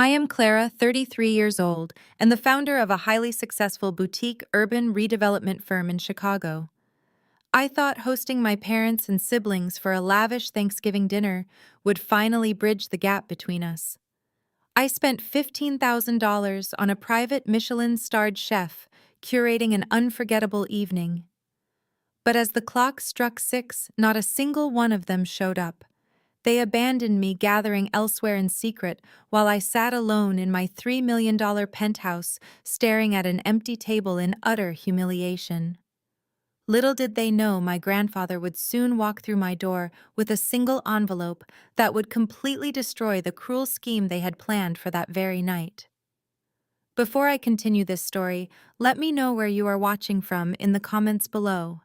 I am Clara, 33 years old, and the founder of a highly successful boutique urban redevelopment firm in Chicago. I thought hosting my parents and siblings for a lavish Thanksgiving dinner would finally bridge the gap between us. I spent $15,000 on a private Michelin-starred chef, curating an unforgettable evening. But as the clock struck 6, not a single one of them showed up. They abandoned me gathering elsewhere in secret while I sat alone in my $3 million penthouse staring at an empty table in utter humiliation. Little did they know my grandfather would soon walk through my door with a single envelope that would completely destroy the cruel scheme they had planned for that very night. Before I continue this story, let me know where you are watching from in the comments below.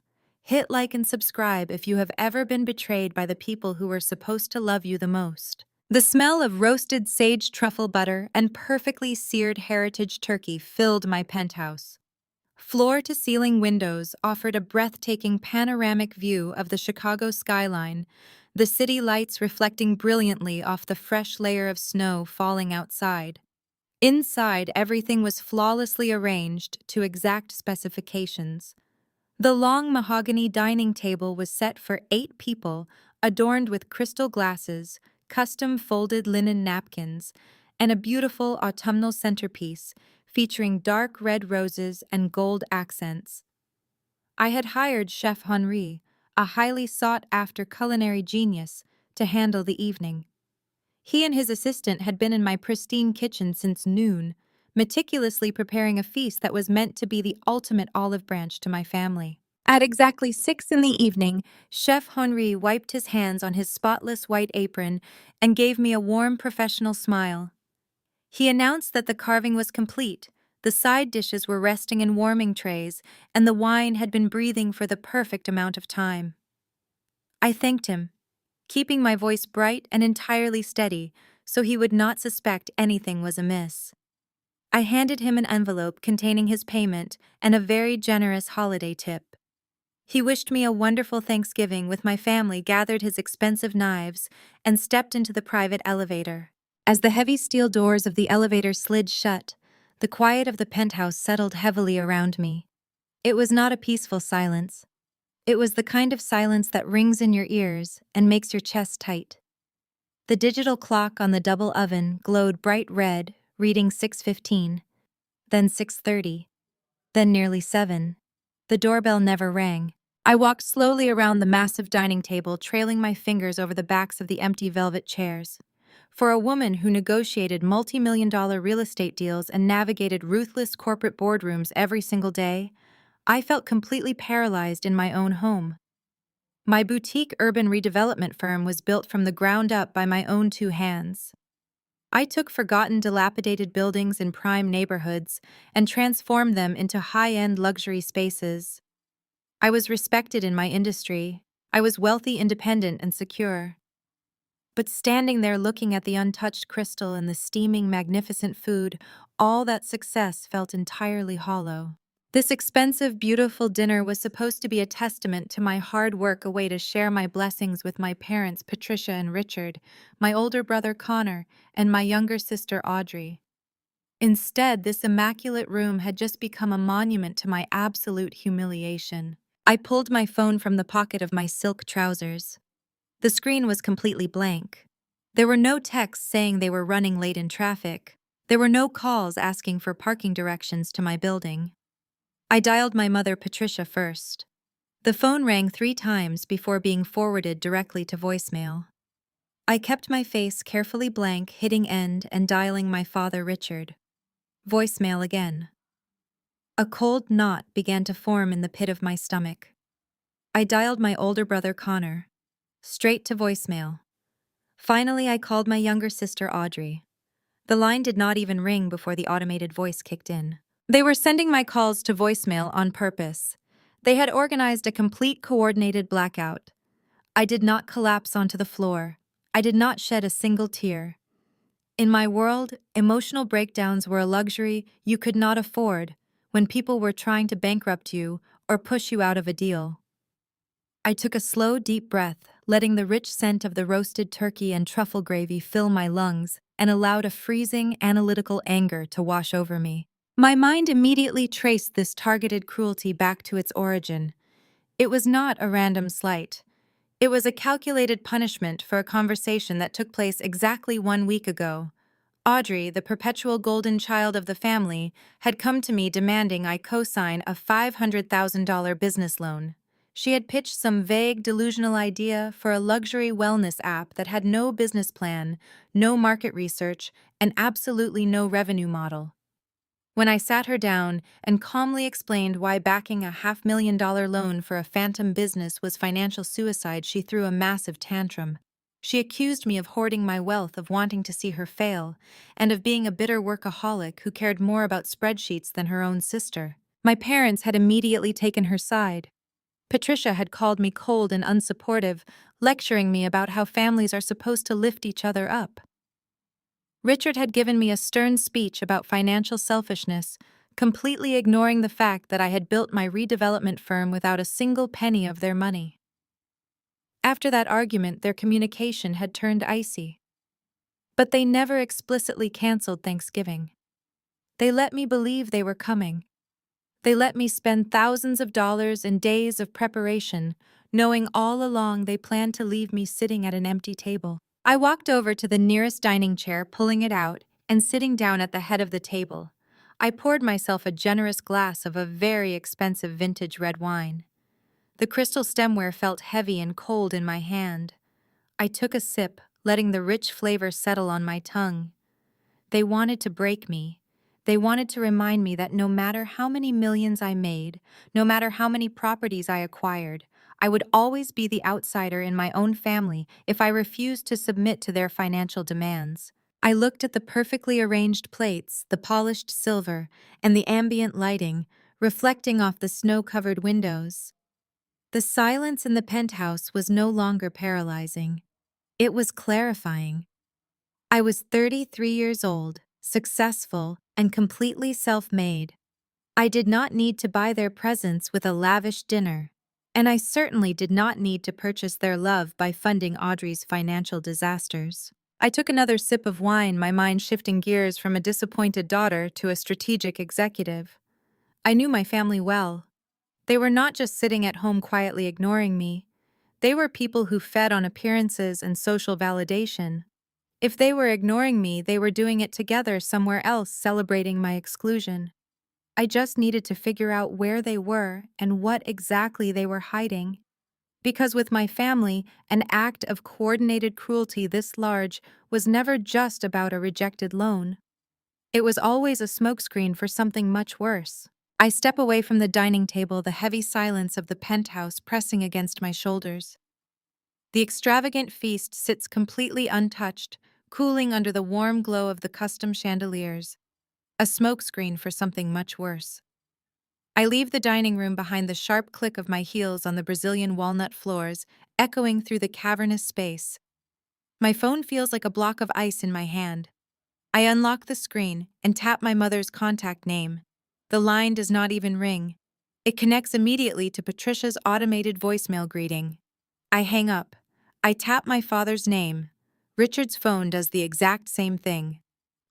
Hit like and subscribe if you have ever been betrayed by the people who were supposed to love you the most. The smell of roasted sage truffle butter and perfectly seared heritage turkey filled my penthouse. Floor-to-ceiling windows offered a breathtaking panoramic view of the Chicago skyline, the city lights reflecting brilliantly off the fresh layer of snow falling outside. Inside, everything was flawlessly arranged to exact specifications. The long mahogany dining table was set for 8 people, adorned with crystal glasses, custom folded linen napkins, and a beautiful autumnal centerpiece featuring dark red roses and gold accents. I had hired Chef Henri, a highly sought-after culinary genius, to handle the evening. He and his assistant had been in my pristine kitchen since noon, meticulously preparing a feast that was meant to be the ultimate olive branch to my family. At exactly 6 in the evening, Chef Henri wiped his hands on his spotless white apron and gave me a warm professional smile. He announced that the carving was complete, the side dishes were resting in warming trays, and the wine had been breathing for the perfect amount of time. I thanked him, keeping my voice bright and entirely steady so he would not suspect anything was amiss. I handed him an envelope containing his payment and a very generous holiday tip. He wished me a wonderful Thanksgiving with my family, gathered his expensive knives, and stepped into the private elevator. As the heavy steel doors of the elevator slid shut, the quiet of the penthouse settled heavily around me. It was not a peaceful silence. It was the kind of silence that rings in your ears and makes your chest tight. The digital clock on the double oven glowed bright red, reading 6:15, then 6:30, then nearly 7. The doorbell never rang. I walked slowly around the massive dining table, trailing my fingers over the backs of the empty velvet chairs. For a woman who negotiated multi-million-dollar real estate deals and navigated ruthless corporate boardrooms every single day, I felt completely paralyzed in my own home. My boutique urban redevelopment firm was built from the ground up by my own 2 hands. I took forgotten, dilapidated buildings in prime neighborhoods and transformed them into high-end luxury spaces. I was respected in my industry. I was wealthy, independent, and secure. But standing there looking at the untouched crystal and the steaming, magnificent food, all that success felt entirely hollow. This expensive, beautiful dinner was supposed to be a testament to my hard work, a way to share my blessings with my parents, Patricia and Richard, my older brother Connor, and my younger sister Audrey. Instead, this immaculate room had just become a monument to my absolute humiliation. I pulled my phone from the pocket of my silk trousers. The screen was completely blank. There were no texts saying they were running late in traffic. There were no calls asking for parking directions to my building. I dialed my mother, Patricia, first. The phone rang 3 times before being forwarded directly to voicemail. I kept my face carefully blank, hitting end and dialing my father, Richard. Voicemail again. A cold knot began to form in the pit of my stomach. I dialed my older brother, Connor. Straight to voicemail. Finally, I called my younger sister, Audrey. The line did not even ring before the automated voice kicked in. They were sending my calls to voicemail on purpose. They had organized a complete coordinated blackout. I did not collapse onto the floor. I did not shed a single tear. In my world, emotional breakdowns were a luxury you could not afford when people were trying to bankrupt you or push you out of a deal. I took a slow, deep breath, letting the rich scent of the roasted turkey and truffle gravy fill my lungs and allowed a freezing, analytical anger to wash over me. My mind immediately traced this targeted cruelty back to its origin. It was not a random slight. It was a calculated punishment for a conversation that took place exactly 1 week ago. Audrey, the perpetual golden child of the family, had come to me demanding I co-sign a $500,000 business loan. She had pitched some vague, delusional idea for a luxury wellness app that had no business plan, no market research, and absolutely no revenue model. When I sat her down and calmly explained why backing a $500,000 loan for a phantom business was financial suicide, she threw a massive tantrum. She accused me of hoarding my wealth, of wanting to see her fail, and of being a bitter workaholic who cared more about spreadsheets than her own sister. My parents had immediately taken her side. Patricia had called me cold and unsupportive, lecturing me about how families are supposed to lift each other up. Richard had given me a stern speech about financial selfishness, completely ignoring the fact that I had built my redevelopment firm without a single penny of their money. After that argument, their communication had turned icy. But they never explicitly canceled Thanksgiving. They let me believe they were coming. They let me spend thousands of dollars in days of preparation, knowing all along they planned to leave me sitting at an empty table. I walked over to the nearest dining chair, pulling it out, and sitting down at the head of the table. I poured myself a generous glass of a very expensive vintage red wine. The crystal stemware felt heavy and cold in my hand. I took a sip, letting the rich flavor settle on my tongue. They wanted to break me. They wanted to remind me that no matter how many millions I made, no matter how many properties I acquired, I would always be the outsider in my own family if I refused to submit to their financial demands. I looked at the perfectly arranged plates, the polished silver, and the ambient lighting, reflecting off the snow-covered windows. The silence in the penthouse was no longer paralyzing. It was clarifying. I was 33 years old, successful, and completely self-made. I did not need to buy their presents with a lavish dinner, and I certainly did not need to purchase their love by funding Audrey's financial disasters. I took another sip of wine, my mind shifting gears from a disappointed daughter to a strategic executive. I knew my family well. They were not just sitting at home quietly ignoring me. They were people who fed on appearances and social validation. If they were ignoring me, they were doing it together somewhere else, celebrating my exclusion. I just needed to figure out where they were and what exactly they were hiding. Because with my family, an act of coordinated cruelty this large was never just about a rejected loan. It was always a smokescreen for something much worse. I step away from the dining table, the heavy silence of the penthouse pressing against my shoulders. The extravagant feast sits completely untouched, cooling under the warm glow of the custom chandeliers, a smokescreen for something much worse. I leave the dining room behind the sharp click of my heels on the Brazilian walnut floors, echoing through the cavernous space. My phone feels like a block of ice in my hand. I unlock the screen and tap my mother's contact name. The line does not even ring. It connects immediately to Patricia's automated voicemail greeting. I hang up. I tap my father's name. Richard's phone does the exact same thing.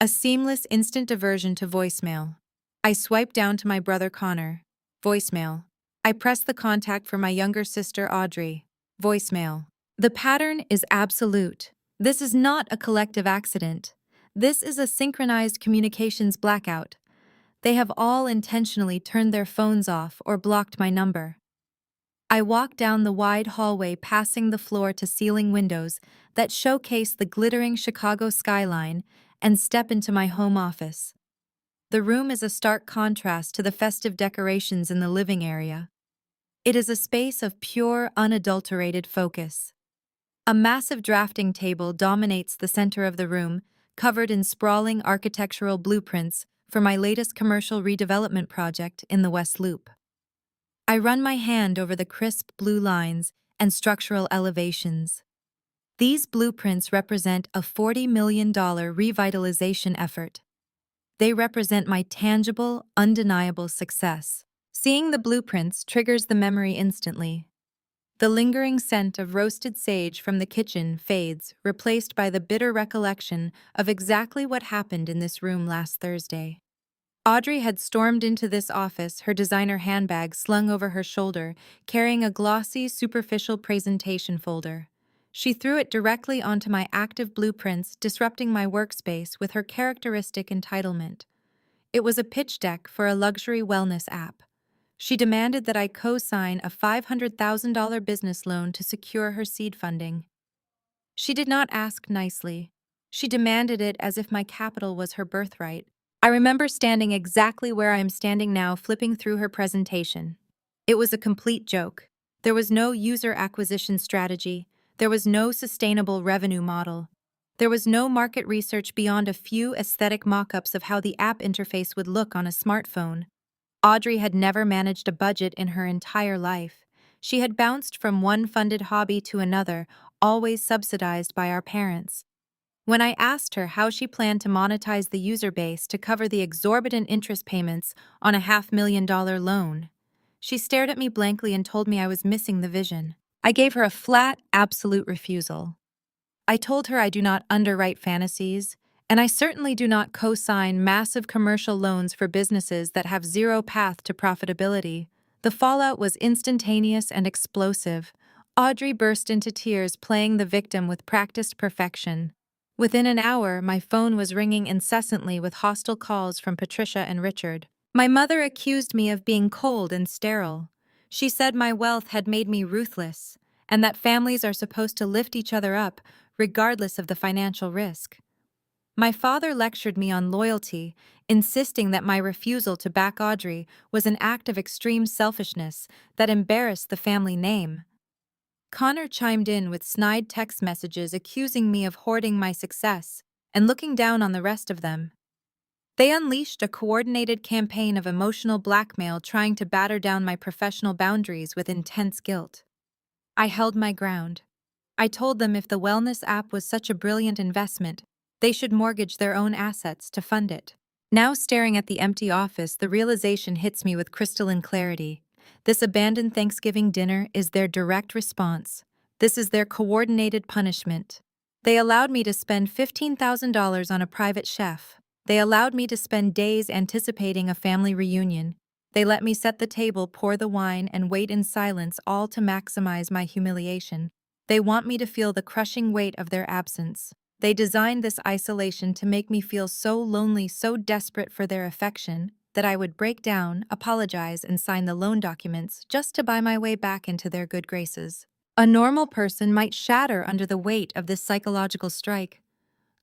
A seamless instant diversion to voicemail. I swipe down to my brother Connor. Voicemail. I press the contact for my younger sister Audrey. Voicemail. The pattern is absolute. This is not a collective accident. This is a synchronized communications blackout. They have all intentionally turned their phones off or blocked my number. I walk down the wide hallway, passing the floor-to-ceiling windows that showcase the glittering Chicago skyline, and step into my home office. The room is a stark contrast to the festive decorations in the living area. It is a space of pure, unadulterated focus. A massive drafting table dominates the center of the room, covered in sprawling architectural blueprints for my latest commercial redevelopment project in the West Loop. I run my hand over the crisp blue lines and structural elevations. These blueprints represent a $40 million revitalization effort. They represent my tangible, undeniable success. Seeing the blueprints triggers the memory instantly. The lingering scent of roasted sage from the kitchen fades, replaced by the bitter recollection of exactly what happened in this room last Thursday. Audrey had stormed into this office, her designer handbag slung over her shoulder, carrying a glossy, superficial presentation folder. She threw it directly onto my active blueprints, disrupting my workspace with her characteristic entitlement. It was a pitch deck for a luxury wellness app. She demanded that I co-sign a $500,000 business loan to secure her seed funding. She did not ask nicely. She demanded it as if my capital was her birthright. I remember standing exactly where I am standing now, flipping through her presentation. It was a complete joke. There was no user acquisition strategy. There was no sustainable revenue model. There was no market research beyond a few aesthetic mock-ups of how the app interface would look on a smartphone. Audrey had never managed a budget in her entire life. She had bounced from one funded hobby to another, always subsidized by our parents. When I asked her how she planned to monetize the user base to cover the exorbitant interest payments on a $500,000 loan, she stared at me blankly and told me I was missing the vision. I gave her a flat, absolute refusal. I told her I do not underwrite fantasies, and I certainly do not co-sign massive commercial loans for businesses that have zero path to profitability. The fallout was instantaneous and explosive. Audrey burst into tears, playing the victim with practiced perfection. Within an hour, my phone was ringing incessantly with hostile calls from Patricia and Richard. My mother accused me of being cold and sterile. She said my wealth had made me ruthless, and that families are supposed to lift each other up, regardless of the financial risk. My father lectured me on loyalty, insisting that my refusal to back Audrey was an act of extreme selfishness that embarrassed the family name. Connor chimed in with snide text messages accusing me of hoarding my success and looking down on the rest of them. They unleashed a coordinated campaign of emotional blackmail, trying to batter down my professional boundaries with intense guilt. I held my ground. I told them if the wellness app was such a brilliant investment, they should mortgage their own assets to fund it. Now, staring at the empty office, the realization hits me with crystalline clarity. This abandoned Thanksgiving dinner is their direct response. This is their coordinated punishment. They allowed me to spend $15,000 on a private chef. They allowed me to spend days anticipating a family reunion. They let me set the table, pour the wine, and wait in silence, all to maximize my humiliation. They want me to feel the crushing weight of their absence. They designed this isolation to make me feel so lonely, so desperate for their affection, that I would break down, apologize, and sign the loan documents just to buy my way back into their good graces. A normal person might shatter under the weight of this psychological strike.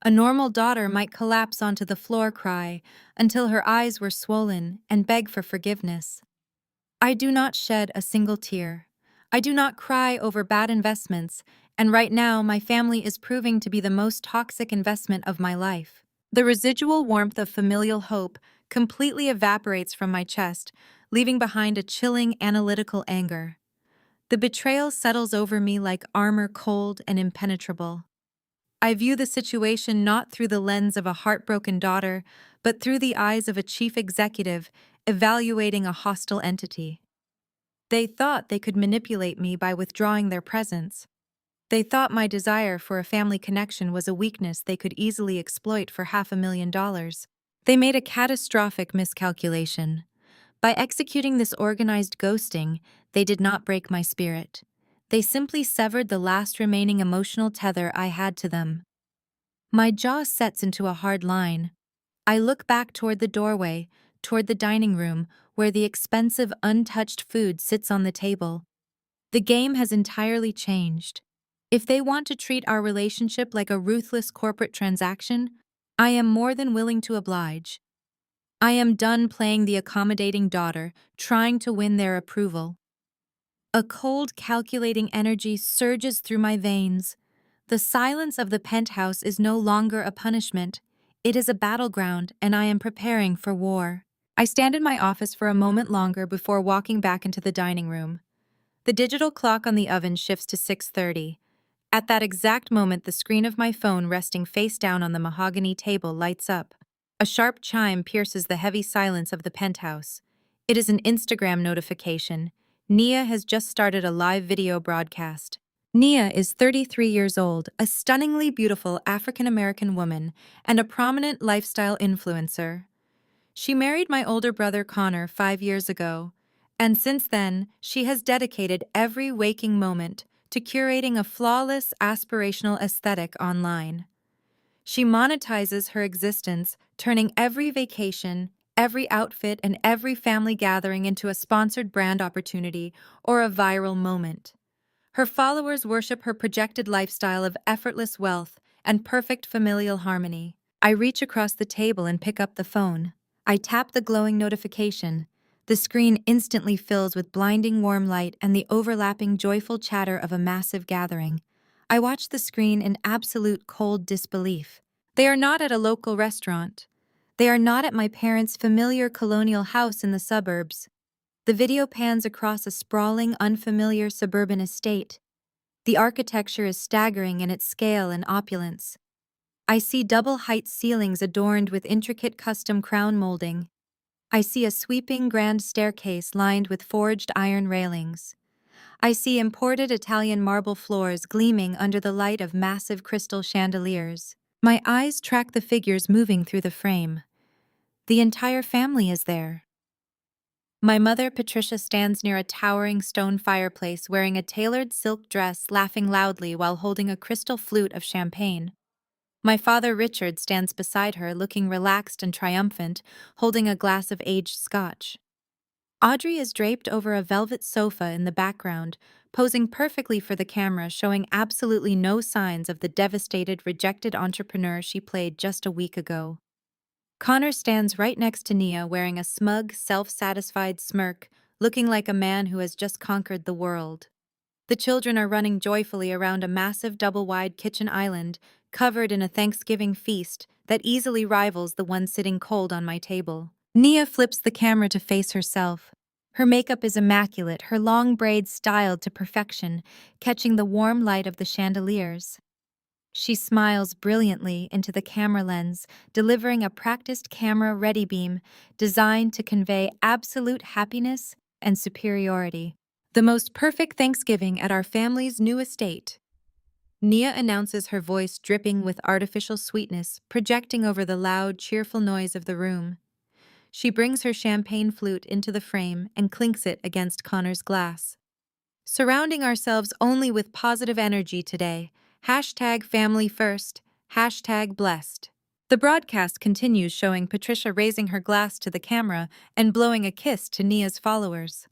A normal daughter might collapse onto the floor, cry until her eyes were swollen, and beg for forgiveness. I do not shed a single tear. I do not cry over bad investments, and right now my family is proving to be the most toxic investment of my life. The residual warmth of familial hope completely evaporates from my chest, leaving behind a chilling analytical anger. The betrayal settles over me like armor, cold and impenetrable. I view the situation not through the lens of a heartbroken daughter, but through the eyes of a chief executive evaluating a hostile entity. They thought they could manipulate me by withdrawing their presence. They thought my desire for a family connection was a weakness they could easily exploit for $500,000. They made a catastrophic miscalculation. By executing this organized ghosting, they did not break my spirit. They simply severed the last remaining emotional tether I had to them. My jaw sets into a hard line. I look back toward the doorway, toward the dining room, where the expensive, untouched food sits on the table. The game has entirely changed. If they want to treat our relationship like a ruthless corporate transaction, I am more than willing to oblige. I am done playing the accommodating daughter, trying to win their approval. A cold, calculating energy surges through my veins. The silence of the penthouse is no longer a punishment. It is a battleground, and I am preparing for war. I stand in my office for a moment longer before walking back into the dining room. The digital clock on the oven shifts to 6:30. At that exact moment, the screen of my phone resting face down on the mahogany table lights up. A sharp chime pierces the heavy silence of the penthouse. It is an Instagram notification. Nia has just started a live video broadcast. Nia is 33 years old, a stunningly beautiful African American woman, and a prominent lifestyle influencer. She married my older brother Connor 5 years ago, and since then, she has dedicated every waking moment to curating a flawless, aspirational aesthetic online. She monetizes her existence, turning every vacation, every outfit, and every family gathering into a sponsored brand opportunity or a viral moment. Her followers worship her projected lifestyle of effortless wealth and perfect familial harmony. I reach across the table and pick up the phone. I tap the glowing notification. The screen instantly fills with blinding warm light and the overlapping joyful chatter of a massive gathering. I watch the screen in absolute cold disbelief. They are not at a local restaurant. They are not at my parents' familiar colonial house in the suburbs. The video pans across a sprawling, unfamiliar suburban estate. The architecture is staggering in its scale and opulence. I see double-height ceilings adorned with intricate custom crown molding. I see a sweeping grand staircase lined with forged iron railings. I see imported Italian marble floors gleaming under the light of massive crystal chandeliers. My eyes track the figures moving through the frame. The entire family is there. My mother, Patricia, stands near a towering stone fireplace wearing a tailored silk dress, laughing loudly while holding a crystal flute of champagne. My father, Richard, stands beside her, looking relaxed and triumphant, holding a glass of aged scotch. Audrey is draped over a velvet sofa in the background, posing perfectly for the camera, showing absolutely no signs of the devastated, rejected entrepreneur she played just a week ago. Connor stands right next to Nia, wearing a smug, self-satisfied smirk, looking like a man who has just conquered the world. The children are running joyfully around a massive double-wide kitchen island, covered in a Thanksgiving feast that easily rivals the one sitting cold on my table. Nia flips the camera to face herself. Her makeup is immaculate, her long braids styled to perfection, catching the warm light of the chandeliers. She smiles brilliantly into the camera lens, delivering a practiced camera ready beam designed to convey absolute happiness and superiority. The most perfect Thanksgiving at our family's new estate. Nia announces, her voice dripping with artificial sweetness, projecting over the loud, cheerful noise of the room. She brings her champagne flute into the frame and clinks it against Connor's glass. Surrounding ourselves only with positive energy today. Hashtag family first. Hashtag blessed. The broadcast continues, showing Patricia raising her glass to the camera and blowing a kiss to Nia's followers.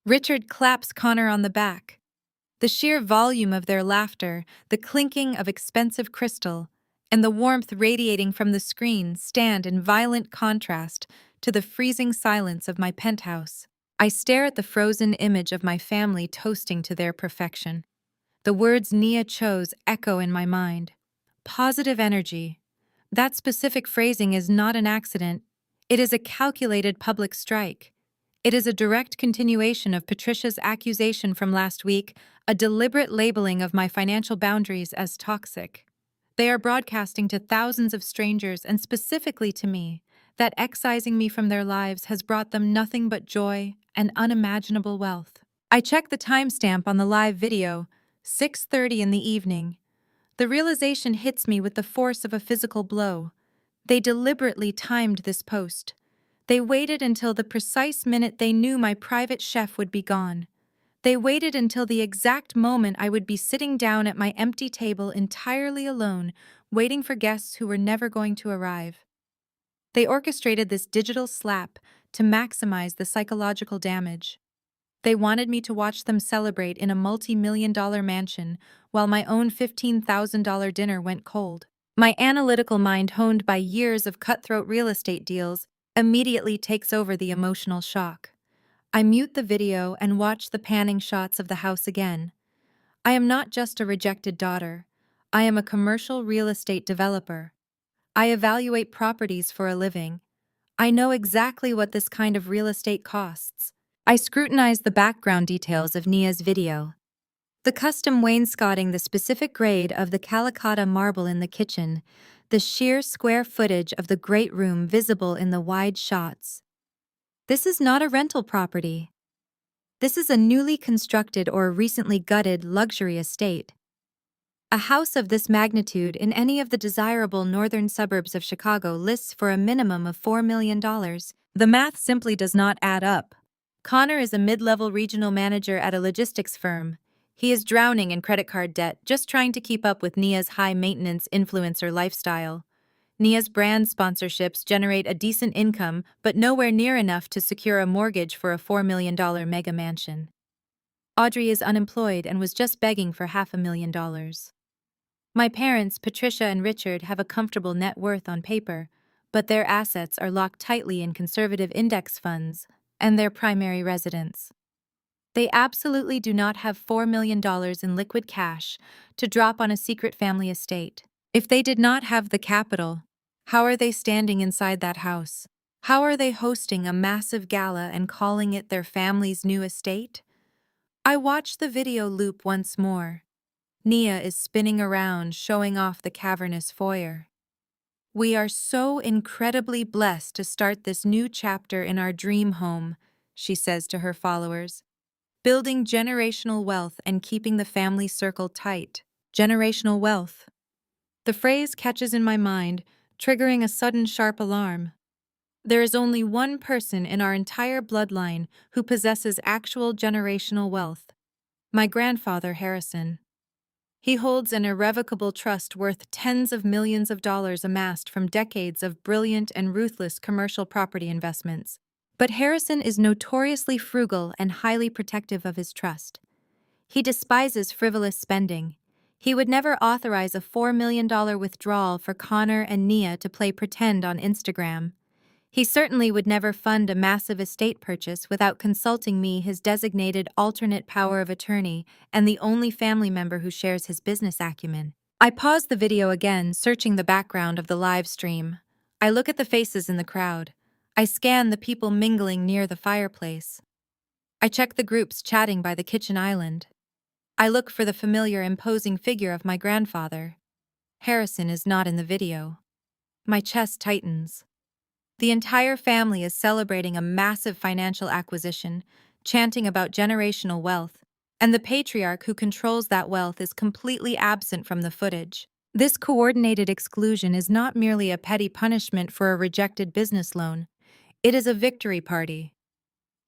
Richard claps Connor on the back. The sheer volume of their laughter, the clinking of expensive crystal, and the warmth radiating from the screen stand in violent contrast to the freezing silence of my penthouse. I stare at the frozen image of my family toasting to their perfection. The words Nia chose echo in my mind. Positive energy. That specific phrasing is not an accident. It is a calculated public strike. It is a direct continuation of Patricia's accusation from last week, a deliberate labeling of my financial boundaries as toxic. They are broadcasting to thousands of strangers and specifically to me that excising me from their lives has brought them nothing but joy and unimaginable wealth. I check the timestamp on the live video, 6:30 in the evening. The realization hits me with the force of a physical blow. They deliberately timed this post. They waited until the precise minute they knew my private chef would be gone. They waited until the exact moment I would be sitting down at my empty table entirely alone, waiting for guests who were never going to arrive. They orchestrated this digital slap to maximize the psychological damage. They wanted me to watch them celebrate in a multi-million-dollar mansion while my own $15,000 dinner went cold. My analytical mind, honed by years of cutthroat real estate deals, immediately takes over the emotional shock. I mute the video and watch the panning shots of the house again. I am not just a rejected daughter. I am a commercial real estate developer. I evaluate properties for a living. I know exactly what this kind of real estate costs. I scrutinize the background details of Nia's video. The custom wainscoting, the specific grade of the Calicotta marble in the kitchen, the sheer square footage of the great room visible in the wide shots. This is not a rental property. This is a newly constructed or recently gutted luxury estate. A house of this magnitude in any of the desirable northern suburbs of Chicago lists for a minimum of $4 million. The math simply does not add up. Connor is a mid-level regional manager at a logistics firm. He is drowning in credit card debt, just trying to keep up with Nia's high-maintenance influencer lifestyle. Nia's brand sponsorships generate a decent income, but nowhere near enough to secure a mortgage for a $4 million mega mansion. Audrey is unemployed and was just begging for $500,000. My parents, Patricia and Richard, have a comfortable net worth on paper, but their assets are locked tightly in conservative index funds and their primary residence. They absolutely do not have $4 million in liquid cash to drop on a secret family estate. If they did not have the capital, how are they standing inside that house? How are they hosting a massive gala and calling it their family's new estate? I watched the video loop once more. Nia is spinning around, showing off the cavernous foyer. "We are so incredibly blessed to start this new chapter in our dream home," she says to her followers. "Building generational wealth and keeping the family circle tight." Generational wealth. The phrase catches in my mind, triggering a sudden sharp alarm. There is only one person in our entire bloodline who possesses actual generational wealth: my grandfather, Harrison. He holds an irrevocable trust worth tens of millions of dollars amassed from decades of brilliant and ruthless commercial property investments. But Harrison is notoriously frugal and highly protective of his trust. He despises frivolous spending. He would never authorize a $4 million withdrawal for Connor and Nia to play pretend on Instagram. He certainly would never fund a massive estate purchase without consulting me, his designated alternate power of attorney, and the only family member who shares his business acumen. I pause the video again, searching the background of the live stream. I look at the faces in the crowd. I scan the people mingling near the fireplace. I check the groups chatting by the kitchen island. I look for the familiar, imposing figure of my grandfather. Harrison is not in the video. My chest tightens. The entire family is celebrating a massive financial acquisition, chanting about generational wealth, and the patriarch who controls that wealth is completely absent from the footage. This coordinated exclusion is not merely a petty punishment for a rejected business loan. It is a victory party.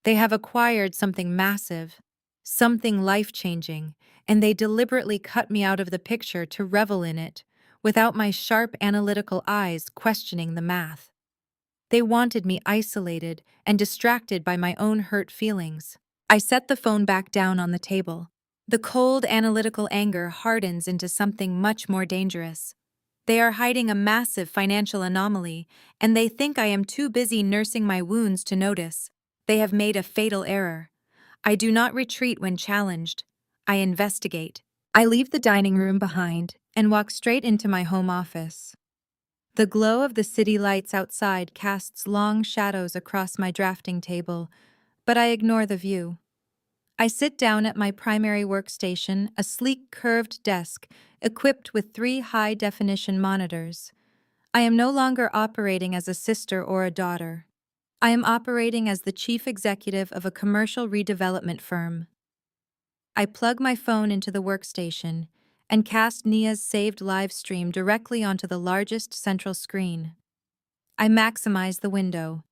They have acquired something massive, something life-changing, and they deliberately cut me out of the picture to revel in it, without my sharp analytical eyes questioning the math. They wanted me isolated and distracted by my own hurt feelings. I set the phone back down on the table. The cold, analytical anger hardens into something much more dangerous. They are hiding a massive financial anomaly, and they think I am too busy nursing my wounds to notice. They have made a fatal error. I do not retreat when challenged. I investigate. I leave the dining room behind and walk straight into my home office. The glow of the city lights outside casts long shadows across my drafting table, but I ignore the view. I sit down at my primary workstation, a sleek curved desk equipped with 3 high-definition monitors. I am no longer operating as a sister or a daughter. I am operating as the chief executive of a commercial redevelopment firm. I plug my phone into the workstation and cast Nia's saved live stream directly onto the largest central screen. I maximize the window.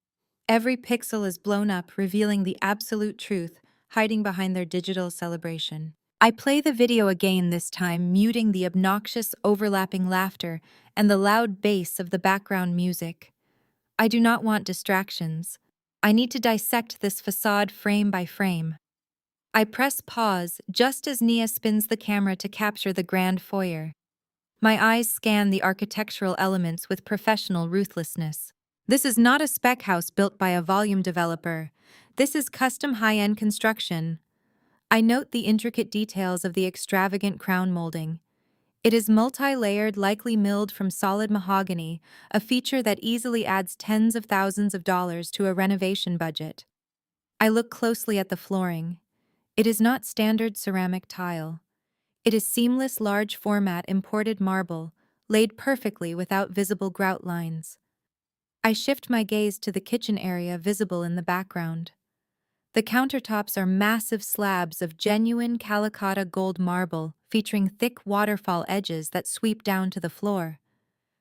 Every pixel is blown up, revealing the absolute truth hiding behind their digital celebration. I play the video again, this time muting the obnoxious overlapping laughter and the loud bass of the background music. I do not want distractions. I need to dissect this facade frame by frame. I press pause just as Nia spins the camera to capture the grand foyer. My eyes scan the architectural elements with professional ruthlessness. This is not a spec house built by a volume developer. This is custom high-end construction. I note the intricate details of the extravagant crown molding. It is multi-layered, likely milled from solid mahogany, a feature that easily adds tens of thousands of dollars to a renovation budget. I look closely at the flooring. It is not standard ceramic tile. It is seamless, large-format imported marble, laid perfectly without visible grout lines. I shift my gaze to the kitchen area visible in the background. The countertops are massive slabs of genuine Calicotta gold marble featuring thick waterfall edges that sweep down to the floor.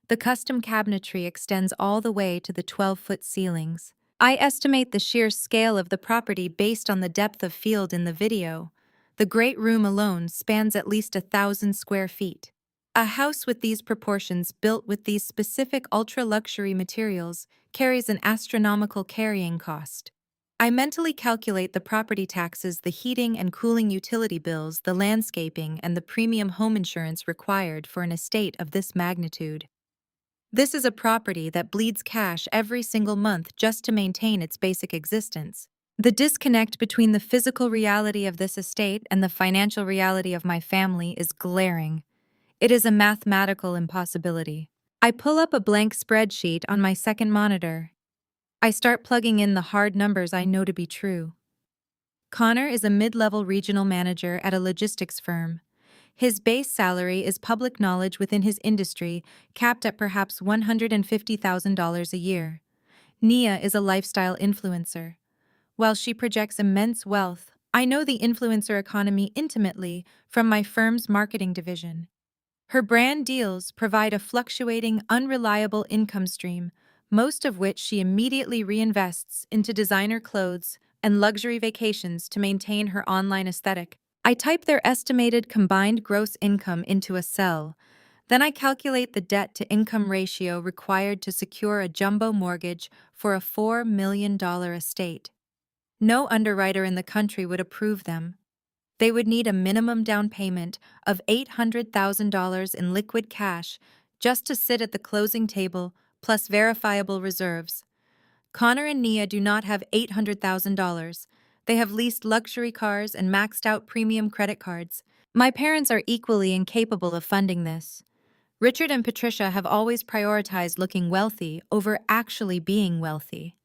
The custom cabinetry extends all the way to the 12-foot ceilings. I estimate the sheer scale of the property based on the depth of field in the video. The great room alone spans at least 1,000 square feet. A house with these proportions built with these specific ultra-luxury materials carries an astronomical carrying cost. I mentally calculate the property taxes, the heating and cooling utility bills, the landscaping, and the premium home insurance required for an estate of this magnitude. This is a property that bleeds cash every single month just to maintain its basic existence. The disconnect between the physical reality of this estate and the financial reality of my family is glaring. It is a mathematical impossibility. I pull up a blank spreadsheet on my second monitor. I start plugging in the hard numbers I know to be true. Connor is a mid-level regional manager at a logistics firm. His base salary is public knowledge within his industry, capped at perhaps $150,000 a year. Nia is a lifestyle influencer. While she projects immense wealth, I know the influencer economy intimately from my firm's marketing division. Her brand deals provide a fluctuating, unreliable income stream, most of which she immediately reinvests into designer clothes and luxury vacations to maintain her online aesthetic. I type their estimated combined gross income into a cell. Then I calculate the debt-to-income ratio required to secure a jumbo mortgage for a $4 million estate. No underwriter in the country would approve them. They would need a minimum down payment of $800,000 in liquid cash just to sit at the closing table, plus verifiable reserves. Connor and Nia do not have $800,000. They have leased luxury cars and maxed out premium credit cards. My parents are equally incapable of funding this. Richard and Patricia have always prioritized looking wealthy over actually being wealthy.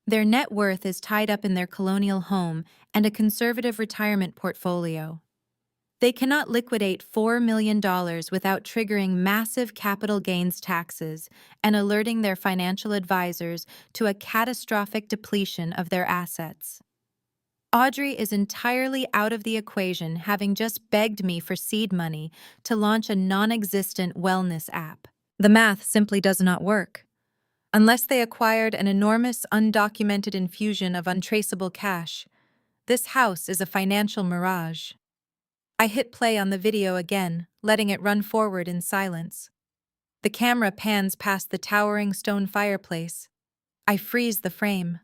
Their net worth is tied up in their colonial home and a conservative retirement portfolio. They cannot liquidate $4 million without triggering massive capital gains taxes and alerting their financial advisors to a catastrophic depletion of their assets. Audrey is entirely out of the equation, having just begged me for seed money to launch a non-existent wellness app. The math simply does not work. Unless they acquired an enormous undocumented infusion of untraceable cash, this house is a financial mirage. I hit play on the video again, letting it run forward in silence. The camera pans past the towering stone fireplace. I freeze the frame.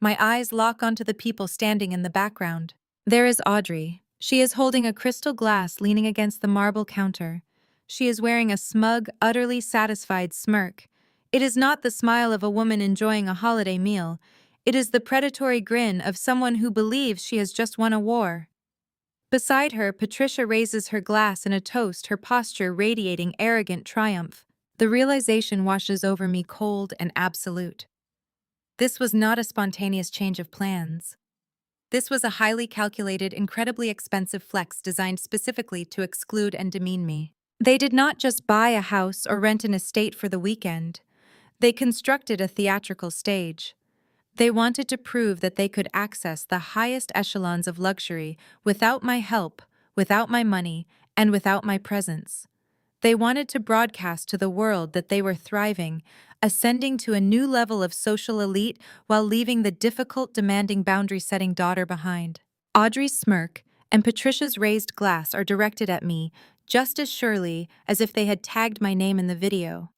My eyes lock onto the people standing in the background. There is Audrey. She is holding a crystal glass leaning against the marble counter. She is wearing a smug, utterly satisfied smirk. It is not the smile of a woman enjoying a holiday meal. It is the predatory grin of someone who believes she has just won a war. Beside her, Patricia raises her glass in a toast, her posture radiating arrogant triumph. The realization washes over me cold and absolute. This was not a spontaneous change of plans. This was a highly calculated, incredibly expensive flex designed specifically to exclude and demean me. They did not just buy a house or rent an estate for the weekend. They constructed a theatrical stage. They wanted to prove that they could access the highest echelons of luxury without my help, without my money, and without my presence. They wanted to broadcast to the world that they were thriving, ascending to a new level of social elite while leaving the difficult, demanding boundary-setting daughter behind. Audrey's smirk and Patricia's raised glass are directed at me just as surely as if they had tagged my name in the video.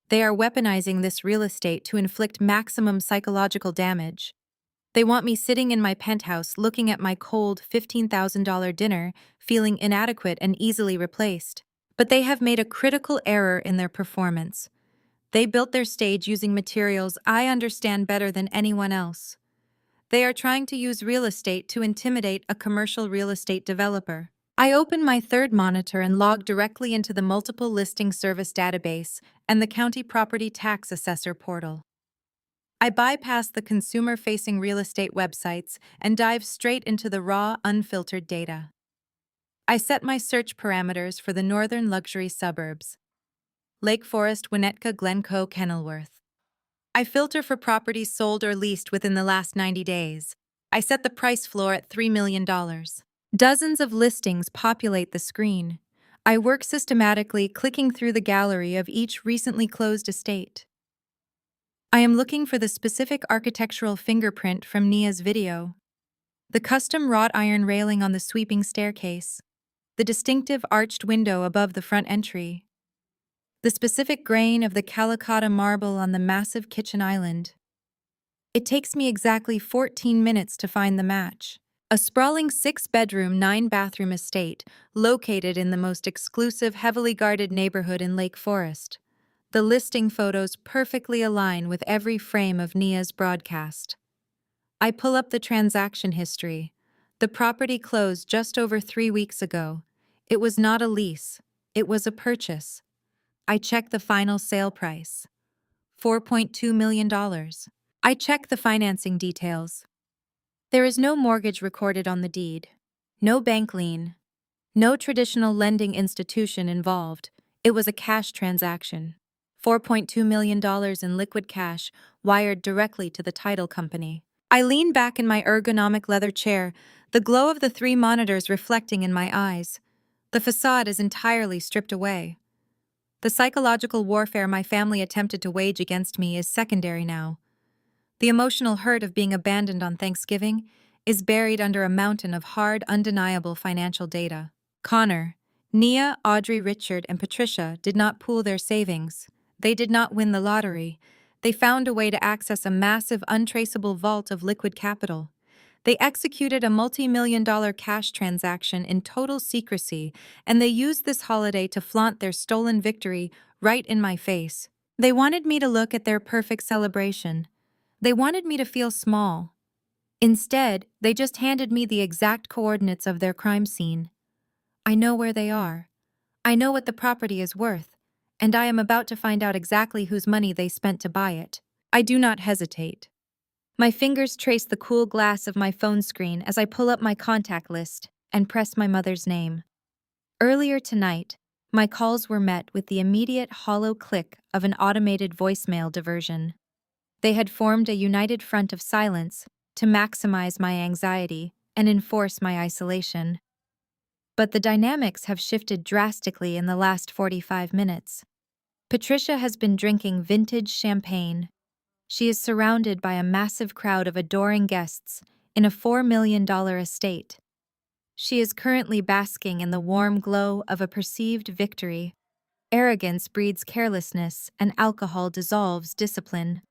They are weaponizing this real estate to inflict maximum psychological damage. They want me sitting in my penthouse looking at my cold $15,000 dinner, feeling inadequate and easily replaced. But they have made a critical error in their performance. They built their stage using materials I understand better than anyone else. They are trying to use real estate to intimidate a commercial real estate developer. I open my third monitor and log directly into the multiple listing service database and the county property tax assessor portal. I bypass the consumer-facing real estate websites and dive straight into the raw, unfiltered data. I set my search parameters for the northern luxury suburbs: Lake Forest, Winnetka, Glencoe, Kenilworth. I filter for properties sold or leased within the last 90 days. I set the price floor at $3 million. Dozens of listings populate the screen. I work systematically, clicking through the gallery of each recently closed estate. I am looking for the specific architectural fingerprint from Nia's video. The custom wrought iron railing on the sweeping staircase, the distinctive arched window above the front entry, the specific grain of the calicotta marble on the massive kitchen island. It takes me exactly 14 minutes to find the match. A sprawling 6-bedroom, 9-bathroom estate located in the most exclusive, heavily guarded neighborhood in Lake Forest. The listing photos perfectly align with every frame of Nia's broadcast. I pull up the transaction history. The property closed just over 3 weeks ago. It was not a lease. It was a purchase. I check the final sale price. $4.2 million. I check the financing details. There is no mortgage recorded on the deed. No bank lien. No traditional lending institution involved. It was a cash transaction. $4.2 million in liquid cash wired directly to the title company. I lean back in my ergonomic leather chair, the glow of the 3 monitors reflecting in my eyes. The facade is entirely stripped away. The psychological warfare my family attempted to wage against me is secondary now. The emotional hurt of being abandoned on Thanksgiving is buried under a mountain of hard, undeniable financial data. Connor, Nia, Audrey, Richard, and Patricia did not pool their savings. They did not win the lottery. They found a way to access a massive, untraceable vault of liquid capital. They executed a multi-million-dollar cash transaction in total secrecy, and they used this holiday to flaunt their stolen victory right in my face. They wanted me to look at their perfect celebration. They wanted me to feel small. Instead, they just handed me the exact coordinates of their crime scene. I know where they are. I know what the property is worth, and I am about to find out exactly whose money they spent to buy it. I do not hesitate. My fingers trace the cool glass of my phone screen as I pull up my contact list and press my mother's name. Earlier tonight, my calls were met with the immediate hollow click of an automated voicemail diversion. They had formed a united front of silence to maximize my anxiety and enforce my isolation. But the dynamics have shifted drastically in the last 45 minutes. Patricia has been drinking vintage champagne. She is surrounded by a massive crowd of adoring guests in a $4 million estate. She is currently basking in the warm glow of a perceived victory. Arrogance breeds carelessness, and alcohol dissolves discipline.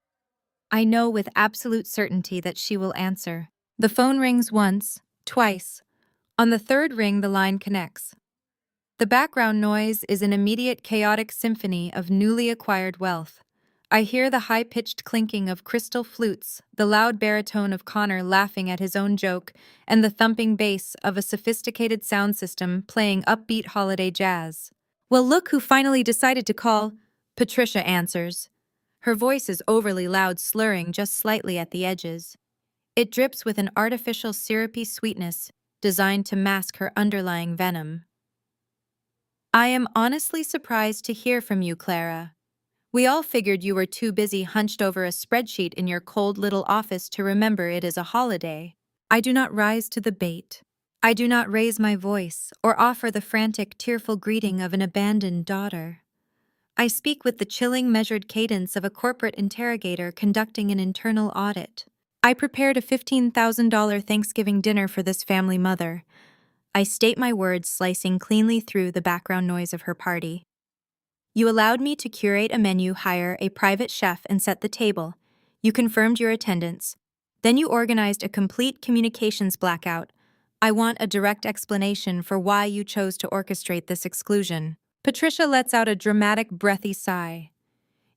I know with absolute certainty that she will answer. The phone rings once, twice. On the third ring, the line connects. The background noise is an immediate chaotic symphony of newly acquired wealth. I hear the high-pitched clinking of crystal flutes, the loud baritone of Connor laughing at his own joke, and the thumping bass of a sophisticated sound system playing upbeat holiday jazz. "Well, look who finally decided to call," Patricia answers. Her voice is overly loud, slurring just slightly at the edges. It drips with an artificial syrupy sweetness designed to mask her underlying venom. "I am honestly surprised to hear from you, Clara. We all figured you were too busy hunched over a spreadsheet in your cold little office to remember it is a holiday. I do not rise to the bait. I do not raise my voice or offer the frantic, tearful greeting of an abandoned daughter. I speak with the chilling, measured cadence of a corporate interrogator conducting an internal audit. I prepared a $15,000 Thanksgiving dinner for this family mother. I state my words, slicing cleanly through the background noise of her party. You allowed me to curate a menu, hire a private chef, and set the table. You confirmed your attendance. Then you organized a complete communications blackout. I want a direct explanation for why you chose to orchestrate this exclusion." Patricia lets out a dramatic, breathy sigh.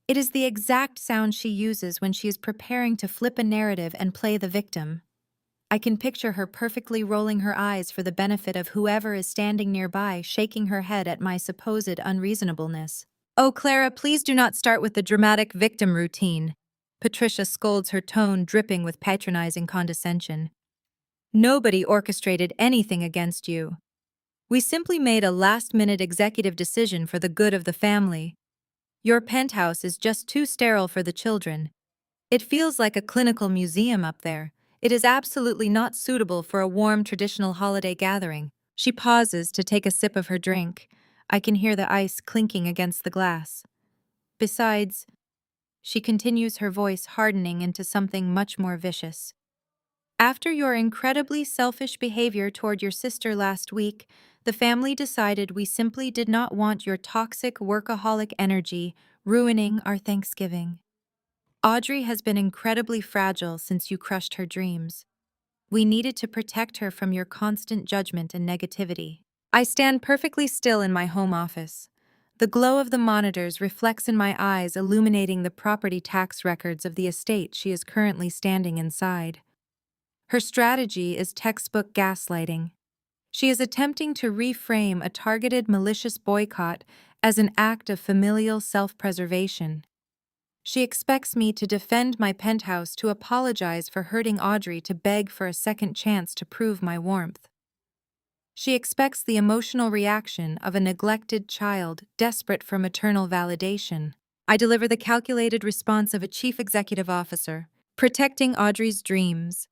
It is the exact sound she uses when she is preparing to flip a narrative and play the victim. I can picture her perfectly rolling her eyes for the benefit of whoever is standing nearby, shaking her head at my supposed unreasonableness. "Oh, Clara, please do not start with the dramatic victim routine." Patricia scolds, her tone dripping with patronizing condescension. "Nobody orchestrated anything against you. We simply made a last-minute executive decision for the good of the family. Your penthouse is just too sterile for the children. It feels like a clinical museum up there, It is absolutely not suitable for a warm traditional holiday gathering. She pauses to take a sip of her drink. I can hear the ice clinking against the glass. Besides, she continues, her voice hardening into something much more vicious. After your incredibly selfish behavior toward your sister last week, the family decided we simply did not want your toxic workaholic energy ruining our Thanksgiving. Audrey has been incredibly fragile since you crushed her dreams. We needed to protect her from your constant judgment and negativity. I stand perfectly still in my home office. The glow of the monitors reflects in my eyes, illuminating the property tax records of the estate she is currently standing inside. Her strategy is textbook gaslighting. She is attempting to reframe a targeted malicious boycott as an act of familial self-preservation. She expects me to defend my penthouse, to apologize for hurting Audrey, to beg for a second chance to prove my warmth. She expects the emotional reaction of a neglected child desperate for maternal validation. I deliver the calculated response of a chief executive officer, protecting Audrey's dreams.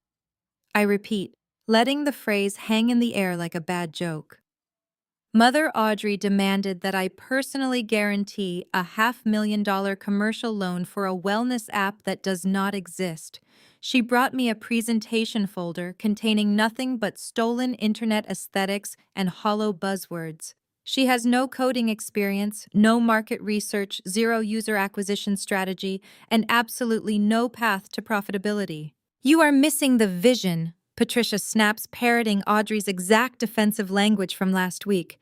I repeat, letting the phrase hang in the air like a bad joke. Mother Audrey demanded that I personally guarantee a $500,000 commercial loan for a wellness app that does not exist. She brought me a presentation folder containing nothing but stolen internet aesthetics and hollow buzzwords. She has no coding experience, no market research, zero user acquisition strategy, and absolutely no path to profitability. You are missing the vision, Patricia snaps, parroting Audrey's exact defensive language from last week.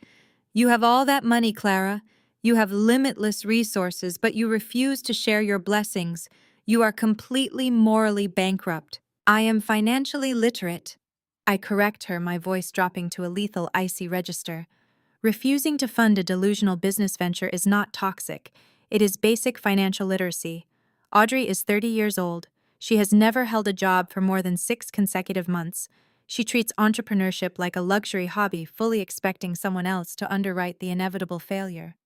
You have all that money, Clara. You have limitless resources, but you refuse to share your blessings. You are completely morally bankrupt. I am financially literate. I correct her, my voice dropping to a lethal, icy register. Refusing to fund a delusional business venture is not toxic. It is basic financial literacy. Audrey is 30 years old. She has never held a job for more than 6 consecutive months. She treats entrepreneurship like a luxury hobby, fully expecting someone else to underwrite the inevitable failure.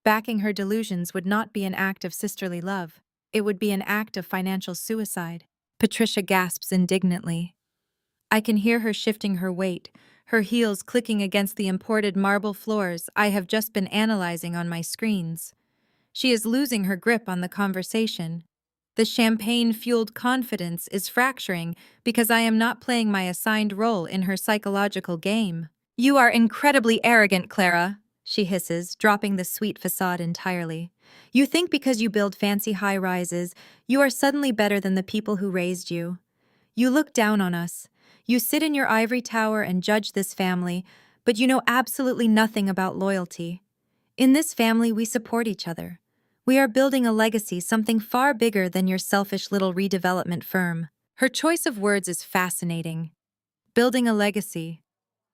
Backing her delusions would not be an act of sisterly love. It would be an act of financial suicide. Patricia gasps indignantly. I can hear her shifting her weight, her heels clicking against the imported marble floors I have just been analyzing on my screens. She is losing her grip on the conversation. The champagne-fueled confidence is fracturing because I am not playing my assigned role in her psychological game. You are incredibly arrogant, Clara, she hisses, dropping the sweet facade entirely. You think because you build fancy high-rises, you are suddenly better than the people who raised you. You look down on us. You sit in your ivory tower and judge this family, but you know absolutely nothing about loyalty. In this family, we support each other. We are building a legacy, something far bigger than your selfish little redevelopment firm. Her choice of words is fascinating. Building a legacy.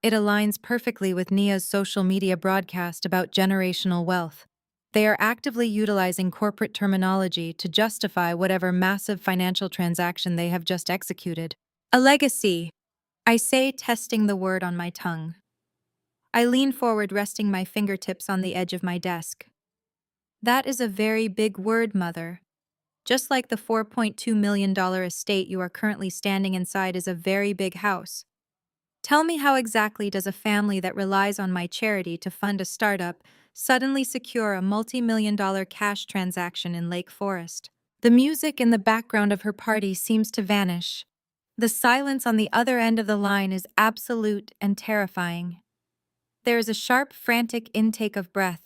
It aligns perfectly with Nia's social media broadcast about generational wealth. They are actively utilizing corporate terminology to justify whatever massive financial transaction they have just executed. A legacy, I say, testing the word on my tongue. I lean forward, resting my fingertips on the edge of my desk. That is a very big word, Mother. Just like the $4.2 million estate you are currently standing inside is a very big house. Tell me, how exactly does a family that relies on my charity to fund a startup suddenly secure a multi-million-dollar cash transaction in Lake Forest? The music in the background of her party seems to vanish. The silence on the other end of the line is absolute and terrifying. There is a sharp, frantic intake of breath.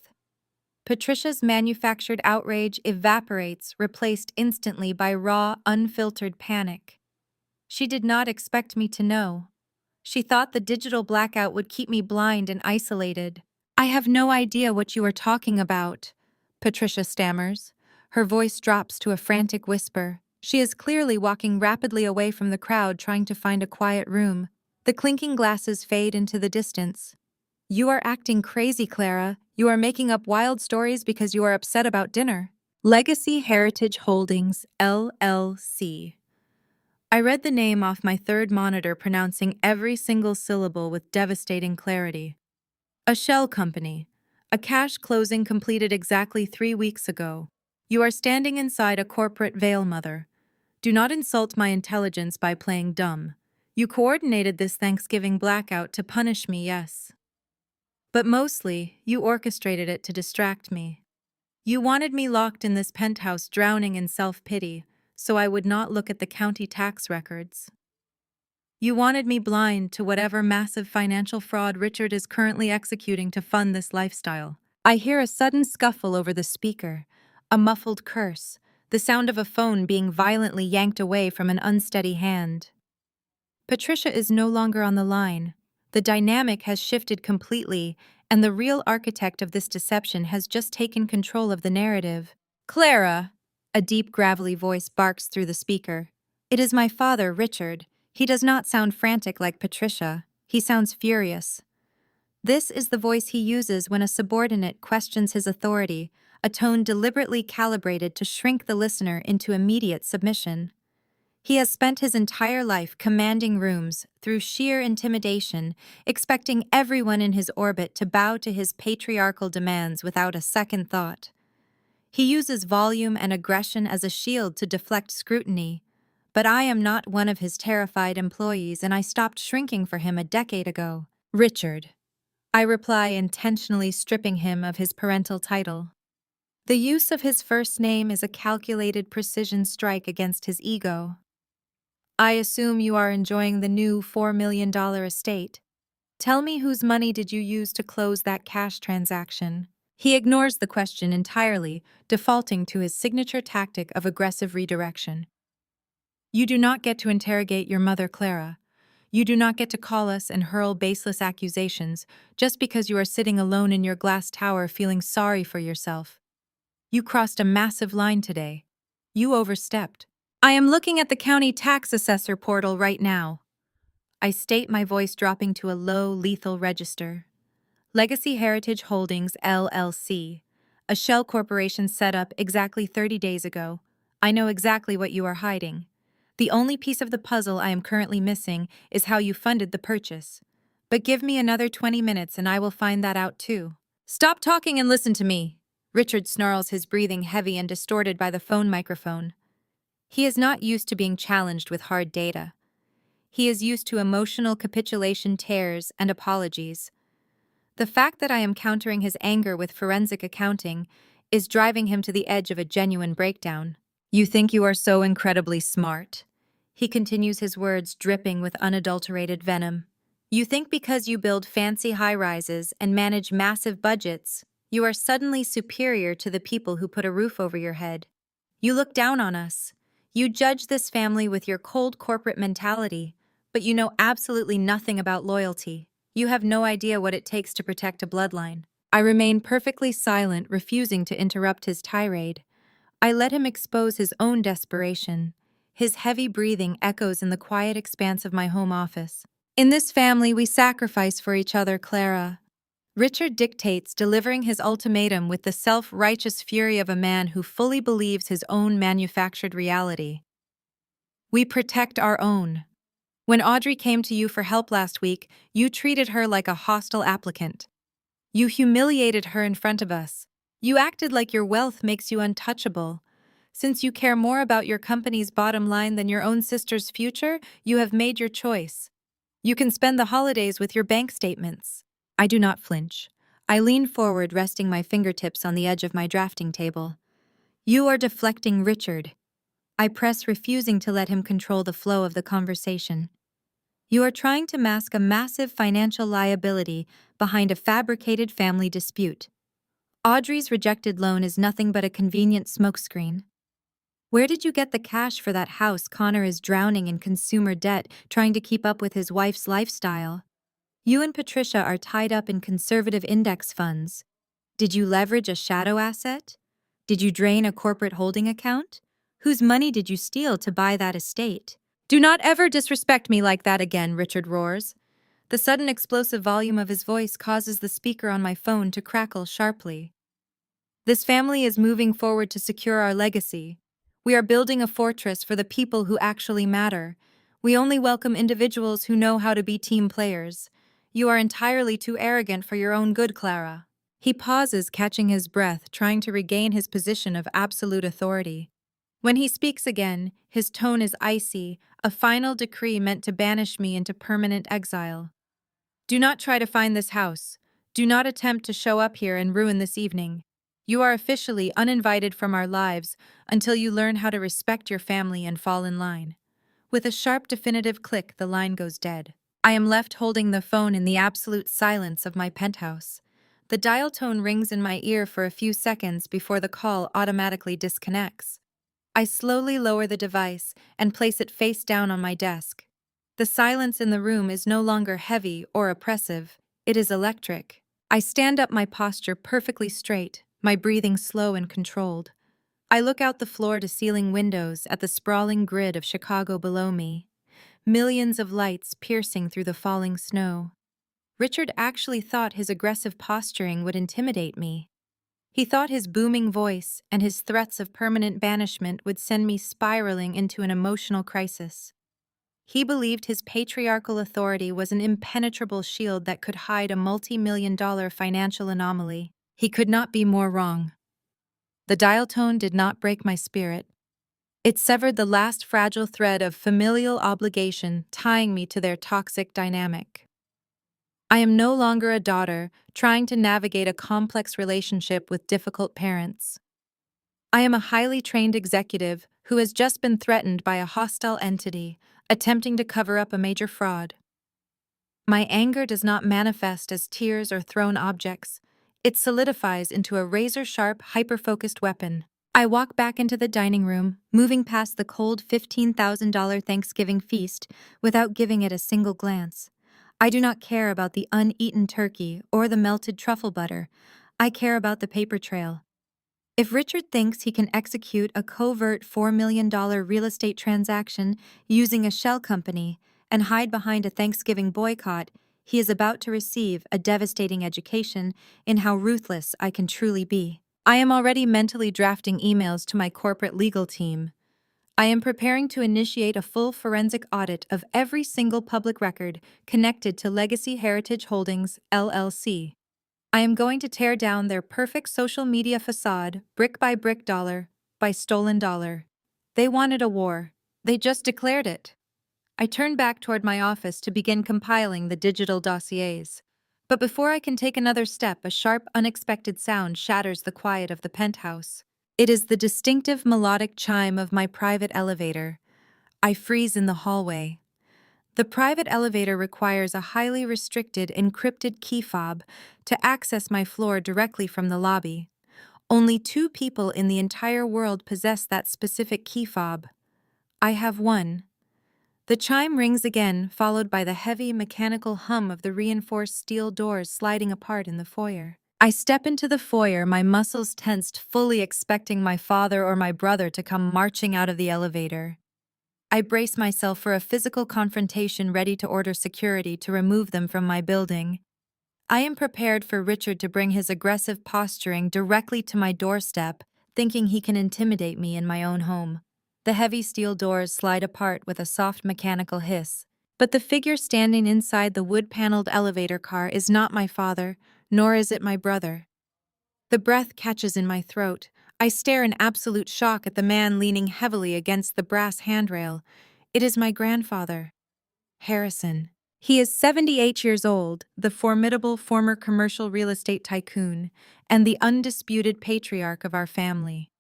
Patricia's manufactured outrage evaporates, replaced instantly by raw, unfiltered panic. She did not expect me to know. She thought the digital blackout would keep me blind and isolated. I have no idea what you are talking about, Patricia stammers. Her voice drops to a frantic whisper. She is clearly walking rapidly away from the crowd, trying to find a quiet room. The clinking glasses fade into the distance. You are acting crazy, Clara. You are making up wild stories because you are upset about dinner. Legacy Heritage Holdings, LLC. I read the name off my third monitor, pronouncing every single syllable with devastating clarity. A shell company. A cash closing completed exactly 3 weeks ago. You are standing inside a corporate veil, Mother. Do not insult my intelligence by playing dumb. You coordinated this Thanksgiving blackout to punish me, yes. But mostly, you orchestrated it to distract me. You wanted me locked in this penthouse drowning in self-pity, so I would not look at the county tax records. You wanted me blind to whatever massive financial fraud Richard is currently executing to fund this lifestyle. I hear a sudden scuffle over the speaker, a muffled curse, the sound of a phone being violently yanked away from an unsteady hand. Patricia is no longer on the line. The dynamic has shifted completely, and the real architect of this deception has just taken control of the narrative. Clara! A deep, gravelly voice barks through the speaker. It is my father, Richard. He does not sound frantic like Patricia. He sounds furious. This is the voice he uses when a subordinate questions his authority, a tone deliberately calibrated to shrink the listener into immediate submission. He has spent his entire life commanding rooms through sheer intimidation, expecting everyone in his orbit to bow to his patriarchal demands without a second thought. He uses volume and aggression as a shield to deflect scrutiny, but I am not one of his terrified employees, and I stopped shrinking for him a decade ago. Richard. I reply, intentionally stripping him of his parental title. The use of his first name is a calculated precision strike against his ego. I assume you are enjoying the new $4 million estate. Tell me, whose money did you use to close that cash transaction? He ignores the question entirely, defaulting to his signature tactic of aggressive redirection. You do not get to interrogate your mother, Clara. You do not get to call us and hurl baseless accusations just because you are sitting alone in your glass tower feeling sorry for yourself. You crossed a massive line today. You overstepped. I am looking at the county tax assessor portal right now. I state, my voice dropping to a low, lethal register. Legacy Heritage Holdings, LLC, a shell corporation set up exactly 30 days ago. I know exactly what you are hiding. The only piece of the puzzle I am currently missing is how you funded the purchase. But give me another 20 minutes and I will find that out too. Stop talking and listen to me. Richard snarls, his breathing heavy and distorted by the phone microphone. He is not used to being challenged with hard data. He is used to emotional capitulation, tears, and apologies. The fact that I am countering his anger with forensic accounting is driving him to the edge of a genuine breakdown. You think you are so incredibly smart. He continues, his words dripping with unadulterated venom. You think because you build fancy high-rises and manage massive budgets, you are suddenly superior to the people who put a roof over your head. You look down on us. You judge this family with your cold corporate mentality, but you know absolutely nothing about loyalty. You have no idea what it takes to protect a bloodline. I remain perfectly silent, refusing to interrupt his tirade. I let him expose his own desperation. His heavy breathing echoes in the quiet expanse of my home office. In this family, we sacrifice for each other, Clara. Richard dictates, delivering his ultimatum with the self-righteous fury of a man who fully believes his own manufactured reality. We protect our own. When Audrey came to you for help last week, you treated her like a hostile applicant. You humiliated her in front of us. You acted like your wealth makes you untouchable. Since you care more about your company's bottom line than your own sister's future, you have made your choice. You can spend the holidays with your bank statements. I do not flinch. I lean forward, resting my fingertips on the edge of my drafting table. You are deflecting, Richard. I press, refusing to let him control the flow of the conversation. You are trying to mask a massive financial liability behind a fabricated family dispute. Audrey's rejected loan is nothing but a convenient smokescreen. Where did you get the cash for that house Connor is drowning in consumer debt, trying to keep up with his wife's lifestyle? You and Patricia are tied up in conservative index funds. Did you leverage a shadow asset? Did you drain a corporate holding account? Whose money did you steal to buy that estate? Do not ever disrespect me like that again, Richard roars. The sudden explosive volume of his voice causes the speaker on my phone to crackle sharply. This family is moving forward to secure our legacy. We are building a fortress for the people who actually matter. We only welcome individuals who know how to be team players. You are entirely too arrogant for your own good, Clara. He pauses, catching his breath, trying to regain his position of absolute authority. When he speaks again, his tone is icy, a final decree meant to banish me into permanent exile. Do not try to find this house. Do not attempt to show up here and ruin this evening. You are officially uninvited from our lives until you learn how to respect your family and fall in line. With a sharp, definitive click, the line goes dead. I am left holding the phone in the absolute silence of my penthouse. The dial tone rings in my ear for a few seconds before the call automatically disconnects. I slowly lower the device and place it face down on my desk. The silence in the room is no longer heavy or oppressive, it is electric. I stand up, my posture perfectly straight, my breathing slow and controlled. I look out the floor-to-ceiling windows at the sprawling grid of Chicago below me, millions of lights piercing through the falling snow. Richard actually thought his aggressive posturing would intimidate me. He thought his booming voice and his threats of permanent banishment would send me spiraling into an emotional crisis. He believed his patriarchal authority was an impenetrable shield that could hide a multi-million-dollar financial anomaly. He could not be more wrong. The dial tone did not break my spirit. It severed the last fragile thread of familial obligation tying me to their toxic dynamic. I am no longer a daughter trying to navigate a complex relationship with difficult parents. I am a highly trained executive who has just been threatened by a hostile entity attempting to cover up a major fraud. My anger does not manifest as tears or thrown objects. It solidifies into a razor-sharp, hyper-focused weapon. I walk back into the dining room, moving past the cold $15,000 Thanksgiving feast without giving it a single glance. I do not care about the uneaten turkey or the melted truffle butter. I care about the paper trail. If Richard thinks he can execute a covert $4 million real estate transaction using a shell company and hide behind a Thanksgiving boycott, he is about to receive a devastating education in how ruthless I can truly be. I am already mentally drafting emails to my corporate legal team. I am preparing to initiate a full forensic audit of every single public record connected to Legacy Heritage Holdings, LLC. I am going to tear down their perfect social media facade, brick by brick, dollar by stolen dollar. They wanted a war. They just declared it. I turn back toward my office to begin compiling the digital dossiers. But before I can take another step, a sharp, unexpected sound shatters the quiet of the penthouse. It is the distinctive melodic chime of my private elevator. I freeze in the hallway. The private elevator requires a highly restricted, encrypted key fob to access my floor directly from the lobby. Only 2 people in the entire world possess that specific key fob. I have one. The chime rings again, followed by the heavy, mechanical hum of the reinforced steel doors sliding apart in the foyer. I step into the foyer, my muscles tensed, fully expecting my father or my brother to come marching out of the elevator. I brace myself for a physical confrontation, ready to order security to remove them from my building. I am prepared for Richard to bring his aggressive posturing directly to my doorstep, thinking he can intimidate me in my own home. The heavy steel doors slide apart with a soft mechanical hiss. But the figure standing inside the wood-paneled elevator car is not my father, nor is it my brother. The breath catches in my throat. I stare in absolute shock at the man leaning heavily against the brass handrail. It is my grandfather, Harrison. He is 78 years old, the formidable former commercial real estate tycoon, and the undisputed patriarch of our family.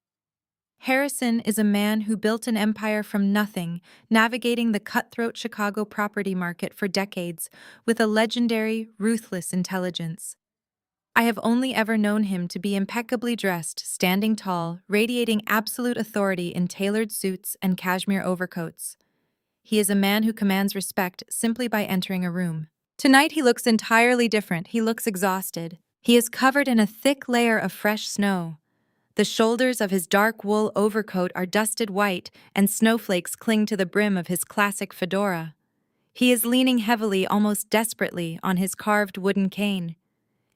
Harrison is a man who built an empire from nothing, navigating the cutthroat Chicago property market for decades with a legendary, ruthless intelligence. I have only ever known him to be impeccably dressed, standing tall, radiating absolute authority in tailored suits and cashmere overcoats. He is a man who commands respect simply by entering a room. Tonight he looks entirely different. He looks exhausted. He is covered in a thick layer of fresh snow. The shoulders of his dark wool overcoat are dusted white, and snowflakes cling to the brim of his classic fedora. He is leaning heavily, almost desperately, on his carved wooden cane.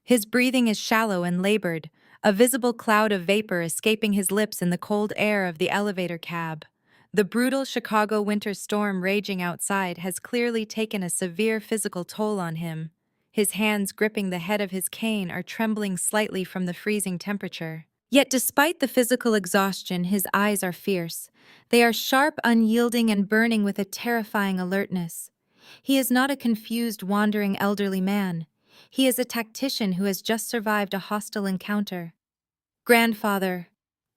His breathing is shallow and labored, a visible cloud of vapor escaping his lips in the cold air of the elevator cab. The brutal Chicago winter storm raging outside has clearly taken a severe physical toll on him. His hands gripping the head of his cane are trembling slightly from the freezing temperature. Yet despite the physical exhaustion, his eyes are fierce. They are sharp, unyielding, and burning with a terrifying alertness. He is not a confused, wandering elderly man. He is a tactician who has just survived a hostile encounter. Grandfather.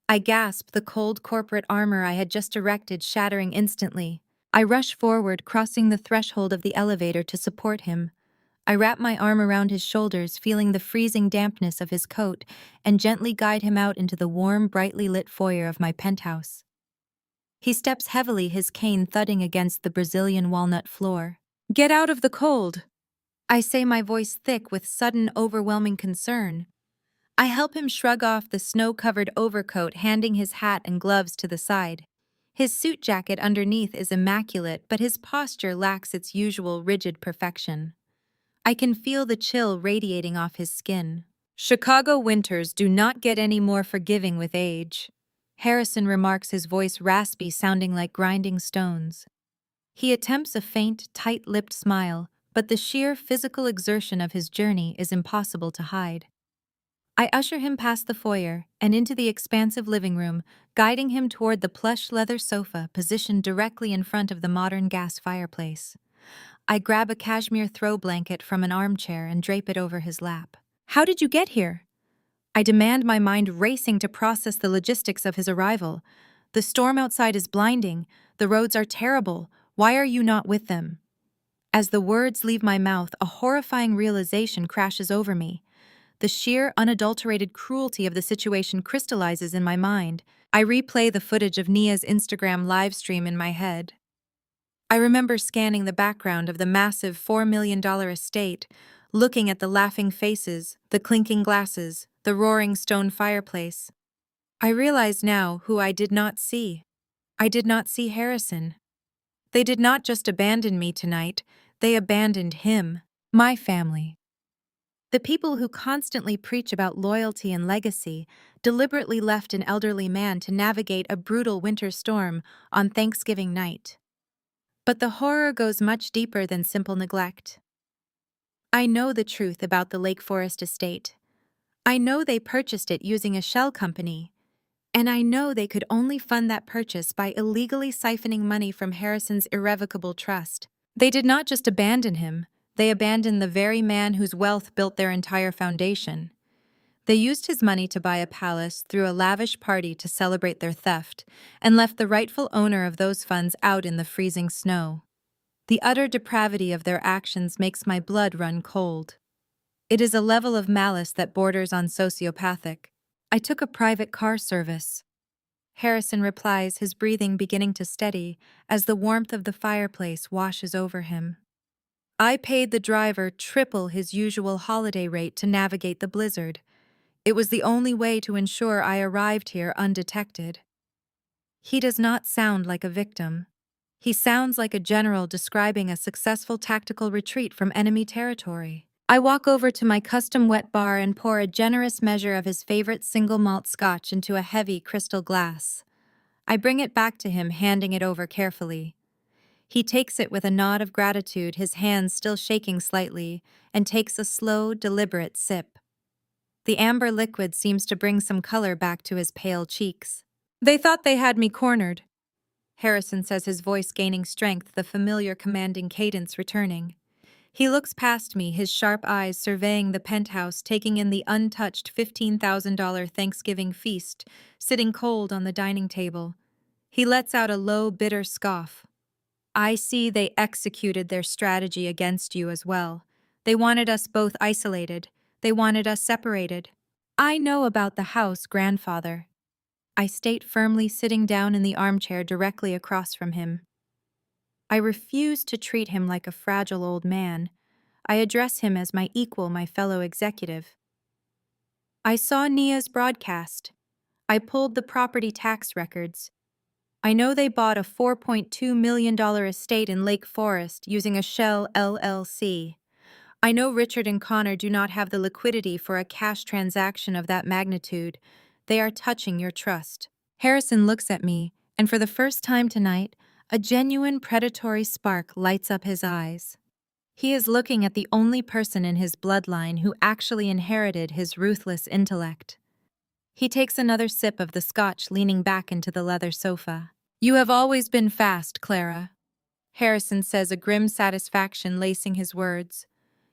I gasp, the cold corporate armor I had just erected shattering instantly. I rush forward, crossing the threshold of the elevator to support him. I wrap my arm around his shoulders, feeling the freezing dampness of his coat, and gently guide him out into the warm, brightly lit foyer of my penthouse. He steps heavily, his cane thudding against the Brazilian walnut floor. "Get out of the cold!" I say, my voice thick with sudden, overwhelming concern. I help him shrug off the snow-covered overcoat, handing his hat and gloves to the side. His suit jacket underneath is immaculate, but his posture lacks its usual rigid perfection. I can feel the chill radiating off his skin. Chicago winters do not get any more forgiving with age. Harrison remarks, his voice raspy, sounding like grinding stones. He attempts a faint, tight-lipped smile, but the sheer physical exertion of his journey is impossible to hide. I usher him past the foyer and into the expansive living room, guiding him toward the plush leather sofa positioned directly in front of the modern gas fireplace. I grab a cashmere throw blanket from an armchair and drape it over his lap. "How did you get here?" I demand, my mind racing to process the logistics of his arrival. "The storm outside is blinding. The roads are terrible. Why are you not with them?" As the words leave my mouth, a horrifying realization crashes over me. The sheer, unadulterated cruelty of the situation crystallizes in my mind. I replay the footage of Nia's Instagram livestream in my head. I remember scanning the background of the massive $4 million estate, looking at the laughing faces, the clinking glasses, the roaring stone fireplace. I realize now who I did not see. I did not see Harrison. They did not just abandon me tonight, they abandoned him, my family. The people who constantly preach about loyalty and legacy deliberately left an elderly man to navigate a brutal winter storm on Thanksgiving night. But the horror goes much deeper than simple neglect. I know the truth about the Lake Forest estate. I know they purchased it using a shell company, and I know they could only fund that purchase by illegally siphoning money from Harrison's irrevocable trust. They did not just abandon him, they abandoned the very man whose wealth built their entire foundation. They used his money to buy a palace, threw a lavish party to celebrate their theft, and left the rightful owner of those funds out in the freezing snow. The utter depravity of their actions makes my blood run cold. It is a level of malice that borders on sociopathic. "I took a private car service." Harrison replies, his breathing beginning to steady as the warmth of the fireplace washes over him. "I paid the driver triple his usual holiday rate to navigate the blizzard. It was the only way to ensure I arrived here undetected." He does not sound like a victim. He sounds like a general describing a successful tactical retreat from enemy territory. I walk over to my custom wet bar and pour a generous measure of his favorite single malt scotch into a heavy crystal glass. I bring it back to him, handing it over carefully. He takes it with a nod of gratitude, his hands still shaking slightly, and takes a slow, deliberate sip. The amber liquid seems to bring some color back to his pale cheeks. "They thought they had me cornered," Harrison says, his voice gaining strength, the familiar commanding cadence returning. He looks past me, his sharp eyes surveying the penthouse, taking in the untouched $15,000 Thanksgiving feast, sitting cold on the dining table. He lets out a low, bitter scoff. "I see they executed their strategy against you as well. They wanted us both isolated. They wanted us separated." "I know about the house, grandfather," I state firmly, sitting down in the armchair directly across from him. I refuse to treat him like a fragile old man. I address him as my equal, my fellow executive. "I saw Nia's broadcast. I pulled the property tax records. I know they bought a $4.2 million estate in Lake Forest using a shell LLC. I know Richard and Connor do not have the liquidity for a cash transaction of that magnitude. They are touching your trust." Harrison looks at me, and for the first time tonight, a genuine predatory spark lights up his eyes. He is looking at the only person in his bloodline who actually inherited his ruthless intellect. He takes another sip of the scotch, leaning back into the leather sofa. You have always been fast, Clara, Harrison says, a grim satisfaction lacing his words.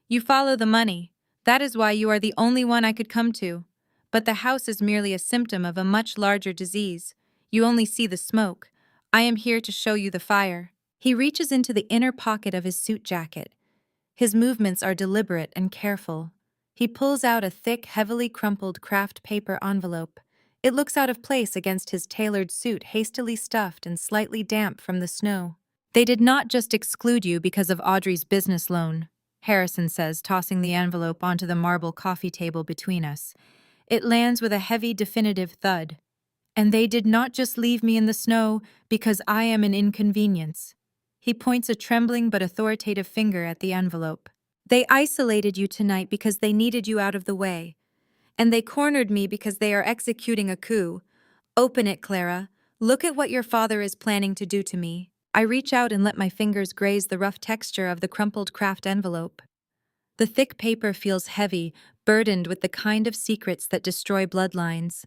You follow the money. That is why you are the only one I could come to. But the house is merely a symptom of a much larger disease. You only see the smoke. I am here to show you the fire. He reaches into the inner pocket of his suit jacket. His movements are deliberate and careful. He pulls out a thick, heavily crumpled craft paper envelope. It looks out of place against his tailored suit, hastily stuffed and slightly damp from the snow. They did not just exclude you because of Audrey's business loan, Harrison says, tossing the envelope onto the marble coffee table between us. It lands with a heavy, definitive thud. And they did not just leave me in the snow because I am an inconvenience. He points a trembling but authoritative finger at the envelope. They isolated you tonight because they needed you out of the way. And they cornered me because they are executing a coup. Open it, Clara. Look at what your father is planning to do to me. I reach out and let my fingers graze the rough texture of the crumpled craft envelope. The thick paper feels heavy, burdened with the kind of secrets that destroy bloodlines.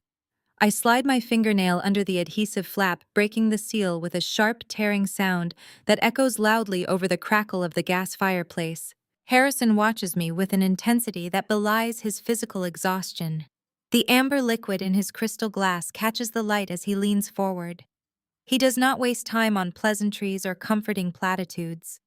I slide my fingernail under the adhesive flap, breaking the seal with a sharp, tearing sound that echoes loudly over the crackle of the gas fireplace. Harrison watches me with an intensity that belies his physical exhaustion. The amber liquid in his crystal glass catches the light as he leans forward. He does not waste time on pleasantries or comforting platitudes.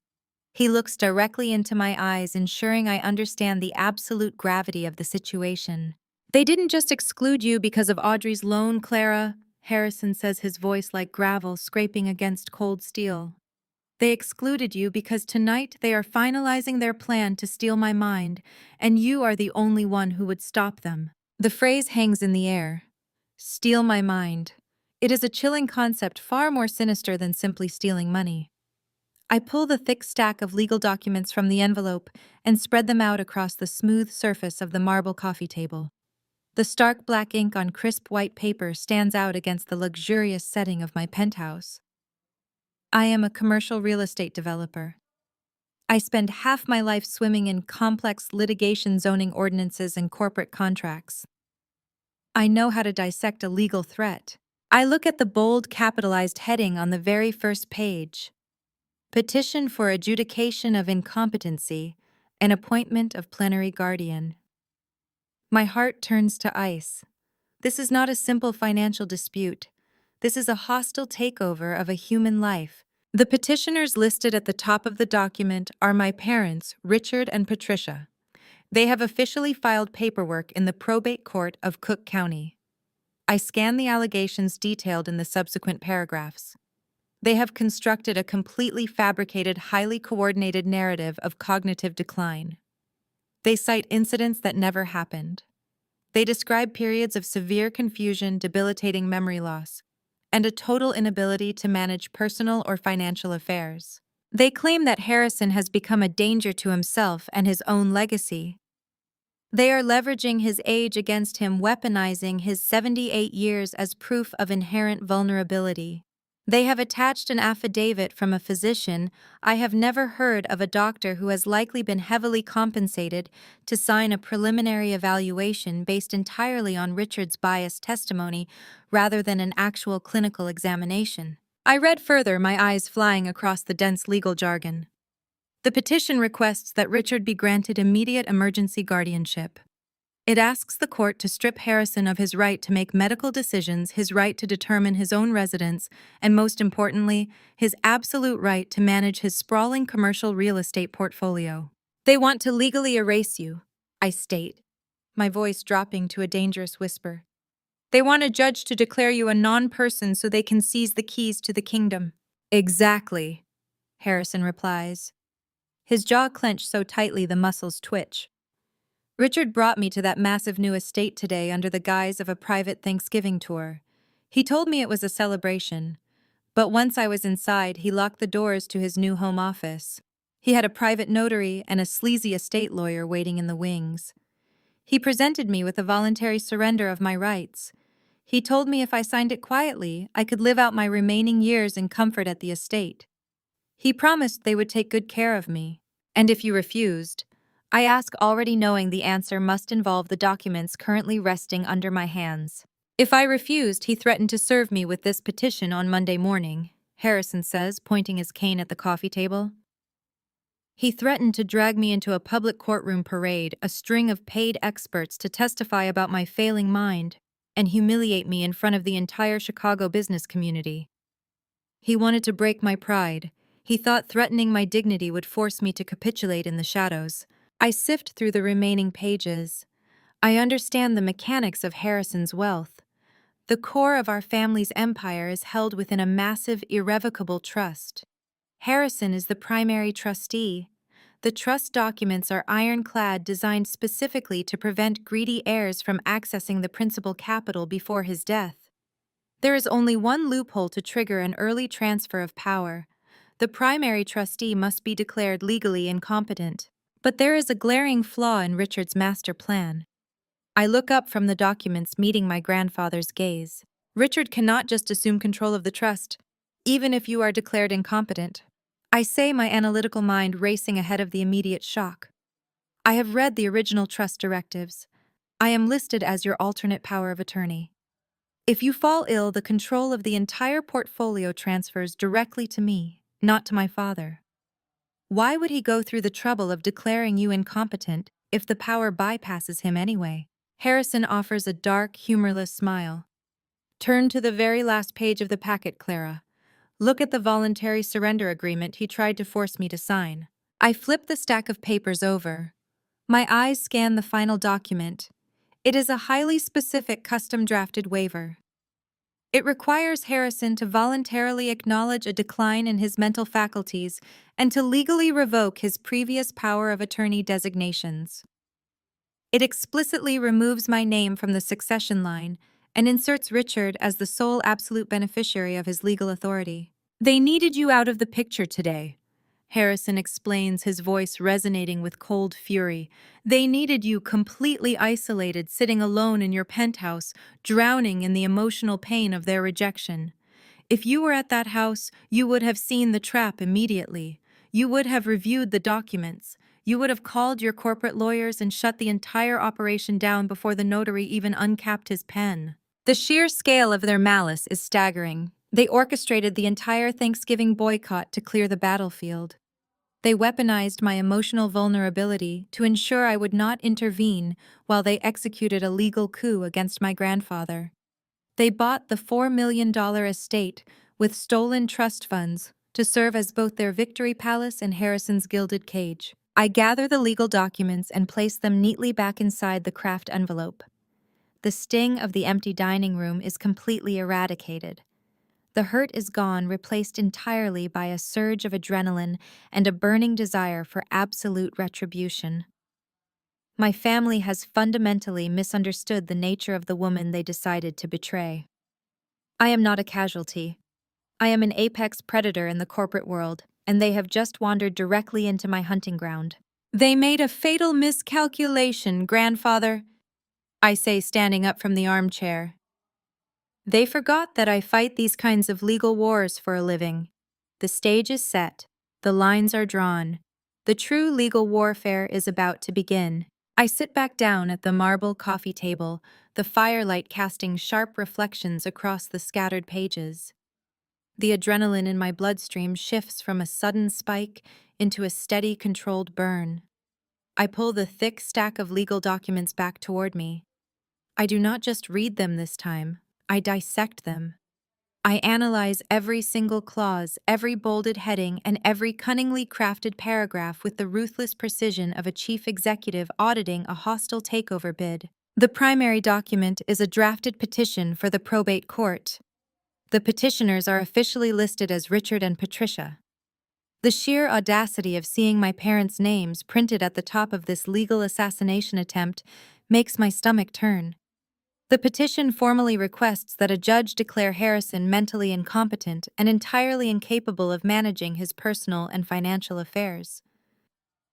He looks directly into my eyes, ensuring I understand the absolute gravity of the situation. They didn't just exclude you because of Audrey's loan, Clara, Harrison says, his voice like gravel scraping against cold steel. They excluded you because tonight they are finalizing their plan to steal my mind, and you are the only one who would stop them. The phrase hangs in the air. Steal my mind. It is a chilling concept, far more sinister than simply stealing money. I pull the thick stack of legal documents from the envelope and spread them out across the smooth surface of the marble coffee table. The stark black ink on crisp white paper stands out against the luxurious setting of my penthouse. I am a commercial real estate developer. I spend half my life swimming in complex litigation, zoning ordinances, and corporate contracts. I know how to dissect a legal threat. I look at the bold, capitalized heading on the very first page. Petition for adjudication of incompetency and appointment of plenary guardian. My heart turns to ice. This is not a simple financial dispute. This is a hostile takeover of a human life. The petitioners listed at the top of the document are my parents, Richard and Patricia. They have officially filed paperwork in the probate court of Cook County. I scan the allegations detailed in the subsequent paragraphs. They have constructed a completely fabricated, highly coordinated narrative of cognitive decline. They cite incidents that never happened. They describe periods of severe confusion, debilitating memory loss, and a total inability to manage personal or financial affairs. They claim that Harrison has become a danger to himself and his own legacy. They are leveraging his age against him, weaponizing his 78 years as proof of inherent vulnerability. They have attached an affidavit from a physician I have never heard of, a doctor who has likely been heavily compensated to sign a preliminary evaluation based entirely on Richard's biased testimony rather than an actual clinical examination. I read further, my eyes flying across the dense legal jargon. The petition requests that Richard be granted immediate emergency guardianship. It asks the court to strip Harrison of his right to make medical decisions, his right to determine his own residence, and most importantly, his absolute right to manage his sprawling commercial real estate portfolio. They want to legally erase you, I state, my voice dropping to a dangerous whisper. They want a judge to declare you a non-person so they can seize the keys to the kingdom. Exactly, Harrison replies. His jaw clenched so tightly the muscles twitch. Richard brought me to that massive new estate today under the guise of a private Thanksgiving tour. He told me it was a celebration, but once I was inside, he locked the doors to his new home office. He had a private notary and a sleazy estate lawyer waiting in the wings. He presented me with a voluntary surrender of my rights. He told me if I signed it quietly, I could live out my remaining years in comfort at the estate. He promised they would take good care of me. And if you refused, I ask, already knowing the answer must involve the documents currently resting under my hands. If I refused, he threatened to serve me with this petition on Monday morning, Harrison says, pointing his cane at the coffee table. He threatened to drag me into a public courtroom parade, a string of paid experts to testify about my failing mind, and humiliate me in front of the entire Chicago business community. He wanted to break my pride. He thought threatening my dignity would force me to capitulate in the shadows. I sift through the remaining pages. I understand the mechanics of Harrison's wealth. The core of our family's empire is held within a massive, irrevocable trust. Harrison is the primary trustee. The trust documents are ironclad, designed specifically to prevent greedy heirs from accessing the principal capital before his death. There is only one loophole to trigger an early transfer of power. The primary trustee must be declared legally incompetent. But there is a glaring flaw in Richard's master plan. I look up from the documents, meeting my grandfather's gaze. Richard cannot just assume control of the trust, even if you are declared incompetent. I say, my analytical mind racing ahead of the immediate shock. I have read the original trust directives. I am listed as your alternate power of attorney. If you fall ill, the control of the entire portfolio transfers directly to me, not to my father. Why would he go through the trouble of declaring you incompetent if the power bypasses him anyway? Harrison offers a dark, humorless smile. Turn to the very last page of the packet, Clara. Look at the voluntary surrender agreement he tried to force me to sign. I flip the stack of papers over. My eyes scan the final document. It is a highly specific custom-drafted waiver. It requires Harrison to voluntarily acknowledge a decline in his mental faculties and to legally revoke his previous power of attorney designations. It explicitly removes my name from the succession line and inserts Richard as the sole absolute beneficiary of his legal authority. They needed you out of the picture today, Harrison explains, his voice resonating with cold fury. They needed you completely isolated, sitting alone in your penthouse, drowning in the emotional pain of their rejection. If you were at that house, you would have seen the trap immediately. You would have reviewed the documents. You would have called your corporate lawyers and shut the entire operation down before the notary even uncapped his pen. The sheer scale of their malice is staggering. They orchestrated the entire Thanksgiving boycott to clear the battlefield. They weaponized my emotional vulnerability to ensure I would not intervene while they executed a legal coup against my grandfather. They bought the $4 million estate with stolen trust funds to serve as both their victory palace and Harrison's gilded cage. I gather the legal documents and place them neatly back inside the craft envelope. The sting of the empty dining room is completely eradicated. The hurt is gone, replaced entirely by a surge of adrenaline and a burning desire for absolute retribution. My family has fundamentally misunderstood the nature of the woman they decided to betray. I am not a casualty. I am an apex predator in the corporate world, and they have just wandered directly into my hunting ground. They made a fatal miscalculation, grandfather, I say, standing up from the armchair. They forgot that I fight these kinds of legal wars for a living. The stage is set. The lines are drawn. The true legal warfare is about to begin. I sit back down at the marble coffee table, the firelight casting sharp reflections across the scattered pages. The adrenaline in my bloodstream shifts from a sudden spike into a steady, controlled burn. I pull the thick stack of legal documents back toward me. I do not just read them this time. I dissect them. I analyze every single clause, every bolded heading, and every cunningly crafted paragraph with the ruthless precision of a chief executive auditing a hostile takeover bid. The primary document is a drafted petition for the probate court. The petitioners are officially listed as Richard and Patricia. The sheer audacity of seeing my parents' names printed at the top of this legal assassination attempt makes my stomach turn. The petition formally requests that a judge declare Harrison mentally incompetent and entirely incapable of managing his personal and financial affairs.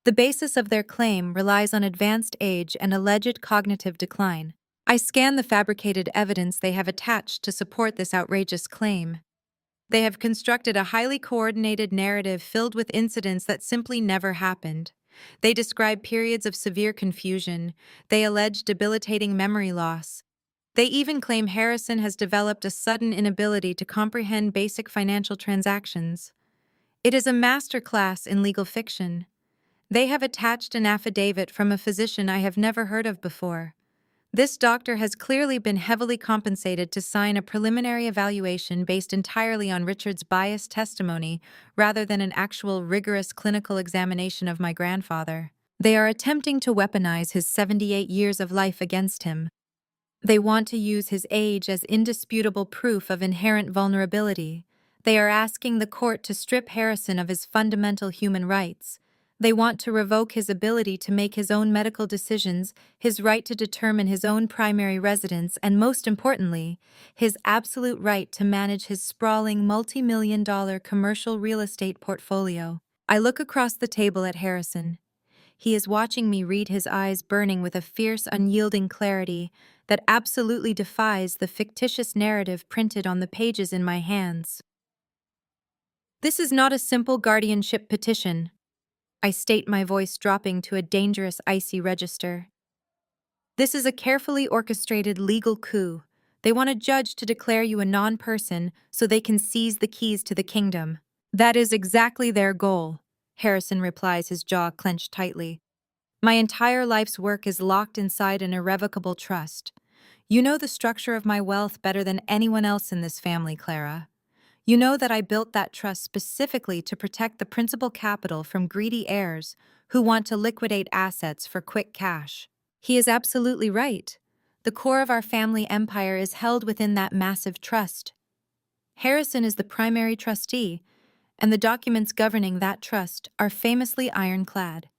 The basis of their claim relies on advanced age and alleged cognitive decline. I scan the fabricated evidence they have attached to support this outrageous claim. They have constructed a highly coordinated narrative filled with incidents that simply never happened. They describe periods of severe confusion. They allege debilitating memory loss. They even claim Harrison has developed a sudden inability to comprehend basic financial transactions. It is a masterclass in legal fiction. They have attached an affidavit from a physician I have never heard of before. This doctor has clearly been heavily compensated to sign a preliminary evaluation based entirely on Richard's biased testimony rather than an actual rigorous clinical examination of my grandfather. They are attempting to weaponize his 78 years of life against him. They want to use his age as indisputable proof of inherent vulnerability. They are asking the court to strip Harrison of his fundamental human rights. They want to revoke his ability to make his own medical decisions, his right to determine his own primary residence, and most importantly, his absolute right to manage his sprawling multi-million-dollar commercial real estate portfolio. I look across the table at Harrison. He is watching me read, his eyes burning with a fierce, unyielding clarity that absolutely defies the fictitious narrative printed on the pages in my hands. This is not a simple guardianship petition. I state, my voice dropping to a dangerous, icy register. This is a carefully orchestrated legal coup. They want a judge to declare you a non-person so they can seize the keys to the kingdom. That is exactly their goal, Harrison replies, his jaw clenched tightly. My entire life's work is locked inside an irrevocable trust. You know the structure of my wealth better than anyone else in this family, Clara. You know that I built that trust specifically to protect the principal capital from greedy heirs who want to liquidate assets for quick cash. He is absolutely right. The core of our family empire is held within that massive trust. Harrison is the primary trustee, and the documents governing that trust are famously ironclad.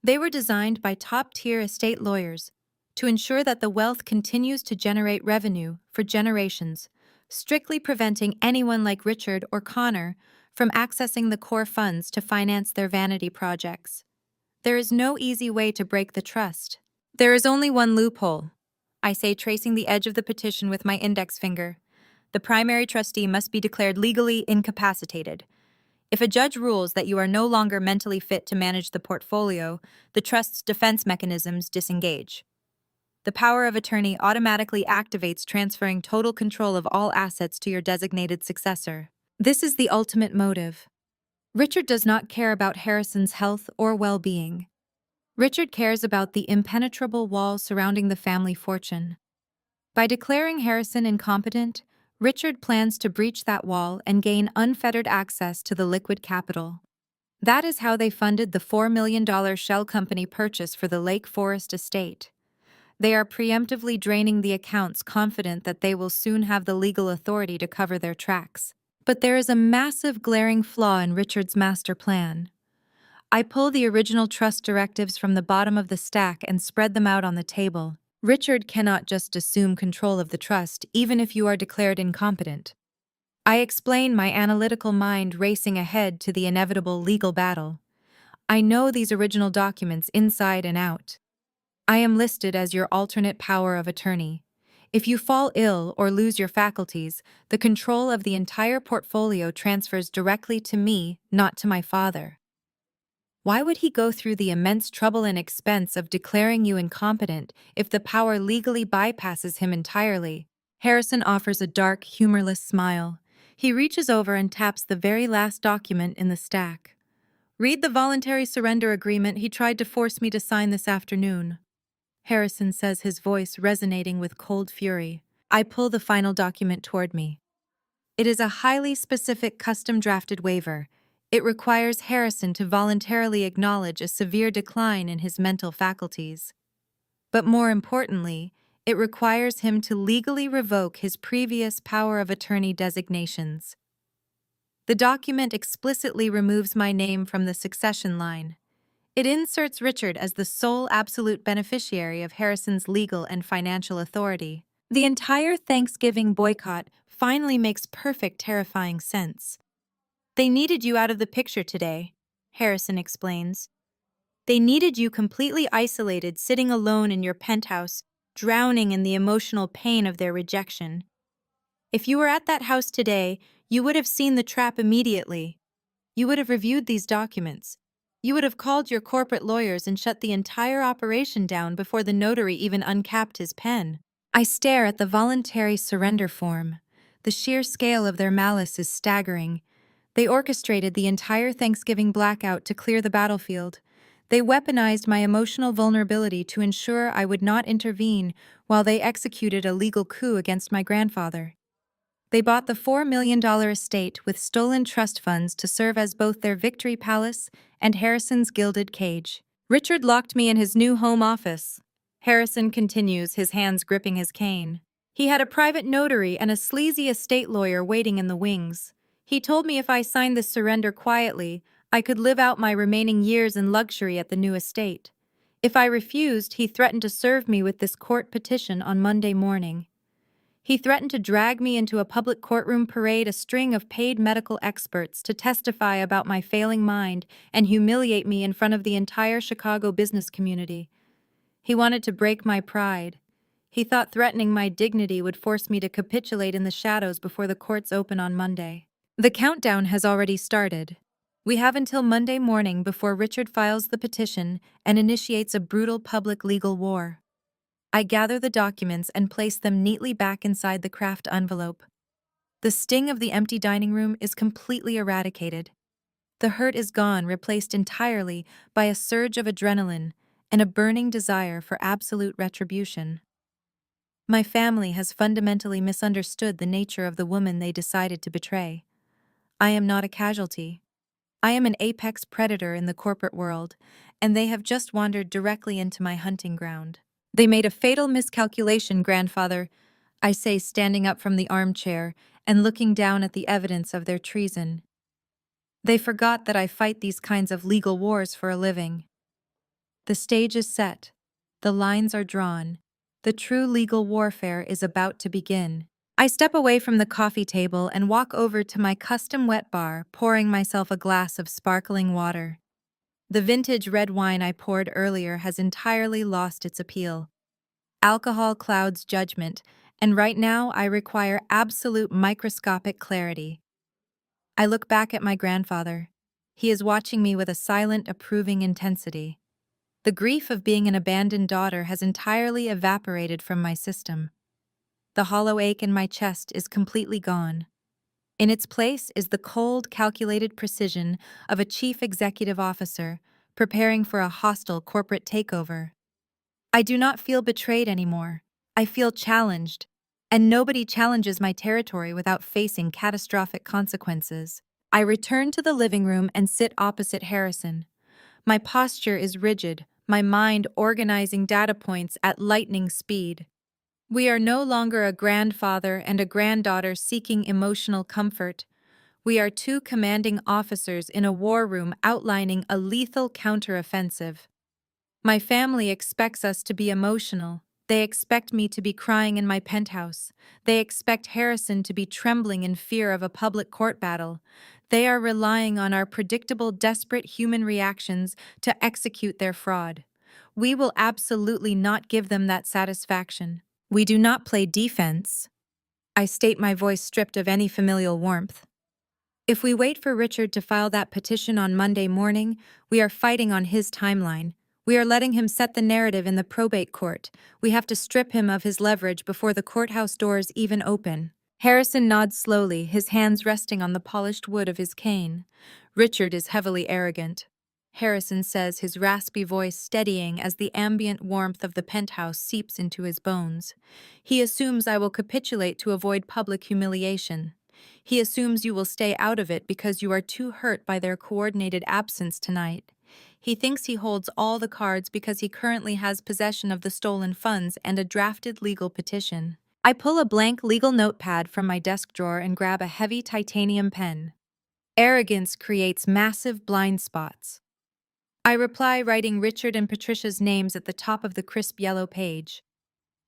They were designed by top-tier estate lawyers to ensure that the wealth continues to generate revenue for generations, strictly preventing anyone like Richard or Connor from accessing the core funds to finance their vanity projects. There is no easy way to break the trust. There is only one loophole, I say, tracing the edge of the petition with my index finger. The primary trustee must be declared legally incapacitated. If a judge rules that you are no longer mentally fit to manage the portfolio, the trust's defense mechanisms disengage. The power of attorney automatically activates, transferring total control of all assets to your designated successor. This is the ultimate motive. Richard does not care about Harrison's health or well-being. Richard cares about the impenetrable wall surrounding the family fortune. By declaring Harrison incompetent, Richard plans to breach that wall and gain unfettered access to the liquid capital. That is how they funded the $4 million shell company purchase for the Lake Forest estate. They are preemptively draining the accounts, confident that they will soon have the legal authority to cover their tracks. But there is a massive, glaring flaw in Richard's master plan. I pull the original trust directives from the bottom of the stack and spread them out on the table. Richard cannot just assume control of the trust, even if you are declared incompetent. I explain, my analytical mind racing ahead to the inevitable legal battle. I know these original documents inside and out. I am listed as your alternate power of attorney. If you fall ill or lose your faculties, the control of the entire portfolio transfers directly to me, not to my father. Why would he go through the immense trouble and expense of declaring you incompetent if the power legally bypasses him entirely? Harrison offers a dark, humorless smile. He reaches over and taps the very last document in the stack. Read the voluntary surrender agreement he tried to force me to sign this afternoon, Harrison says, his voice resonating with cold fury. I pull the final document toward me. It is a highly specific custom-drafted waiver. It requires Harrison to voluntarily acknowledge a severe decline in his mental faculties. But more importantly, it requires him to legally revoke his previous power of attorney designations. The document explicitly removes my name from the succession line. It inserts Richard as the sole absolute beneficiary of Harrison's legal and financial authority. The entire Thanksgiving boycott finally makes perfect, terrifying sense. They needed you out of the picture today, Harrison explains. They needed you completely isolated, sitting alone in your penthouse, drowning in the emotional pain of their rejection. If you were at that house today, you would have seen the trap immediately. You would have reviewed these documents. You would have called your corporate lawyers and shut the entire operation down before the notary even uncapped his pen. I stare at the voluntary surrender form. The sheer scale of their malice is staggering. They orchestrated the entire Thanksgiving blackout to clear the battlefield. They weaponized my emotional vulnerability to ensure I would not intervene while they executed a legal coup against my grandfather. They bought the $4 million estate with stolen trust funds to serve as both their victory palace and Harrison's gilded cage. Richard locked me in his new home office. Harrison continues, his hands gripping his cane. He had a private notary and a sleazy estate lawyer waiting in the wings. He told me if I signed this surrender quietly, I could live out my remaining years in luxury at the new estate. If I refused, he threatened to serve me with this court petition on Monday morning. He threatened to drag me into a public courtroom, parade a string of paid medical experts to testify about my failing mind and humiliate me in front of the entire Chicago business community. He wanted to break my pride. He thought threatening my dignity would force me to capitulate in the shadows before the courts open on Monday. The countdown has already started. We have until Monday morning before Richard files the petition and initiates a brutal public legal war. I gather the documents and place them neatly back inside the craft envelope. The sting of the empty dining room is completely eradicated. The hurt is gone, replaced entirely by a surge of adrenaline and a burning desire for absolute retribution. My family has fundamentally misunderstood the nature of the woman they decided to betray. I am not a casualty. I am an apex predator in the corporate world, and they have just wandered directly into my hunting ground. They made a fatal miscalculation, grandfather, I say, standing up from the armchair and looking down at the evidence of their treason. They forgot that I fight these kinds of legal wars for a living. The stage is set. The lines are drawn. The true legal warfare is about to begin. I step away from the coffee table and walk over to my custom wet bar, pouring myself a glass of sparkling water. The vintage red wine I poured earlier has entirely lost its appeal. Alcohol clouds judgment, and right now I require absolute microscopic clarity. I look back at my grandfather. He is watching me with a silent, approving intensity. The grief of being an abandoned daughter has entirely evaporated from my system. The hollow ache in my chest is completely gone. In its place is the cold, calculated precision of a chief executive officer preparing for a hostile corporate takeover. I do not feel betrayed anymore. I feel challenged, and nobody challenges my territory without facing catastrophic consequences. I return to the living room and sit opposite Harrison. My posture is rigid, my mind organizing data points at lightning speed. We are no longer a grandfather and a granddaughter seeking emotional comfort. We are two commanding officers in a war room outlining a lethal counteroffensive. My family expects us to be emotional. They expect me to be crying in my penthouse. They expect Harrison to be trembling in fear of a public court battle. They are relying on our predictable, desperate human reactions to execute their fraud. We will absolutely not give them that satisfaction. We do not play defense. I state, my voice stripped of any familial warmth. If we wait for Richard to file that petition on Monday morning, we are fighting on his timeline. We are letting him set the narrative in the probate court. We have to strip him of his leverage before the courthouse doors even open. Harrison nods slowly, his hands resting on the polished wood of his cane. Richard is heavily arrogant. Harrison says, his raspy voice steadying as the ambient warmth of the penthouse seeps into his bones. He assumes I will capitulate to avoid public humiliation. He assumes you will stay out of it because you are too hurt by their coordinated absence tonight. He thinks he holds all the cards because he currently has possession of the stolen funds and a drafted legal petition. I pull a blank legal notepad from my desk drawer and grab a heavy titanium pen. Arrogance creates massive blind spots. I reply, writing Richard and Patricia's names at the top of the crisp yellow page.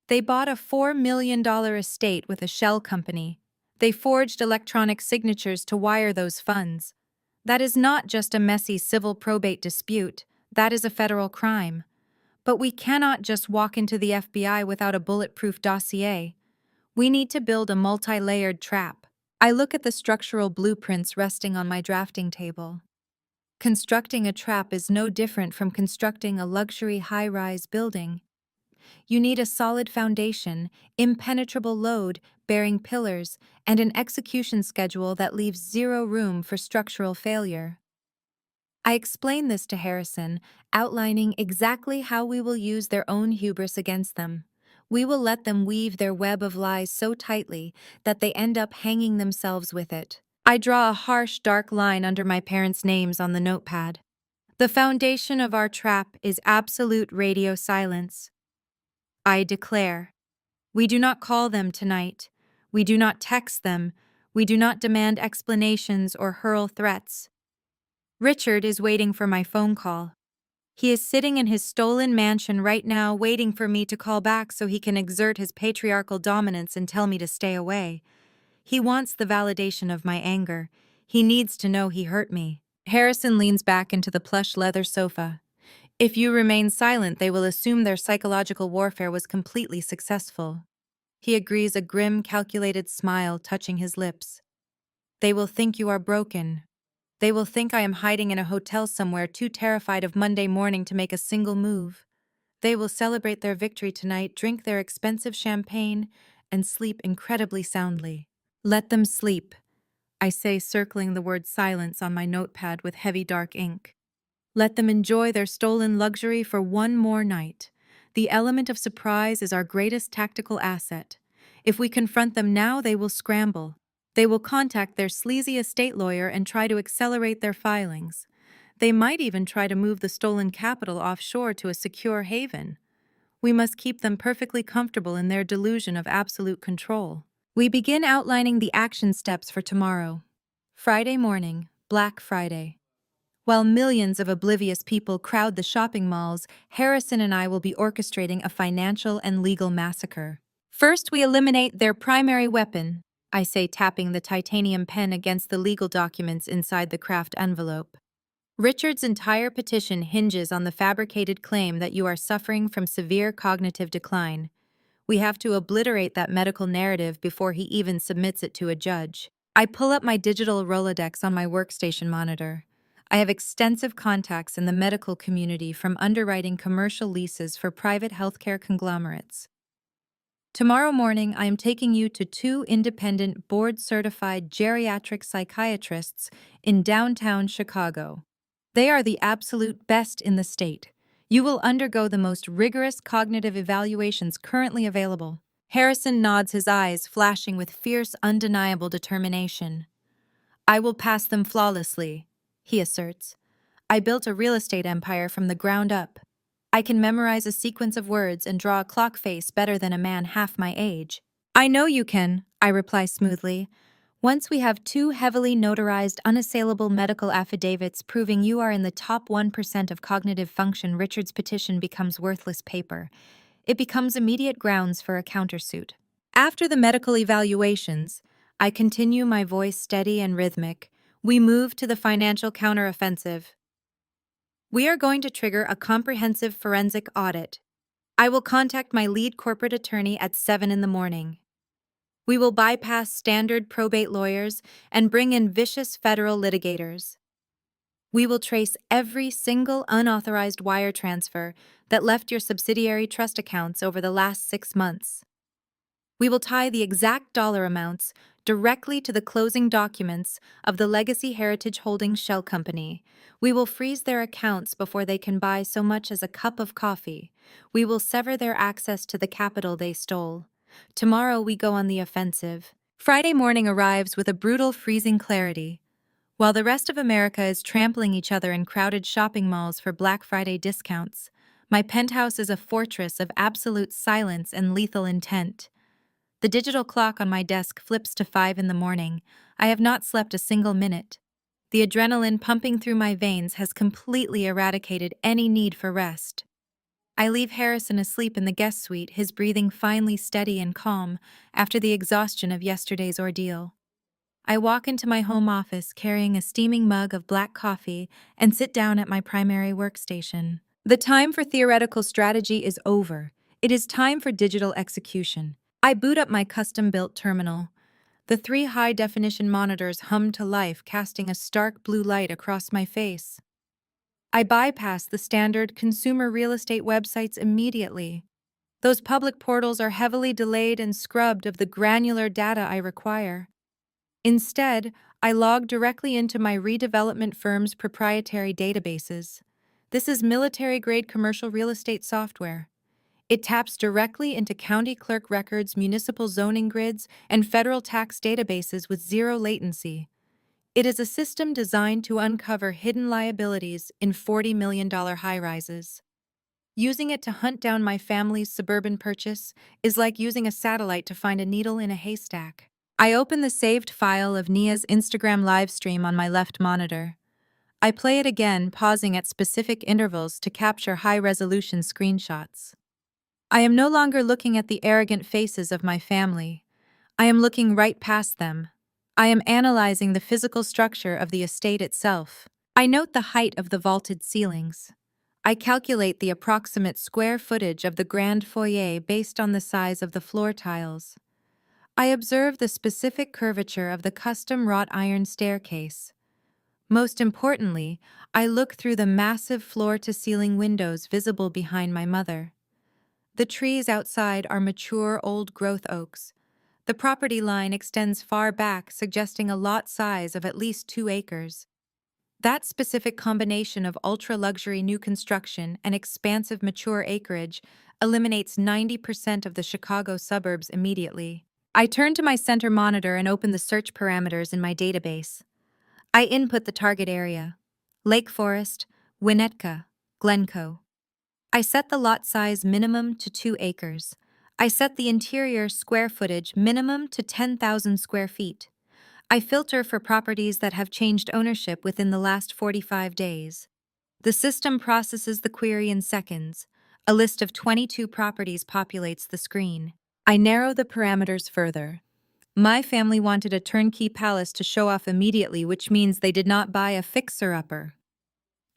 They bought a $4 million estate with a shell company. They forged electronic signatures to wire those funds. That is not just a messy civil probate dispute, that is a federal crime. But we cannot just walk into the FBI without a bulletproof dossier. We need to build a multi-layered trap. I look at the structural blueprints resting on my drafting table. Constructing a trap is no different from constructing a luxury high-rise building. You need a solid foundation, impenetrable load, bearing pillars, and an execution schedule that leaves zero room for structural failure. I explained this to Harrison, outlining exactly how we will use their own hubris against them. We will let them weave their web of lies so tightly that they end up hanging themselves with it. I draw a harsh, dark line under my parents' names on the notepad. The foundation of our trap is absolute radio silence. I declare. We do not call them tonight. We do not text them. We do not demand explanations or hurl threats. Richard is waiting for my phone call. He is sitting in his stolen mansion right now, waiting for me to call back so he can exert his patriarchal dominance and tell me to stay away. He wants the validation of my anger. He needs to know he hurt me. Harrison leans back into the plush leather sofa. If you remain silent, they will assume their psychological warfare was completely successful. He agrees, a grim, calculated smile touching his lips. They will think you are broken. They will think I am hiding in a hotel somewhere, too terrified of Monday morning to make a single move. They will celebrate their victory tonight, drink their expensive champagne, and sleep incredibly soundly. Let them sleep, I say, circling the word silence on my notepad with heavy dark ink. Let them enjoy their stolen luxury for one more night. The element of surprise is our greatest tactical asset. If we confront them now, they will scramble. They will contact their sleazy estate lawyer and try to accelerate their filings. They might even try to move the stolen capital offshore to a secure haven. We must keep them perfectly comfortable in their delusion of absolute control. We begin outlining the action steps for tomorrow. Friday morning, Black Friday. While millions of oblivious people crowd the shopping malls, Harrison and I will be orchestrating a financial and legal massacre. First, we eliminate their primary weapon, I say, tapping the titanium pen against the legal documents inside the craft envelope. Richard's entire petition hinges on the fabricated claim that you are suffering from severe cognitive decline. We have to obliterate that medical narrative before he even submits it to a judge. I pull up my digital Rolodex on my workstation monitor. I have extensive contacts in the medical community, from underwriting commercial leases for private healthcare conglomerates. Tomorrow morning, I am taking you to two independent, board-certified geriatric psychiatrists in downtown Chicago. They are the absolute best in the state. You will undergo the most rigorous cognitive evaluations currently available. Harrison nods, his eyes flashing with fierce, undeniable determination. I will pass them flawlessly, he asserts. I built a real estate empire from the ground up. I can memorize a sequence of words and draw a clock face better than a man half my age. I know you can, I reply smoothly. Once we have two heavily notarized, unassailable medical affidavits proving you are in the top 1% of cognitive function, Richard's petition becomes worthless paper. It becomes immediate grounds for a countersuit. After the medical evaluations, I continue, my voice steady and rhythmic. We move to the financial counteroffensive. We are going to trigger a comprehensive forensic audit. I will contact my lead corporate attorney at 7 in the morning. We will bypass standard probate lawyers and bring in vicious federal litigators. We will trace every single unauthorized wire transfer that left your subsidiary trust accounts over the last 6 months. We will tie the exact dollar amounts directly to the closing documents of the Legacy Heritage Holdings Shell Company. We will freeze their accounts before they can buy so much as a cup of coffee. We will sever their access to the capital they stole. Tomorrow we go on the offensive. Friday morning arrives with a brutal, freezing clarity. While the rest of America is trampling each other in crowded shopping malls for Black Friday discounts, my penthouse is a fortress of absolute silence and lethal intent. The digital clock on my desk flips to 5 in the morning. I have not slept a single minute. The adrenaline pumping through my veins has completely eradicated any need for rest. I leave Harrison asleep in the guest suite, his breathing finally steady and calm after the exhaustion of yesterday's ordeal. I walk into my home office carrying a steaming mug of black coffee and sit down at my primary workstation. The time for theoretical strategy is over. It is time for digital execution. I boot up my custom-built terminal. The 3 high-definition monitors hum to life, casting a stark blue light across my face. I bypass the standard consumer real estate websites immediately. Those public portals are heavily delayed and scrubbed of the granular data I require. Instead, I log directly into my redevelopment firm's proprietary databases. This is military-grade commercial real estate software. It taps directly into county clerk records, municipal zoning grids, and federal tax databases with zero latency. It is a system designed to uncover hidden liabilities in $40 million high-rises. Using it to hunt down my family's suburban purchase is like using a satellite to find a needle in a haystack. I open the saved file of Nia's Instagram livestream on my left monitor. I play it again, pausing at specific intervals to capture high-resolution screenshots. I am no longer looking at the arrogant faces of my family. I am looking right past them. I am analyzing the physical structure of the estate itself. I note the height of the vaulted ceilings. I calculate the approximate square footage of the grand foyer based on the size of the floor tiles. I observe the specific curvature of the custom wrought iron staircase. Most importantly, I look through the massive floor-to-ceiling windows visible behind my mother. The trees outside are mature old-growth oaks. The property line extends far back, suggesting a lot size of at least 2 acres. That specific combination of ultra-luxury new construction and expansive mature acreage eliminates 90% of the Chicago suburbs immediately. I turn to my center monitor and open the search parameters in my database. I input the target area: Lake Forest, Winnetka, Glencoe. I set the lot size minimum to 2 acres. I set the interior square footage minimum to 10,000 square feet. I filter for properties that have changed ownership within the last 45 days. The system processes the query in seconds. A list of 22 properties populates the screen. I narrow the parameters further. My family wanted a turnkey palace to show off immediately, which means they did not buy a fixer-upper.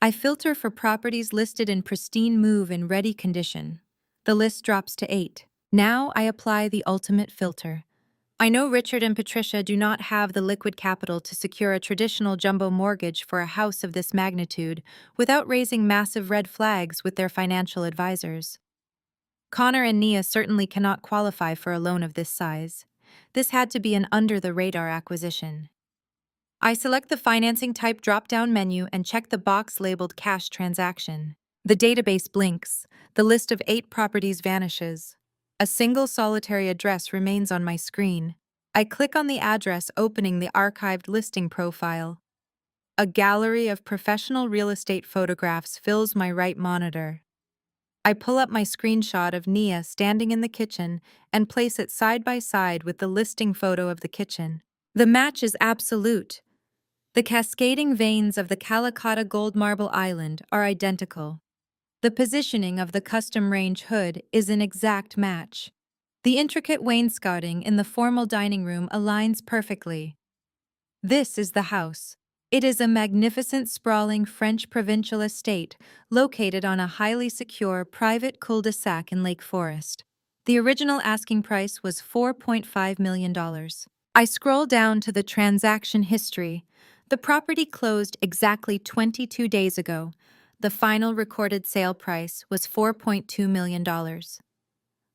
I filter for properties listed in pristine move-in ready condition. The list drops to 8. Now I apply the ultimate filter. I know Richard and Patricia do not have the liquid capital to secure a traditional jumbo mortgage for a house of this magnitude without raising massive red flags with their financial advisors. Connor and Nia certainly cannot qualify for a loan of this size. This had to be an under-the-radar acquisition. I select the financing type drop-down menu and check the box labeled cash transaction. The database blinks. The list of 8 properties vanishes. A single solitary address remains on my screen. I click on the address, opening the archived listing profile. A gallery of professional real estate photographs fills my right monitor. I pull up my screenshot of Nia standing in the kitchen and place it side by side with the listing photo of the kitchen. The match is absolute. The cascading veins of the Calicotta Gold Marble Island are identical. The positioning of the custom range hood is an exact match. The intricate wainscoting in the formal dining room aligns perfectly. This is the house. It is a magnificent, sprawling French provincial estate located on a highly secure private cul-de-sac in Lake Forest. The original asking price was $4.5 million. I scroll down to the transaction history. The property closed exactly 22 days ago. The final recorded sale price was $4.2 million.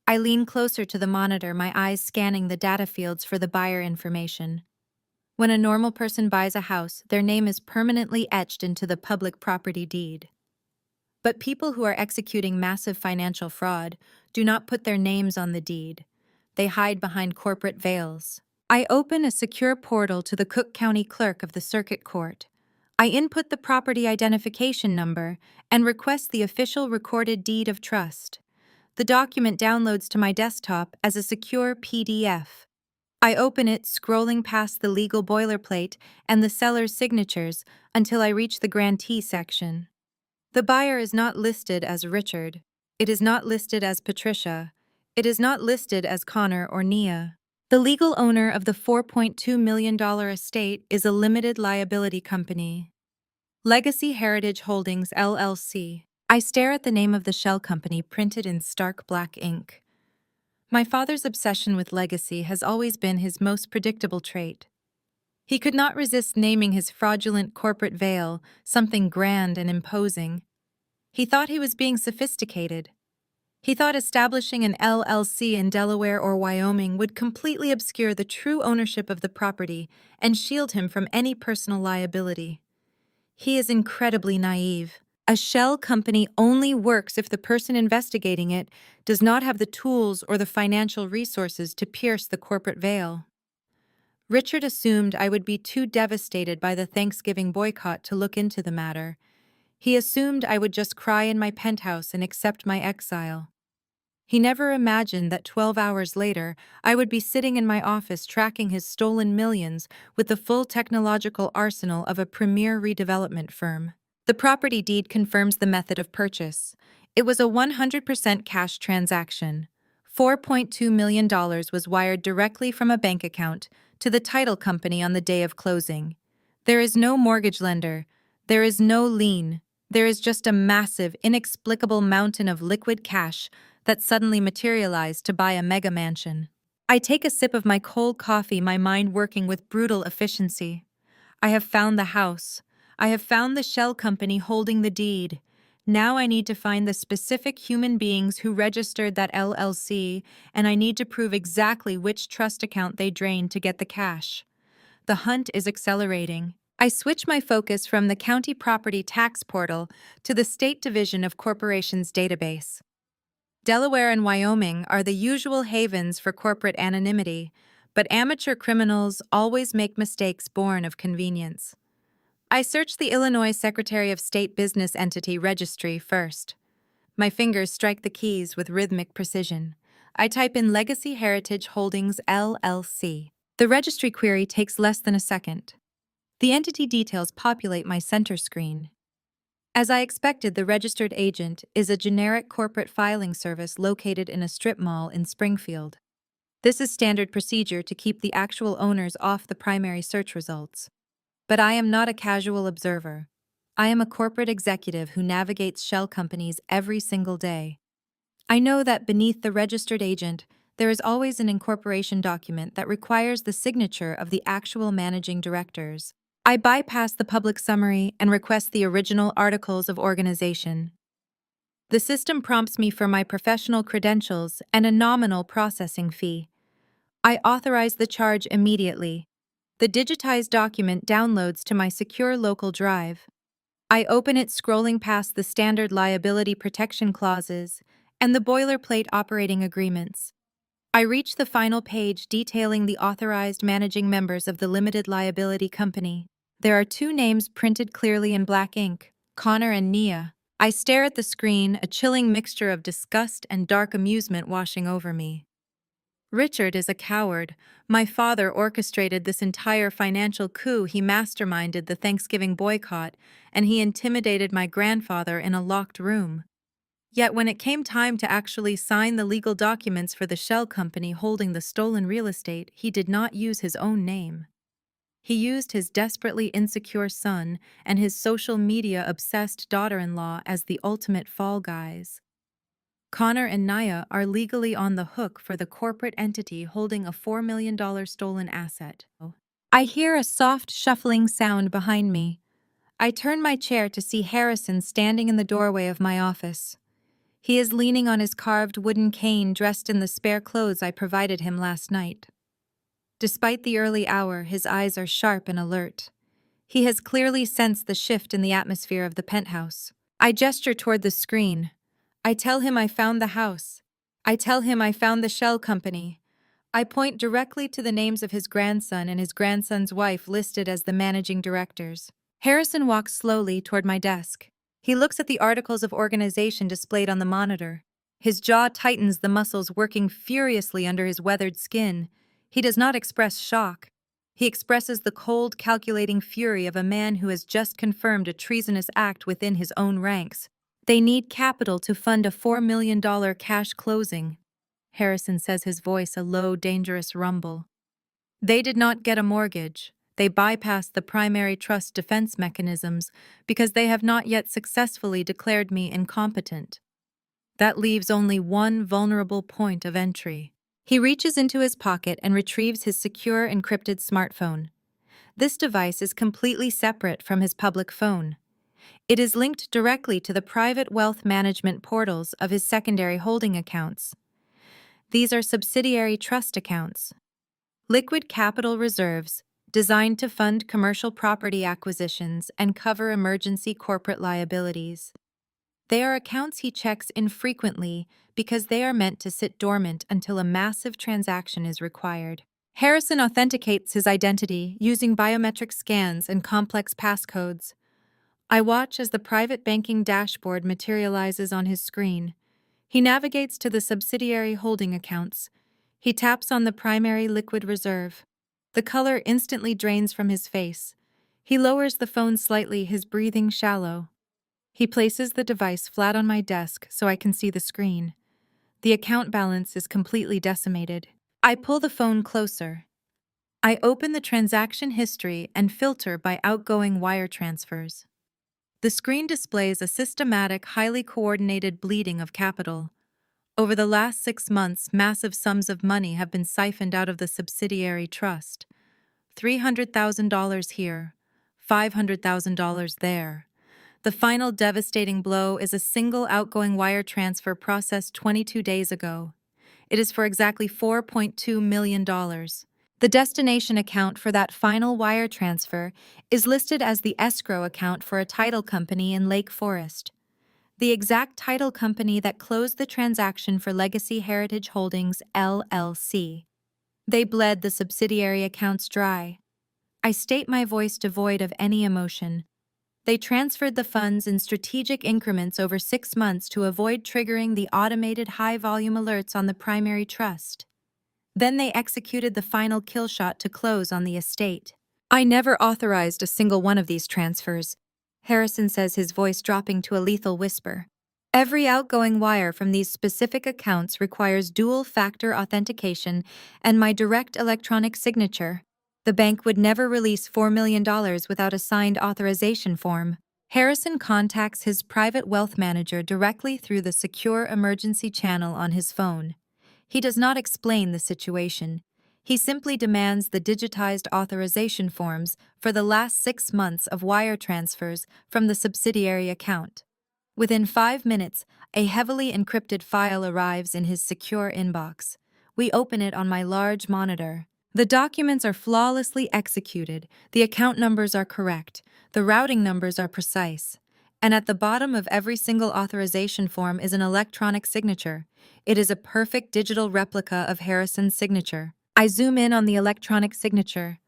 I lean closer to the monitor, my eyes scanning the data fields for the buyer information. When a normal person buys a house, their name is permanently etched into the public property deed. But people who are executing massive financial fraud do not put their names on the deed. They hide behind corporate veils. I open a secure portal to the Cook County Clerk of the Circuit Court. I input the property identification number and request the official recorded deed of trust. The document downloads to my desktop as a secure PDF. I open it, scrolling past the legal boilerplate and the seller's signatures until I reach the grantee section. The buyer is not listed as Richard. It is not listed as Patricia. It is not listed as Connor or Nia. The legal owner of the $4.2 million estate is a limited liability company. Legacy Heritage Holdings, LLC. I stare at the name of the shell company printed in stark black ink. My father's obsession with legacy has always been his most predictable trait. He could not resist naming his fraudulent corporate veil something grand and imposing. He thought he was being sophisticated. He thought establishing an LLC in Delaware or Wyoming would completely obscure the true ownership of the property and shield him from any personal liability. He is incredibly naive. A shell company only works if the person investigating it does not have the tools or the financial resources to pierce the corporate veil. Richard assumed I would be too devastated by the Thanksgiving boycott to look into the matter. He assumed I would just cry in my penthouse and accept my exile. He never imagined that 12 hours later, I would be sitting in my office tracking his stolen millions with the full technological arsenal of a premier redevelopment firm. The property deed confirms the method of purchase. It was a 100% cash transaction. $4.2 million was wired directly from a bank account to the title company on the day of closing. There is no mortgage lender. There is no lien. There is just a massive, inexplicable mountain of liquid cash that suddenly materialized to buy a mega mansion. I take a sip of my cold coffee, my mind working with brutal efficiency. I have found the house. I have found the shell company holding the deed. Now I need to find the specific human beings who registered that LLC, and I need to prove exactly which trust account they drained to get the cash. The hunt is accelerating. I switch my focus from the county property tax portal to the State Division of Corporations database. Delaware and Wyoming are the usual havens for corporate anonymity, but amateur criminals always make mistakes born of convenience. I search the Illinois Secretary of State Business Entity Registry first. My fingers strike the keys with rhythmic precision. I type in Legacy Heritage Holdings LLC. The registry query takes less than a second. The entity details populate my center screen. As I expected, the registered agent is a generic corporate filing service located in a strip mall in Springfield. This is standard procedure to keep the actual owners off the primary search results. But I am not a casual observer. I am a corporate executive who navigates shell companies every single day. I know that beneath the registered agent, there is always an incorporation document that requires the signature of the actual managing directors. I bypass the public summary and request the original articles of organization. The system prompts me for my professional credentials and a nominal processing fee. I authorize the charge immediately. The digitized document downloads to my secure local drive. I open it, scrolling past the standard liability protection clauses and the boilerplate operating agreements. I reach the final page detailing the authorized managing members of the limited liability company. There are two names printed clearly in black ink, Connor and Nia. I stare at the screen, a chilling mixture of disgust and dark amusement washing over me. Richard is a coward. My father orchestrated this entire financial coup. He masterminded the Thanksgiving boycott, and he intimidated my grandfather in a locked room. Yet when it came time to actually sign the legal documents for the shell company holding the stolen real estate, he did not use his own name. He used his desperately insecure son and his social media-obsessed daughter-in-law as the ultimate fall guys. Connor and Nia are legally on the hook for the corporate entity holding a $4 million stolen asset. I hear a soft shuffling sound behind me. I turn my chair to see Harrison standing in the doorway of my office. He is leaning on his carved wooden cane, dressed in the spare clothes I provided him last night. Despite the early hour, his eyes are sharp and alert. He has clearly sensed the shift in the atmosphere of the penthouse. I gesture toward the screen. I tell him I found the house. I tell him I found the shell company. I point directly to the names of his grandson and his grandson's wife listed as the managing directors. Harrison walks slowly toward my desk. He looks at the articles of organization displayed on the monitor. His jaw tightens, the muscles working furiously under his weathered skin. He does not express shock. He expresses the cold, calculating fury of a man who has just confirmed a treasonous act within his own ranks. They need capital to fund a $4 million cash closing. Harrison says, his voice a low, dangerous rumble. They did not get a mortgage. They bypassed the primary trust defense mechanisms because they have not yet successfully declared me incompetent. That leaves only one vulnerable point of entry. He reaches into his pocket and retrieves his secure, encrypted smartphone. This device is completely separate from his public phone. It is linked directly to the private wealth management portals of his secondary holding accounts. These are subsidiary trust accounts, liquid capital reserves designed to fund commercial property acquisitions and cover emergency corporate liabilities. They are accounts he checks infrequently because they are meant to sit dormant until a massive transaction is required. Harrison authenticates his identity using biometric scans and complex passcodes. I watch as the private banking dashboard materializes on his screen. He navigates to the subsidiary holding accounts. He taps on the primary liquid reserve. The color instantly drains from his face. He lowers the phone slightly, his breathing shallow. He places the device flat on my desk so I can see the screen. The account balance is completely decimated. I pull the phone closer. I open the transaction history and filter by outgoing wire transfers. The screen displays a systematic, highly coordinated bleeding of capital. Over the last 6 months, massive sums of money have been siphoned out of the subsidiary trust. $300,000 here, $500,000 there. The final devastating blow is a single outgoing wire transfer processed 22 days ago. It is for exactly $4.2 million. The destination account for that final wire transfer is listed as the escrow account for a title company in Lake Forest, the exact title company that closed the transaction for Legacy Heritage Holdings, LLC. They bled the subsidiary accounts dry. I state my voice devoid of any emotion. They transferred the funds in strategic increments over 6 months to avoid triggering the automated high-volume alerts on the primary trust. Then they executed the final kill shot to close on the estate. I never authorized a single one of these transfers, Harrison says, his voice dropping to a lethal whisper. Every outgoing wire from these specific accounts requires dual-factor authentication and my direct electronic signature. The bank would never release $4 million without a signed authorization form. Harrison contacts his private wealth manager directly through the secure emergency channel on his phone. He does not explain the situation. He simply demands the digitized authorization forms for the last 6 months of wire transfers from the subsidiary account. Within 5 minutes, a heavily encrypted file arrives in his secure inbox. We open it on my large monitor. The documents are flawlessly executed, the account numbers are correct, the routing numbers are precise. And at the bottom of every single authorization form is an electronic signature. It is a perfect digital replica of Harrison's signature. I zoom in on the electronic signature.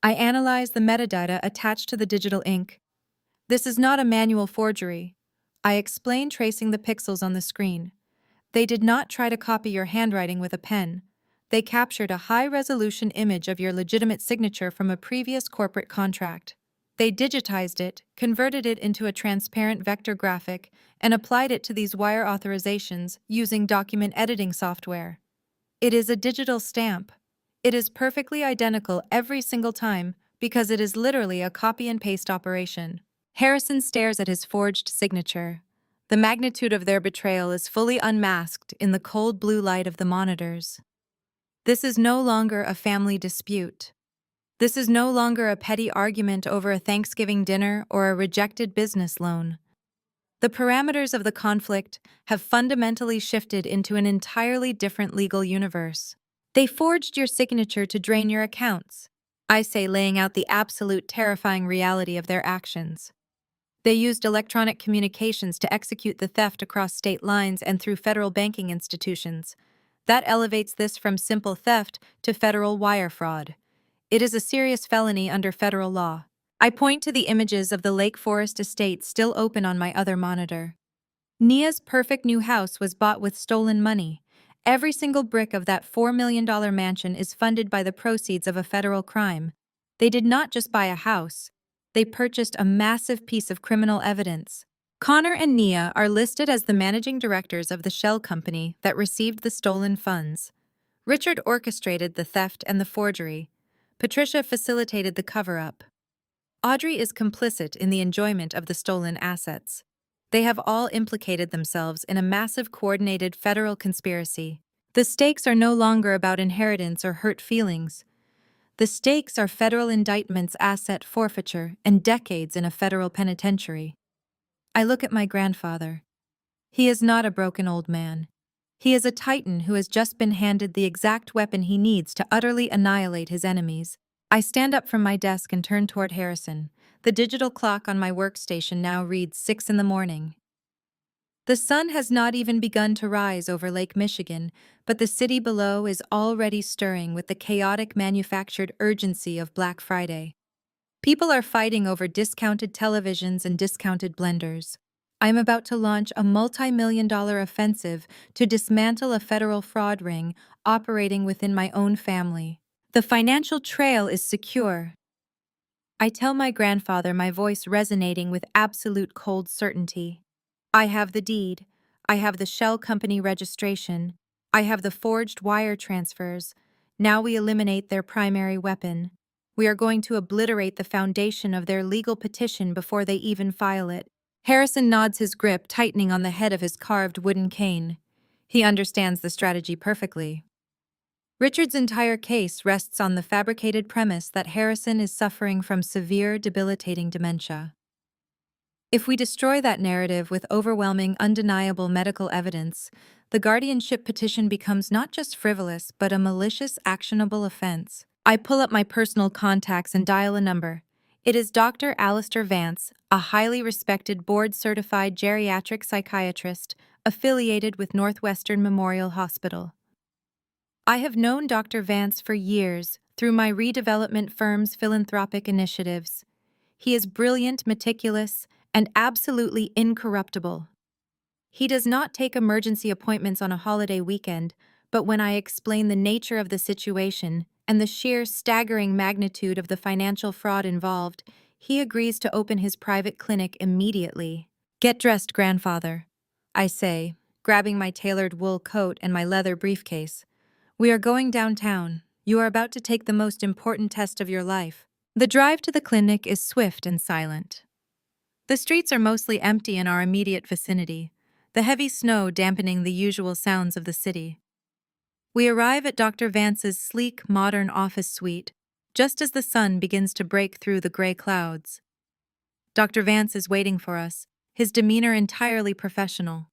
I analyze the metadata attached to the digital ink. This is not a manual forgery. I explain, tracing the pixels on the screen. They did not try to copy your handwriting with a pen. They captured a high-resolution image of your legitimate signature from a previous corporate contract. They digitized it, converted it into a transparent vector graphic, and applied it to these wire authorizations using document editing software. It is a digital stamp. It is perfectly identical every single time because it is literally a copy and paste operation. Harrison stares at his forged signature. The magnitude of their betrayal is fully unmasked in the cold blue light of the monitors. This is no longer a family dispute. This is no longer a petty argument over a Thanksgiving dinner or a rejected business loan. The parameters of the conflict have fundamentally shifted into an entirely different legal universe. They forged your signature to drain your accounts, I say, laying out the absolute terrifying reality of their actions. They used electronic communications to execute the theft across state lines and through federal banking institutions. That elevates this from simple theft to federal wire fraud. It is a serious felony under federal law. I point to the images of the Lake Forest estate still open on my other monitor. Nia's perfect new house was bought with stolen money. Every single brick of that $4 million mansion is funded by the proceeds of a federal crime. They did not just buy a house. They purchased a massive piece of criminal evidence. Connor and Nia are listed as the managing directors of the shell company that received the stolen funds. Richard orchestrated the theft and the forgery. Patricia facilitated the cover-up. Audrey is complicit in the enjoyment of the stolen assets. They have all implicated themselves in a massive coordinated federal conspiracy. The stakes are no longer about inheritance or hurt feelings. The stakes are federal indictments, asset forfeiture, and decades in a federal penitentiary. I look at my grandfather. He is not a broken old man. He is a titan who has just been handed the exact weapon he needs to utterly annihilate his enemies. I stand up from my desk and turn toward Harrison. The digital clock on my workstation now reads 6 in the morning. The sun has not even begun to rise over Lake Michigan, but the city below is already stirring with the chaotic manufactured urgency of Black Friday. People are fighting over discounted televisions and discounted blenders. I'm about to launch a multi-million-dollar offensive to dismantle a federal fraud ring operating within my own family. The financial trail is secure. I tell my grandfather, my voice resonating with absolute cold certainty. I have the deed. I have the shell company registration. I have the forged wire transfers. Now we eliminate their primary weapon. We are going to obliterate the foundation of their legal petition before they even file it. Harrison nods, his grip tightening on the head of his carved wooden cane. He understands the strategy perfectly. Richard's entire case rests on the fabricated premise that Harrison is suffering from severe, debilitating dementia. If we destroy that narrative with overwhelming, undeniable medical evidence, the guardianship petition becomes not just frivolous, but a malicious, actionable offense. I pull up my personal contacts and dial a number. It is Dr. Alistair Vance, a highly respected board-certified geriatric psychiatrist affiliated with Northwestern Memorial Hospital. I have known Dr. Vance for years through my redevelopment firm's philanthropic initiatives. He is brilliant, meticulous, and absolutely incorruptible. He does not take emergency appointments on a holiday weekend, but when I explain the nature of the situation and the sheer staggering magnitude of the financial fraud involved, he agrees to open his private clinic immediately. Get dressed, grandfather, I say, grabbing my tailored wool coat and my leather briefcase. We are going downtown. You are about to take the most important test of your life. The drive to the clinic is swift and silent. The streets are mostly empty in our immediate vicinity, the heavy snow dampening the usual sounds of the city. We arrive at Dr. Vance's sleek, modern office suite, just as the sun begins to break through the gray clouds. Dr. Vance is waiting for us, his demeanor entirely professional.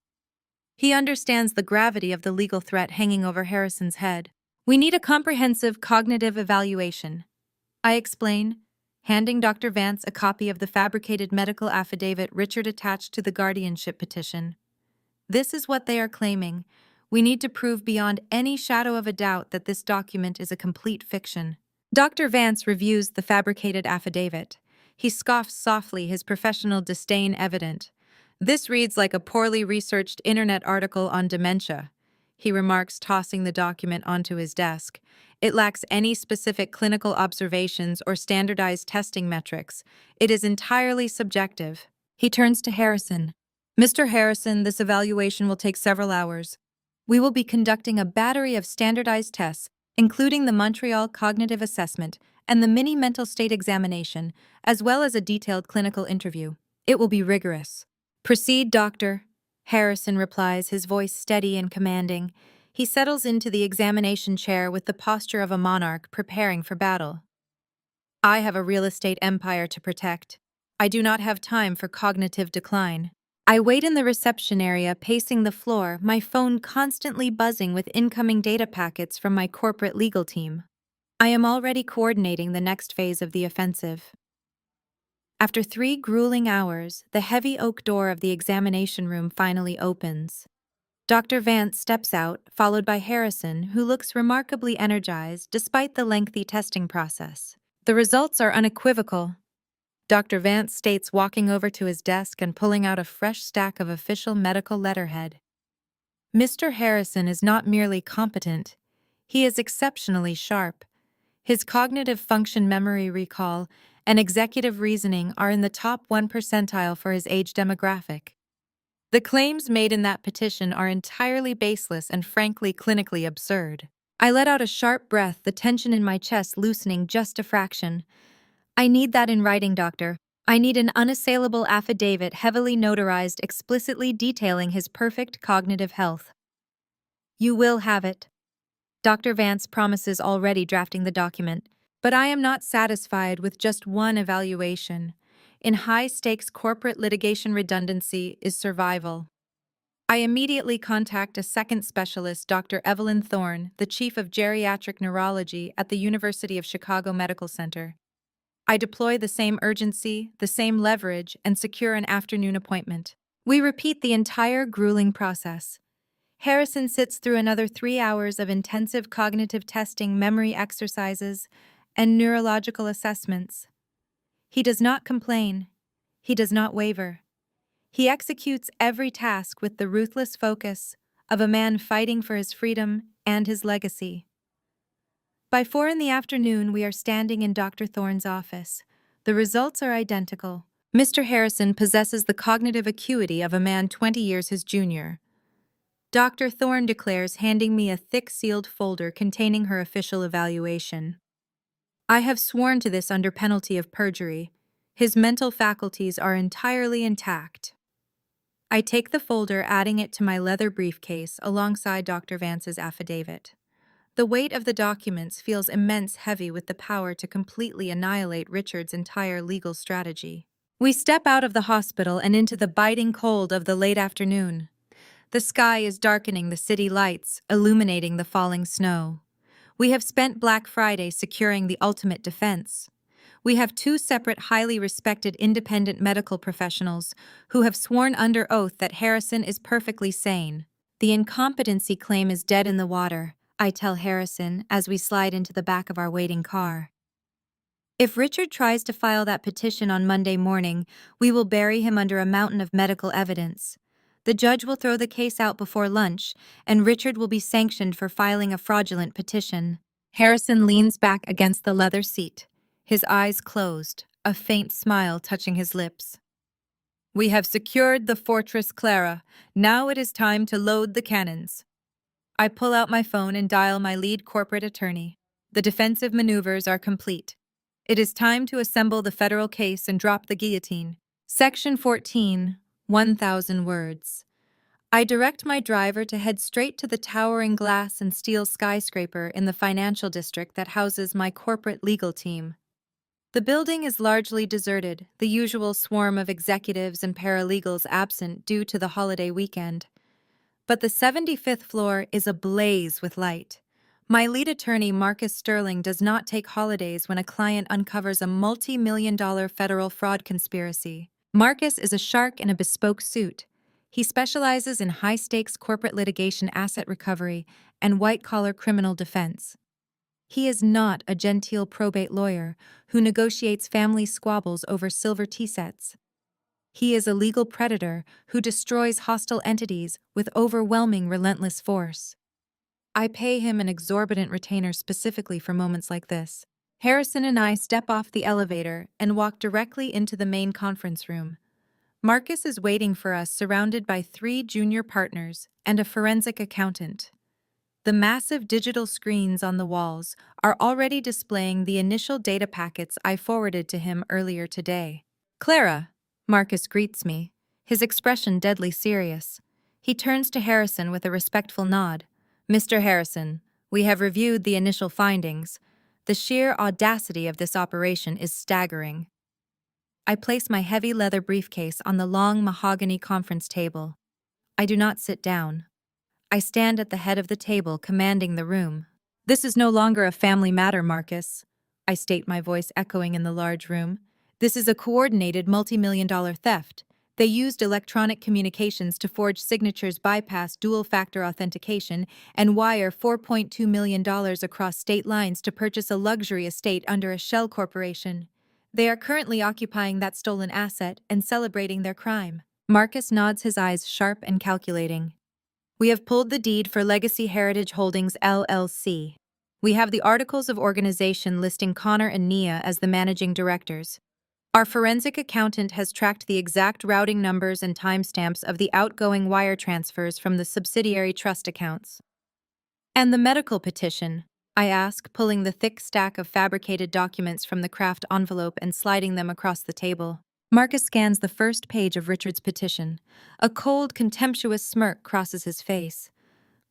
He understands the gravity of the legal threat hanging over Harrison's head. We need a comprehensive cognitive evaluation, I explain, handing Dr. Vance a copy of the fabricated medical affidavit Richard attached to the guardianship petition. This is what they are claiming. We need to prove beyond any shadow of a doubt that this document is a complete fiction. Dr. Vance reviews the fabricated affidavit. He scoffs softly, his professional disdain evident. This reads like a poorly researched internet article on dementia, he remarks, tossing the document onto his desk. It lacks any specific clinical observations or standardized testing metrics. It is entirely subjective. He turns to Harrison. Mr. Harrison, this evaluation will take several hours. We will be conducting a battery of standardized tests, including the Montreal Cognitive Assessment and the mini mental state examination, as well as a detailed clinical interview. It will be rigorous. Proceed, doctor, Harrison replies, his voice steady and commanding. He settles into the examination chair with the posture of a monarch preparing for battle. I have a real estate empire to protect. I do not have time for cognitive decline. I wait in the reception area, pacing the floor, my phone constantly buzzing with incoming data packets from my corporate legal team. I am already coordinating the next phase of the offensive. After 3 grueling hours, the heavy oak door of the examination room finally opens. Dr. Vance steps out, followed by Harrison, who looks remarkably energized despite the lengthy testing process. The results are unequivocal. Dr. Vance states, walking over to his desk and pulling out a fresh stack of official medical letterhead. Mr. Harrison is not merely competent, he is exceptionally sharp. His cognitive function, memory recall, and executive reasoning are in the top 1 percentile for his age demographic. The claims made in that petition are entirely baseless and frankly clinically absurd. I let out a sharp breath, the tension in my chest loosening just a fraction. I need that in writing, doctor. I need an unassailable affidavit heavily notarized explicitly detailing his perfect cognitive health. You will have it. Dr. Vance promises, already drafting the document. But I am not satisfied with just one evaluation. in high-stakes corporate litigation redundancy is survival. I immediately contact a second specialist, Dr. Evelyn Thorne, the chief of geriatric neurology at the University of Chicago Medical Center. I deploy the same urgency, the same leverage, and secure an afternoon appointment. We repeat the entire grueling process. Harrison sits through another 3 hours of intensive cognitive testing, memory exercises, and neurological assessments. He does not complain. He does not waver. He executes every task with the ruthless focus of a man fighting for his freedom and his legacy. By 4 in the afternoon, we are standing in Dr. Thorne's office. The results are identical. Mr. Harrison possesses the cognitive acuity of a man 20 years his junior. Dr. Thorne declares, handing me a thick sealed folder containing her official evaluation. I have sworn to this under penalty of perjury. His mental faculties are entirely intact. I take the folder, adding it to my leather briefcase alongside Dr. Vance's affidavit. The weight of the documents feels immense, heavy with the power to completely annihilate Richard's entire legal strategy. We step out of the hospital and into the biting cold of the late afternoon. The sky is darkening, the city lights illuminating the falling snow. We have spent Black Friday securing the ultimate defense. We have 2 separate, highly respected independent medical professionals who have sworn under oath that Harrison is perfectly sane. The incompetency claim is dead in the water, I tell Harrison as we slide into the back of our waiting car. If Richard tries to file that petition on Monday morning, we will bury him under a mountain of medical evidence. The judge will throw the case out before lunch, and Richard will be sanctioned for filing a fraudulent petition. Harrison leans back against the leather seat, his eyes closed, a faint smile touching his lips. We have secured the Fortress Clara. Now it is time to load the cannons. I pull out my phone and dial my lead corporate attorney. The defensive maneuvers are complete. It is time to assemble the federal case and drop the guillotine. Section 14, 1,000 words. I direct my driver to head straight to the towering glass and steel skyscraper in the financial district that houses my corporate legal team. The building is largely deserted, the usual swarm of executives and paralegals absent due to the holiday weekend. But the 75th floor is ablaze with light. My lead attorney, Marcus Sterling, does not take holidays when a client uncovers a multi-million-dollar federal fraud conspiracy. Marcus is a shark in a bespoke suit. He specializes in high-stakes corporate litigation, asset recovery, and white-collar criminal defense. He is not a genteel probate lawyer who negotiates family squabbles over silver tea sets. He is a legal predator who destroys hostile entities with overwhelming, relentless force. I pay him an exorbitant retainer specifically for moments like this. Harrison and I step off the elevator and walk directly into the main conference room. Marcus is waiting for us, surrounded by 3 junior partners and a forensic accountant. The massive digital screens on the walls are already displaying the initial data packets I forwarded to him earlier today. Clara, Marcus greets me, his expression deadly serious. He turns to Harrison with a respectful nod. Mr. Harrison, we have reviewed the initial findings. The sheer audacity of this operation is staggering. I place my heavy leather briefcase on the long mahogany conference table. I do not sit down. I stand at the head of the table, commanding the room. This is no longer a family matter, Marcus, I state, my voice echoing in the large room. This is a coordinated multi-million-dollar theft. They used electronic communications to forge signatures, bypass dual-factor authentication, and wire $4.2 million across state lines to purchase a luxury estate under a shell corporation. They are currently occupying that stolen asset and celebrating their crime. Marcus nods, his eyes sharp and calculating. We have pulled the deed for Legacy Heritage Holdings, LLC. We have the articles of organization listing Connor and Nia as the managing directors. Our forensic accountant has tracked the exact routing numbers and timestamps of the outgoing wire transfers from the subsidiary trust accounts. And the medical petition, I ask, pulling the thick stack of fabricated documents from the craft envelope and sliding them across the table. Marcus scans the first page of Richard's petition. A cold, contemptuous smirk crosses his face.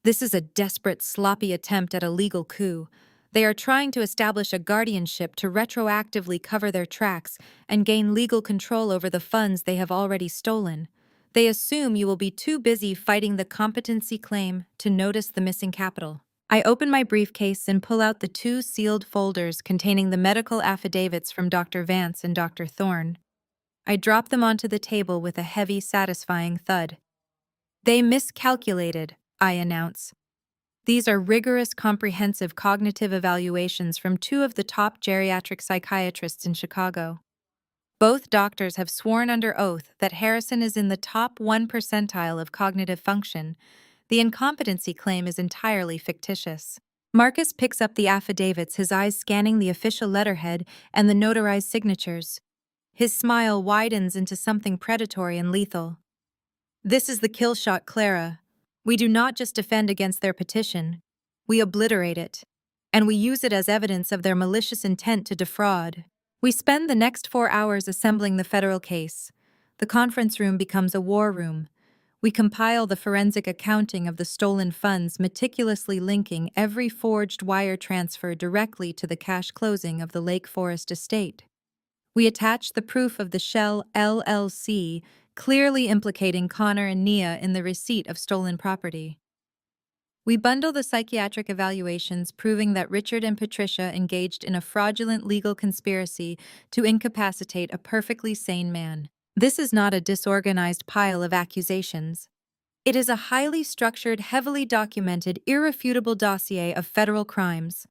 This is a desperate, sloppy attempt at a legal coup. They are trying to establish a guardianship to retroactively cover their tracks and gain legal control over the funds they have already stolen. They assume you will be too busy fighting the competency claim to notice the missing capital. I open my briefcase and pull out the two sealed folders containing the medical affidavits from Dr. Vance and Dr. Thorne. I drop them onto the table with a heavy, satisfying thud. They miscalculated, I announce. These are rigorous, comprehensive cognitive evaluations from two of the top geriatric psychiatrists in Chicago. Both doctors have sworn under oath that Harrison is in the top 1 percentile of cognitive function. The incompetency claim is entirely fictitious. Marcus picks up the affidavits, his eyes scanning the official letterhead and the notarized signatures. His smile widens into something predatory and lethal. This is the kill shot, Clara. We do not just defend against their petition, we obliterate it. And we use it as evidence of their malicious intent to defraud. We spend the next 4 hours assembling the federal case. The conference room becomes a war room. We compile the forensic accounting of the stolen funds, meticulously linking every forged wire transfer directly to the cash closing of the Lake Forest estate. We attach the proof of the Shell LLC, clearly implicating Connor and Nia in the receipt of stolen property. We bundle the psychiatric evaluations proving that Richard and Patricia engaged in a fraudulent legal conspiracy to incapacitate a perfectly sane man. This is not a disorganized pile of accusations. It is a highly structured, heavily documented, irrefutable dossier of federal crimes.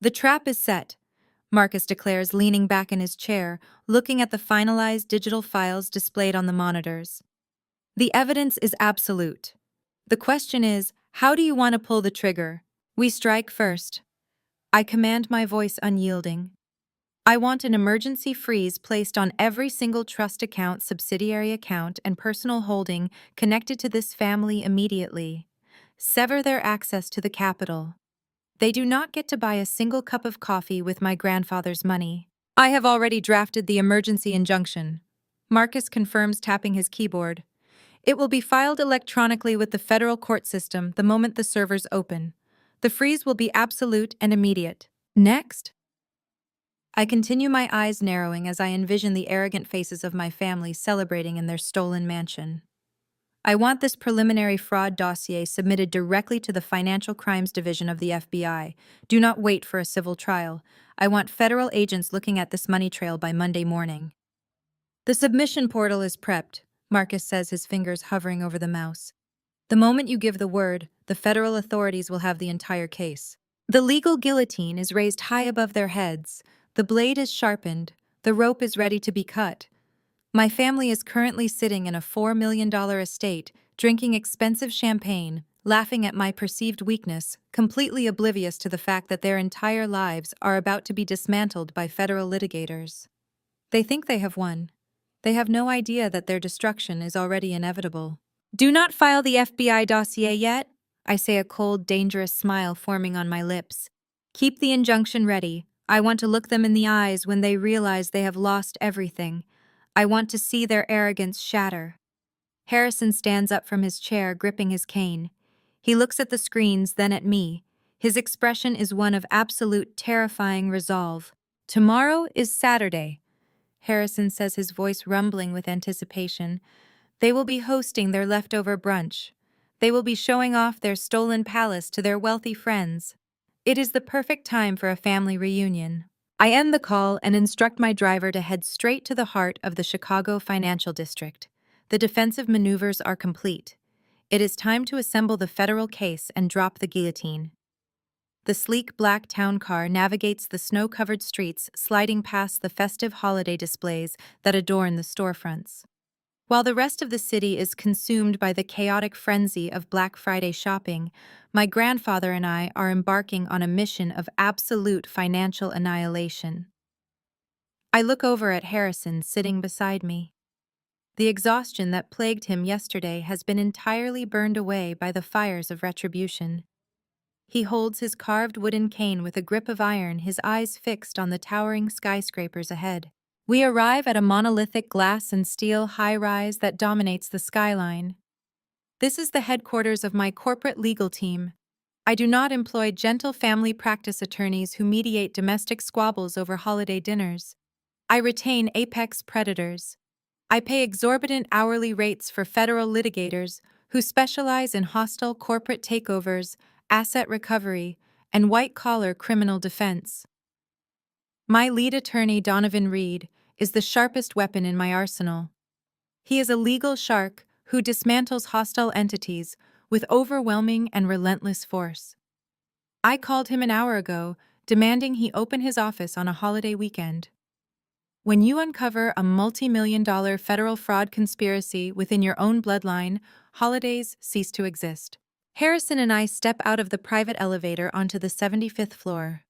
The trap is set, Marcus declares, leaning back in his chair, looking at the finalized digital files displayed on the monitors. The evidence is absolute. The question is, how do you want to pull the trigger? We strike first. I command, my voice unyielding. I want an emergency freeze placed on every single trust account, subsidiary account, and personal holding connected to this family immediately. Sever their access to the capital. They do not get to buy a single cup of coffee with my grandfather's money. I have already drafted the emergency injunction. Marcus confirms, tapping his keyboard. It will be filed electronically with the federal court system the moment the servers open. The freeze will be absolute and immediate. Next? I continue, my eyes narrowing as I envision the arrogant faces of my family celebrating in their stolen mansion. I want this preliminary fraud dossier submitted directly to the Financial Crimes Division of the FBI. Do not wait for a civil trial. I want federal agents looking at this money trail by Monday morning. The submission portal is prepped, Marcus says, his fingers hovering over the mouse. The moment you give the word, the federal authorities will have the entire case. The legal guillotine is raised high above their heads. The blade is sharpened. The rope is ready to be cut. My family is currently sitting in a $4 million estate, drinking expensive champagne, laughing at my perceived weakness, completely oblivious to the fact that their entire lives are about to be dismantled by federal litigators. They think they have won. They have no idea that their destruction is already inevitable. Do not file the FBI dossier yet, I say, a cold, dangerous smile forming on my lips. Keep the injunction ready. I want to look them in the eyes when they realize they have lost everything. I want to see their arrogance shatter. Harrison stands up from his chair, gripping his cane. He looks at the screens, then at me. His expression is one of absolute, terrifying resolve. Tomorrow is Saturday, Harrison says, his voice rumbling with anticipation. They will be hosting their leftover brunch. They will be showing off their stolen palace to their wealthy friends. It is the perfect time for a family reunion. I end the call and instruct my driver to head straight to the heart of the Chicago financial district. The defensive maneuvers are complete. It is time to assemble the federal case and drop the guillotine. The sleek black town car navigates the snow-covered streets, sliding past the festive holiday displays that adorn the storefronts. While the rest of the city is consumed by the chaotic frenzy of Black Friday shopping, my grandfather and I are embarking on a mission of absolute financial annihilation. I look over at Harrison sitting beside me. The exhaustion that plagued him yesterday has been entirely burned away by the fires of retribution. He holds his carved wooden cane with a grip of iron, his eyes fixed on the towering skyscrapers ahead. We arrive at a monolithic glass and steel high-rise that dominates the skyline. This is the headquarters of my corporate legal team. I do not employ gentle family practice attorneys who mediate domestic squabbles over holiday dinners. I retain apex predators. I pay exorbitant hourly rates for federal litigators who specialize in hostile corporate takeovers, asset recovery, and white-collar criminal defense. My lead attorney, Donovan Reed, is the sharpest weapon in my arsenal. He is a legal shark who dismantles hostile entities with overwhelming and relentless force. I called him an hour ago, demanding he open his office on a holiday weekend. When you uncover a multi-million-dollar federal fraud conspiracy within your own bloodline, holidays cease to exist. Harrison and I step out of the private elevator onto the 75th floor.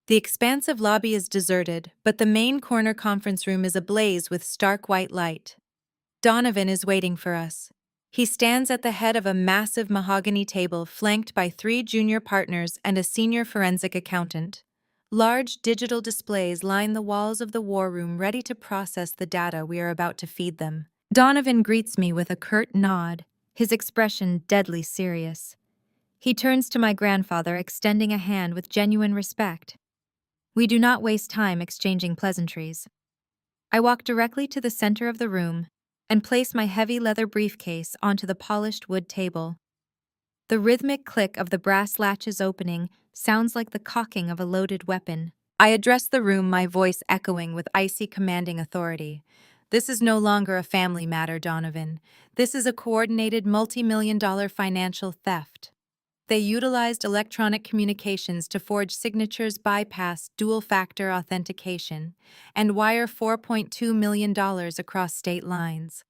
The expansive lobby is deserted, but the main corner conference room is ablaze with stark white light. Donovan is waiting for us. He stands at the head of a massive mahogany table flanked by 3 junior partners and a senior forensic accountant. Large digital displays line the walls of the war room ready to process the data we are about to feed them. Donovan greets me with a curt nod, his expression deadly serious. He turns to my grandfather, extending a hand with genuine respect. We do not waste time exchanging pleasantries. I walk directly to the center of the room and place my heavy leather briefcase onto the polished wood table. The rhythmic click of the brass latches opening sounds like the cocking of a loaded weapon. I address the room, my voice echoing with icy commanding authority. This is no longer a family matter, Donovan. This is a coordinated multi-million-dollar financial theft. They utilized electronic communications to forge signatures, bypass dual-factor authentication, and wire $4.2 million across state lines.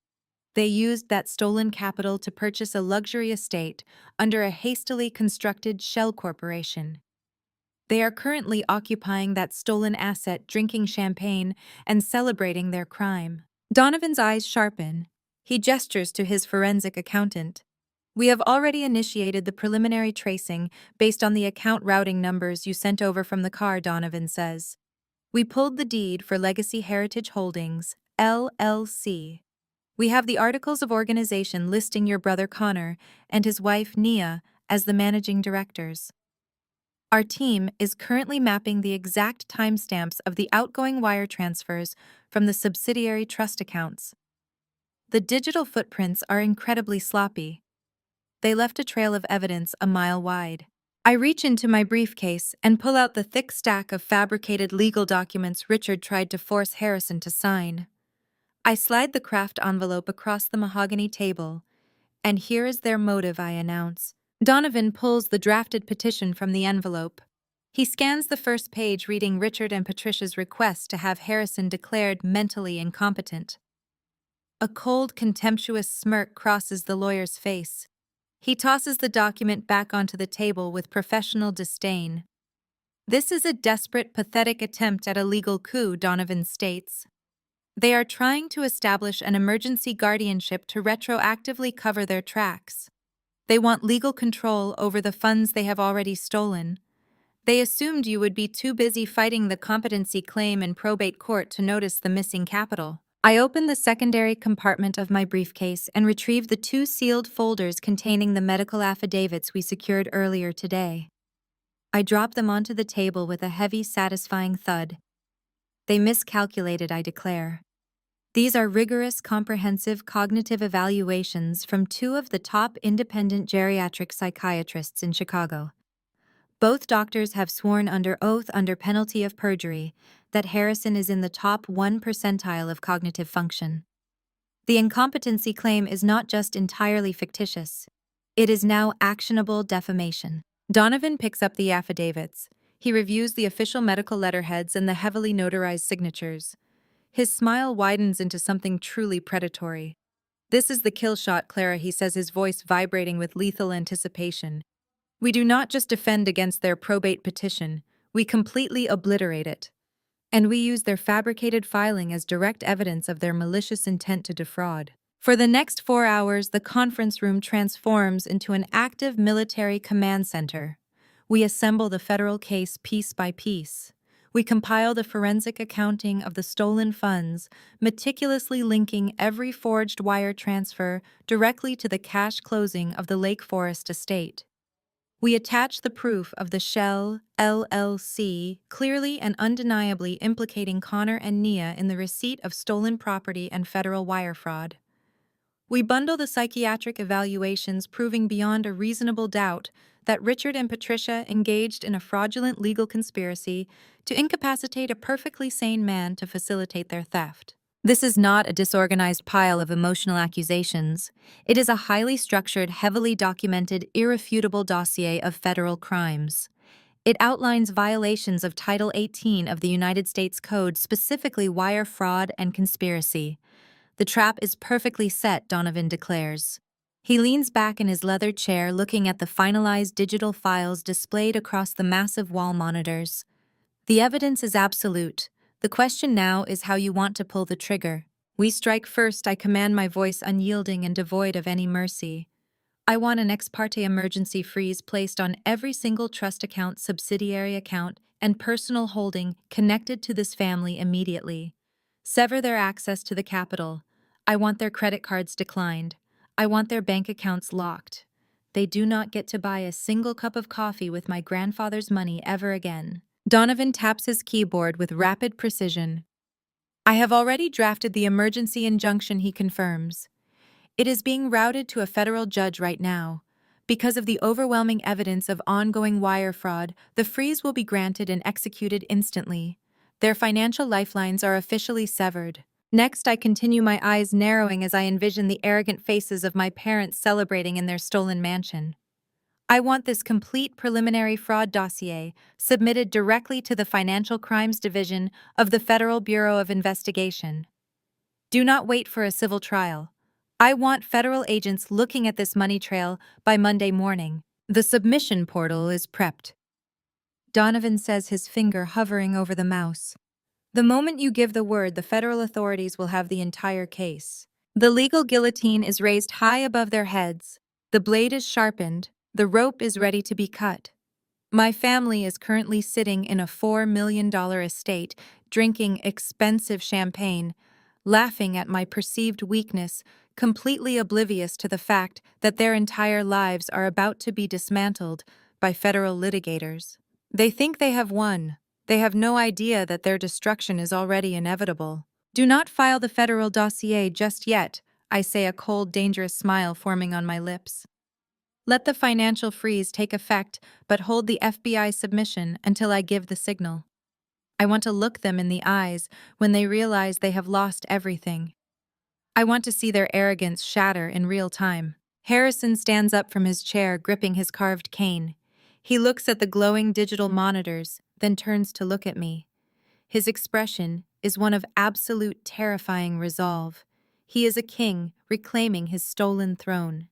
They used that stolen capital to purchase a luxury estate under a hastily constructed shell corporation. They are currently occupying that stolen asset, drinking champagne, and celebrating their crime. Donovan's eyes sharpen. He gestures to his forensic accountant. We have already initiated the preliminary tracing based on the account routing numbers you sent over from the car, Donovan says. We pulled the deed for Legacy Heritage Holdings, LLC. We have the articles of organization listing your brother Connor and his wife Nia as the managing directors. Our team is currently mapping the exact timestamps of the outgoing wire transfers from the subsidiary trust accounts. The digital footprints are incredibly sloppy. They left a trail of evidence a mile wide. I reach into my briefcase and pull out the thick stack of fabricated legal documents Richard tried to force Harrison to sign. I slide the craft envelope across the mahogany table, and here is their motive, I announce. Donovan pulls the drafted petition from the envelope. He scans the first page, reading Richard and Patricia's request to have Harrison declared mentally incompetent. A cold, contemptuous smirk crosses the lawyer's face. He tosses the document back onto the table with professional disdain. This is a desperate, pathetic attempt at a legal coup, Donovan states. They are trying to establish an emergency guardianship to retroactively cover their tracks. They want legal control over the funds they have already stolen. They assumed you would be too busy fighting the competency claim in probate court to notice the missing capital. I open the secondary compartment of my briefcase and retrieve the 2 sealed folders containing the medical affidavits we secured earlier today. I drop them onto the table with a heavy, satisfying thud. They miscalculated, I declare. These are rigorous, comprehensive cognitive evaluations from 2 of the top independent geriatric psychiatrists in Chicago. Both doctors have sworn under oath under penalty of perjury that Harrison is in the top 1 percentile of cognitive function. The incompetency claim is not just entirely fictitious. It is now actionable defamation. Donovan picks up the affidavits. He reviews the official medical letterheads and the heavily notarized signatures. His smile widens into something truly predatory. This is the kill shot, Clara, he says, his voice vibrating with lethal anticipation. We do not just defend against their probate petition, we completely obliterate it. And we use their fabricated filing as direct evidence of their malicious intent to defraud. For the next 4 hours, the conference room transforms into an active military command center. We assemble the federal case piece by piece. We compile the forensic accounting of the stolen funds, meticulously linking every forged wire transfer directly to the cash closing of the Lake Forest estate. We attach the proof of the Shell LLC, clearly and undeniably implicating Connor and Nia in the receipt of stolen property and federal wire fraud. We bundle the psychiatric evaluations proving beyond a reasonable doubt that Richard and Patricia engaged in a fraudulent legal conspiracy to incapacitate a perfectly sane man to facilitate their theft. This is not a disorganized pile of emotional accusations. It is a highly structured, heavily documented, irrefutable dossier of federal crimes. It outlines violations of Title 18 of the United States Code, specifically wire fraud and conspiracy. The trap is perfectly set, Donovan declares. He leans back in his leather chair, looking at the finalized digital files displayed across the massive wall monitors. The evidence is absolute. The question now is how you want to pull the trigger. We strike first, I command, my voice unyielding and devoid of any mercy. I want an ex parte emergency freeze placed on every single trust account, subsidiary account, and personal holding connected to this family immediately. Sever their access to the capital. I want their credit cards declined. I want their bank accounts locked. They do not get to buy a single cup of coffee with my grandfather's money ever again. Donovan taps his keyboard with rapid precision. I have already drafted the emergency injunction, he confirms. It is being routed to a federal judge right now. Because of the overwhelming evidence of ongoing wire fraud, the freeze will be granted and executed instantly. Their financial lifelines are officially severed. Next, I continue, my eyes narrowing as I envision the arrogant faces of my parents celebrating in their stolen mansion. I want this complete preliminary fraud dossier submitted directly to the Financial Crimes Division of the Federal Bureau of Investigation. Do not wait for a civil trial. I want federal agents looking at this money trail by Monday morning. The submission portal is prepped. Donovan says, his finger hovering over the mouse. The moment you give the word, the federal authorities will have the entire case. The legal guillotine is raised high above their heads. The blade is sharpened. The rope is ready to be cut. My family is currently sitting in a $4 million estate, drinking expensive champagne, laughing at my perceived weakness, completely oblivious to the fact that their entire lives are about to be dismantled by federal litigators. They think they have won. They have no idea that their destruction is already inevitable. Do not file the federal dossier just yet, I say, a cold, dangerous smile forming on my lips. Let the financial freeze take effect, but hold the FBI submission until I give the signal. I want to look them in the eyes when they realize they have lost everything. I want to see their arrogance shatter in real time. Harrison stands up from his chair, gripping his carved cane. He looks at the glowing digital monitors, then turns to look at me. His expression is one of absolute terrifying resolve. He is a king reclaiming his stolen throne.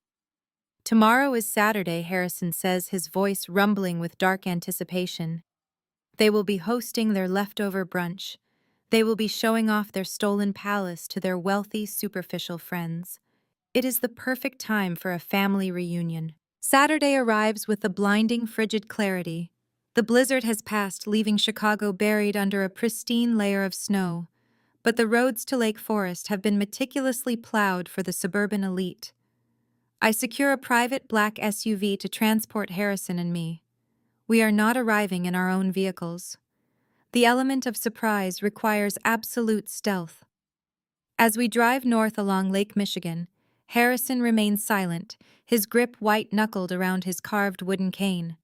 Tomorrow is Saturday, Harrison says, his voice rumbling with dark anticipation. They will be hosting their leftover brunch. They will be showing off their stolen palace to their wealthy, superficial friends. It is the perfect time for a family reunion. Saturday arrives with the blinding, frigid clarity. The blizzard has passed, leaving Chicago buried under a pristine layer of snow. But the roads to Lake Forest have been meticulously plowed for the suburban elite. I secure a private black SUV to transport Harrison and me. We are not arriving in our own vehicles. The element of surprise requires absolute stealth. As we drive north along Lake Michigan, Harrison remains silent, his grip white-knuckled around his carved wooden cane.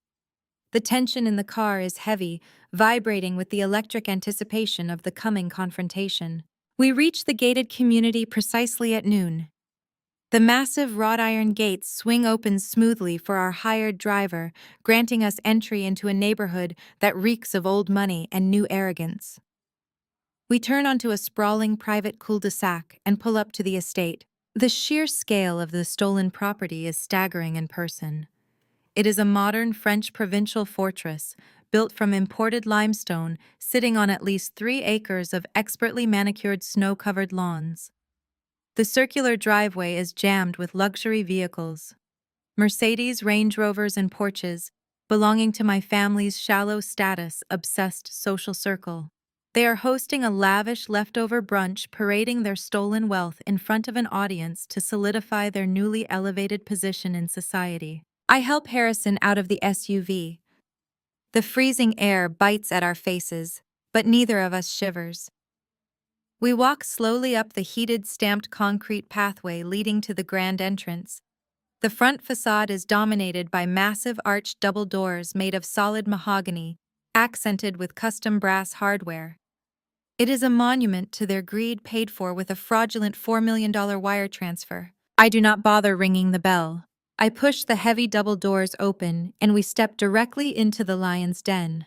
The tension in the car is heavy, vibrating with the electric anticipation of the coming confrontation. We reach the gated community precisely at noon. The massive wrought iron gates swing open smoothly for our hired driver, granting us entry into a neighborhood that reeks of old money and new arrogance. We turn onto a sprawling private cul-de-sac and pull up to the estate. The sheer scale of the stolen property is staggering in person. It is a modern French provincial fortress, built from imported limestone, sitting on at least 3 acres of expertly manicured snow-covered lawns. The circular driveway is jammed with luxury vehicles. Mercedes, Range Rovers, and Porsches, belonging to my family's shallow status-obsessed social circle. They are hosting a lavish leftover brunch, parading their stolen wealth in front of an audience to solidify their newly elevated position in society. I help Harrison out of the SUV. The freezing air bites at our faces, but neither of us shivers. We walk slowly up the heated stamped concrete pathway leading to the grand entrance. The front facade is dominated by massive arched double doors made of solid mahogany, accented with custom brass hardware. It is a monument to their greed paid for with a fraudulent $4 million wire transfer. I do not bother ringing the bell. I push the heavy double doors open and we step directly into the lion's den.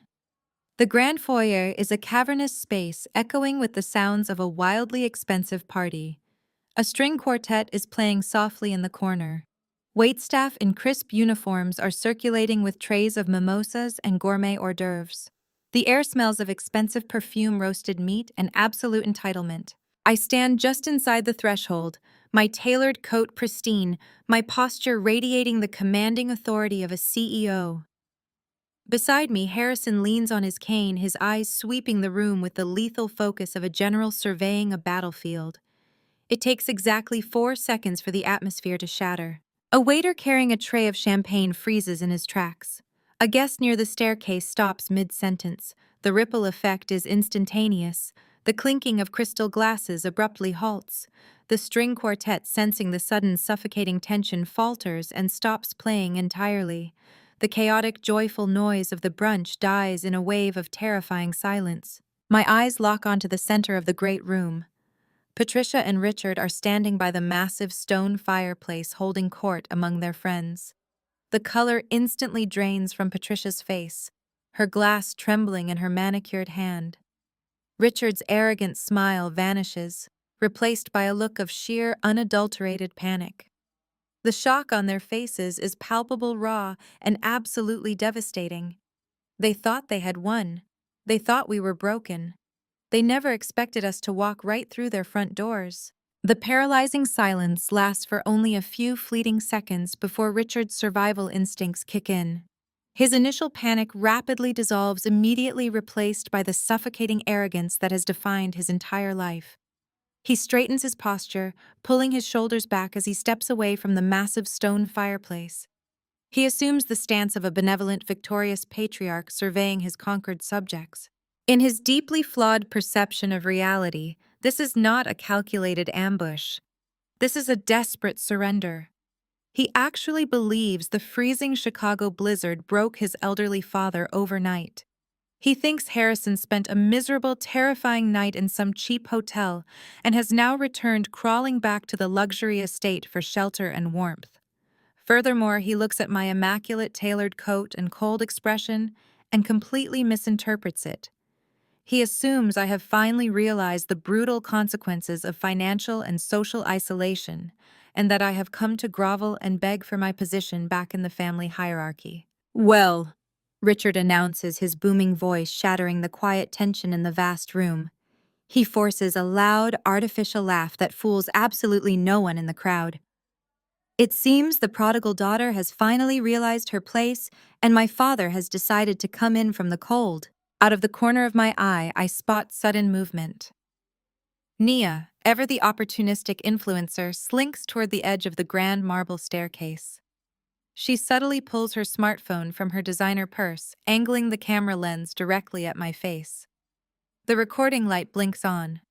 The grand foyer is a cavernous space echoing with the sounds of a wildly expensive party. A string quartet is playing softly in the corner. Waitstaff in crisp uniforms are circulating with trays of mimosas and gourmet hors d'oeuvres. The air smells of expensive perfume, roasted meat, and absolute entitlement. I stand just inside the threshold, my tailored coat pristine, my posture radiating the commanding authority of a CEO. Beside me, Harrison leans on his cane, his eyes sweeping the room with the lethal focus of a general surveying a battlefield. It takes exactly 4 seconds for the atmosphere to shatter. A waiter carrying a tray of champagne freezes in his tracks. A guest near the staircase stops mid-sentence. The ripple effect is instantaneous. The clinking of crystal glasses abruptly halts. The string quartet, sensing the sudden suffocating tension, falters and stops playing entirely. The chaotic, joyful noise of the brunch dies in a wave of terrifying silence. My eyes lock onto the center of the great room. Patricia and Richard are standing by the massive stone fireplace holding court among their friends. The color instantly drains from Patricia's face, her glass trembling in her manicured hand. Richard's arrogant smile vanishes, replaced by a look of sheer, unadulterated panic. The shock on their faces is palpable, raw, and absolutely devastating. They thought they had won. They thought we were broken. They never expected us to walk right through their front doors. The paralyzing silence lasts for only a few fleeting seconds before Richard's survival instincts kick in. His initial panic rapidly dissolves, immediately replaced by the suffocating arrogance that has defined his entire life. He straightens his posture, pulling his shoulders back as he steps away from the massive stone fireplace. He assumes the stance of a benevolent, victorious patriarch surveying his conquered subjects. In his deeply flawed perception of reality, this is not a calculated ambush. This is a desperate surrender. He actually believes the freezing Chicago blizzard broke his elderly father overnight. He thinks Harrison spent a miserable, terrifying night in some cheap hotel and has now returned crawling back to the luxury estate for shelter and warmth. Furthermore, he looks at my immaculate tailored coat and cold expression and completely misinterprets it. He assumes I have finally realized the brutal consequences of financial and social isolation, and that I have come to grovel and beg for my position back in the family hierarchy. "Well," Richard announces, his booming voice shattering the quiet tension in the vast room. He forces a loud, artificial laugh that fools absolutely no one in the crowd. "It seems the prodigal daughter has finally realized her place, and my father has decided to come in from the cold." Out of the corner of my eye, I spot sudden movement. Nia, ever the opportunistic influencer, slinks toward the edge of the grand marble staircase. She subtly pulls her smartphone from her designer purse, angling the camera lens directly at my face. The recording light blinks on.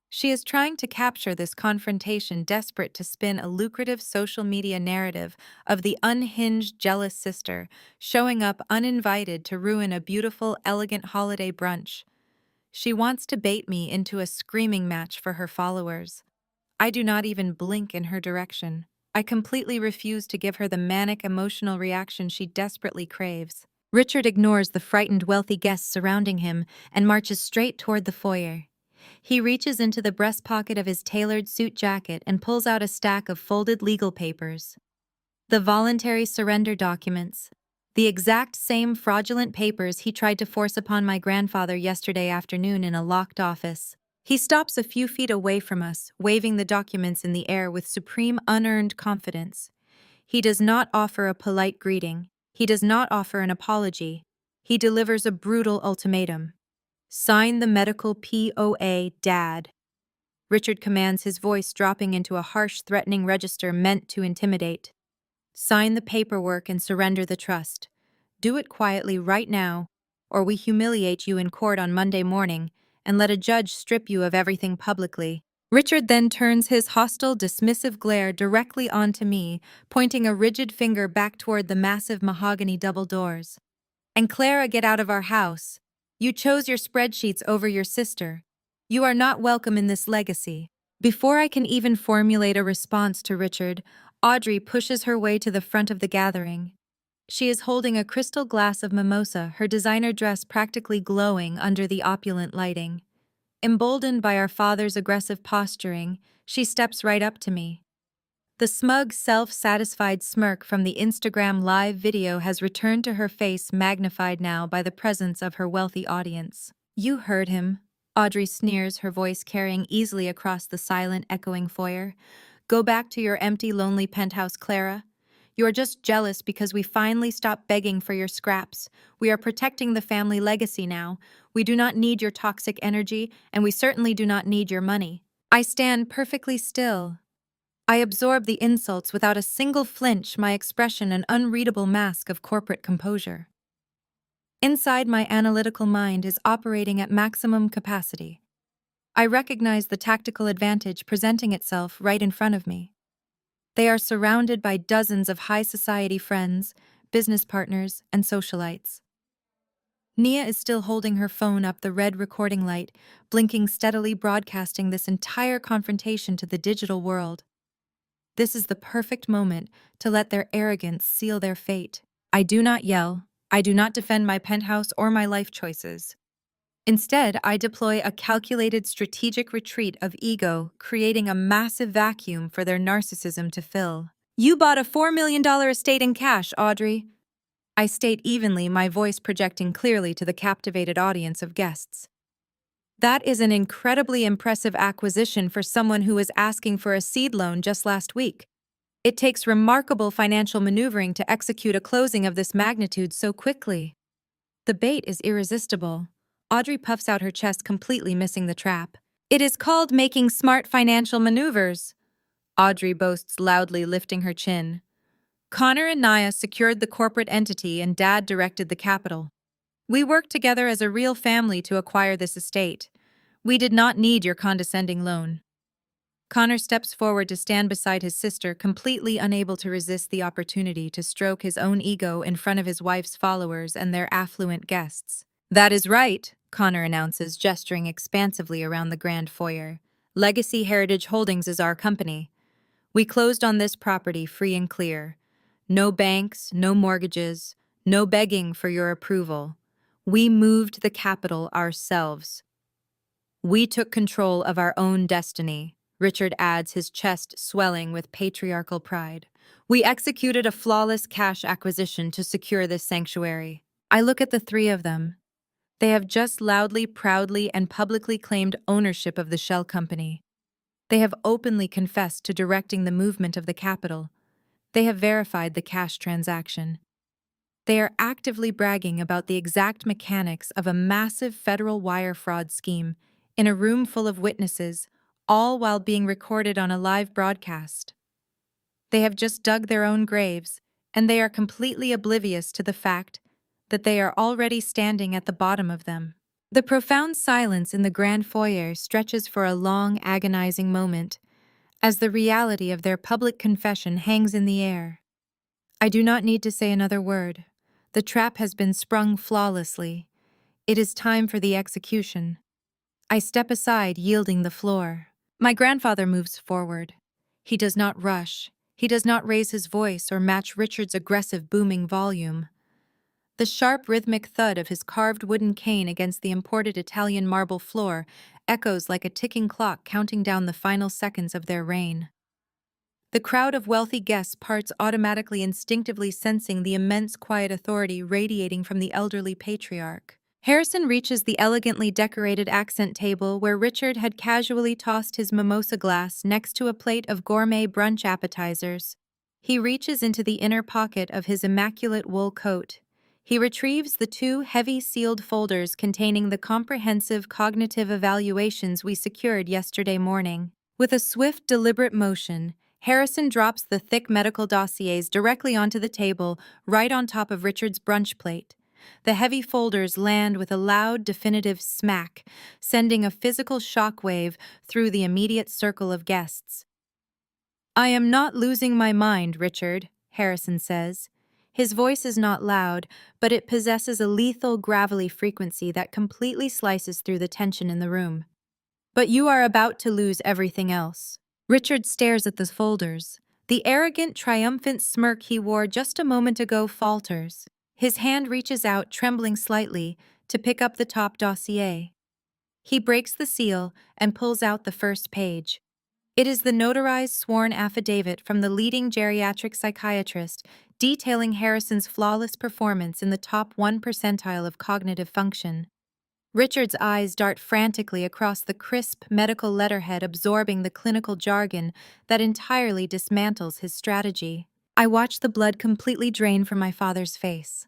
She is trying to capture this confrontation, desperate to spin a lucrative social media narrative of the unhinged, jealous sister showing up uninvited to ruin a beautiful, elegant holiday brunch. She wants to bait me into a screaming match for her followers. I do not even blink in her direction. I completely refuse to give her the manic, emotional reaction she desperately craves. Richard ignores the frightened, wealthy guests surrounding him and marches straight toward the foyer. He reaches into the breast pocket of his tailored suit jacket and pulls out a stack of folded legal papers. The voluntary surrender documents. The exact same fraudulent papers he tried to force upon my grandfather yesterday afternoon in a locked office. He stops a few feet away from us, waving the documents in the air with supreme, unearned confidence. He does not offer a polite greeting. He does not offer an apology. He delivers a brutal ultimatum. "Sign the medical POA, Dad." Richard commands, his voice dropping into a harsh, threatening register meant to intimidate. Sign the paperwork and surrender the trust. Do it quietly right now, or we humiliate you in court on Monday morning and let a judge strip you of everything publicly." Richard then turns his hostile, dismissive glare directly onto me, pointing a rigid finger back toward the massive mahogany double doors. "And Clara, get out of our house. You chose your spreadsheets over your sister. You are not welcome in this legacy." Before I can even formulate a response to Richard, Audrey pushes her way to the front of the gathering. She is holding a crystal glass of mimosa, her designer dress practically glowing under the opulent lighting. Emboldened by our father's aggressive posturing, she steps right up to me. The smug, self-satisfied smirk from the Instagram live video has returned to her face, magnified now by the presence of her wealthy audience. "You heard him," Audrey sneers, her voice carrying easily across the silent, echoing foyer. "Go back to your empty, lonely penthouse, Clara. You are just jealous because we finally stopped begging for your scraps. We are protecting the family legacy now. We do not need your toxic energy, and we certainly do not need your money." I stand perfectly still. I absorb the insults without a single flinch, my expression an unreadable mask of corporate composure. Inside, my analytical mind is operating at maximum capacity. I recognize the tactical advantage presenting itself right in front of me. They are surrounded by dozens of high society friends, business partners, and socialites. Nia is still holding her phone up the red recording light, blinking steadily, broadcasting this entire confrontation to the digital world. This is the perfect moment to let their arrogance seal their fate. I do not yell. I do not defend my penthouse or my life choices. Instead, I deploy a calculated strategic retreat of ego, creating a massive vacuum for their narcissism to fill. "You bought a $4 million estate in cash, Audrey," I state evenly, my voice projecting clearly to the captivated audience of guests. "That is an incredibly impressive acquisition for someone who was asking for a seed loan just last week. It takes remarkable financial maneuvering to execute a closing of this magnitude so quickly." The bait is irresistible. Audrey puffs out her chest, completely missing the trap. "It is called making smart financial maneuvers," Audrey boasts loudly, lifting her chin. "Connor and Nia secured the corporate entity and Dad directed the capital. We worked together as a real family to acquire this estate. We did not need your condescending loan." Connor steps forward to stand beside his sister, completely unable to resist the opportunity to stroke his own ego in front of his wife's followers and their affluent guests. "That is right," Connor announces, gesturing expansively around the grand foyer. "Legacy Heritage Holdings is our company. We closed on this property free and clear. No banks, no mortgages, no begging for your approval. We moved the capital ourselves. We took control of our own destiny," Richard adds, his chest swelling with patriarchal pride. "We executed a flawless cash acquisition to secure this sanctuary." I look at the three of them. They have just loudly, proudly, and publicly claimed ownership of the shell company. They have openly confessed to directing the movement of the capital. They have verified the cash transaction. They are actively bragging about the exact mechanics of a massive federal wire fraud scheme in a room full of witnesses, all while being recorded on a live broadcast. They have just dug their own graves, and they are completely oblivious to the fact that they are already standing at the bottom of them. The profound silence in the grand foyer stretches for a long, agonizing moment, as the reality of their public confession hangs in the air. I do not need to say another word. The trap has been sprung flawlessly. It is time for the execution. I step aside, yielding the floor. My grandfather moves forward. He does not rush. He does not raise his voice or match Richard's aggressive, booming volume. The sharp, rhythmic thud of his carved wooden cane against the imported Italian marble floor echoes like a ticking clock counting down the final seconds of their reign. The crowd of wealthy guests parts automatically, instinctively sensing the immense quiet authority radiating from the elderly patriarch. Harrison reaches the elegantly decorated accent table where Richard had casually tossed his mimosa glass next to a plate of gourmet brunch appetizers. He reaches into the inner pocket of his immaculate wool coat. He retrieves the two heavy sealed folders containing the comprehensive cognitive evaluations we secured yesterday morning. With a swift, deliberate motion, Harrison drops the thick medical dossiers directly onto the table, right on top of Richard's brunch plate. The heavy folders land with a loud, definitive smack, sending a physical shockwave through the immediate circle of guests. "I am not losing my mind, Richard," Harrison says. His voice is not loud, but it possesses a lethal, gravelly frequency that completely slices through the tension in the room. "But you are about to lose everything else." Richard stares at the folders. The arrogant, triumphant smirk he wore just a moment ago falters. His hand reaches out, trembling slightly, to pick up the top dossier. He breaks the seal and pulls out the first page. It is the notarized sworn affidavit from the leading geriatric psychiatrist detailing Harrison's flawless performance in the top 1 percentile of cognitive function. Richard's eyes dart frantically across the crisp medical letterhead, absorbing the clinical jargon that entirely dismantles his strategy. I watch the blood completely drain from my father's face.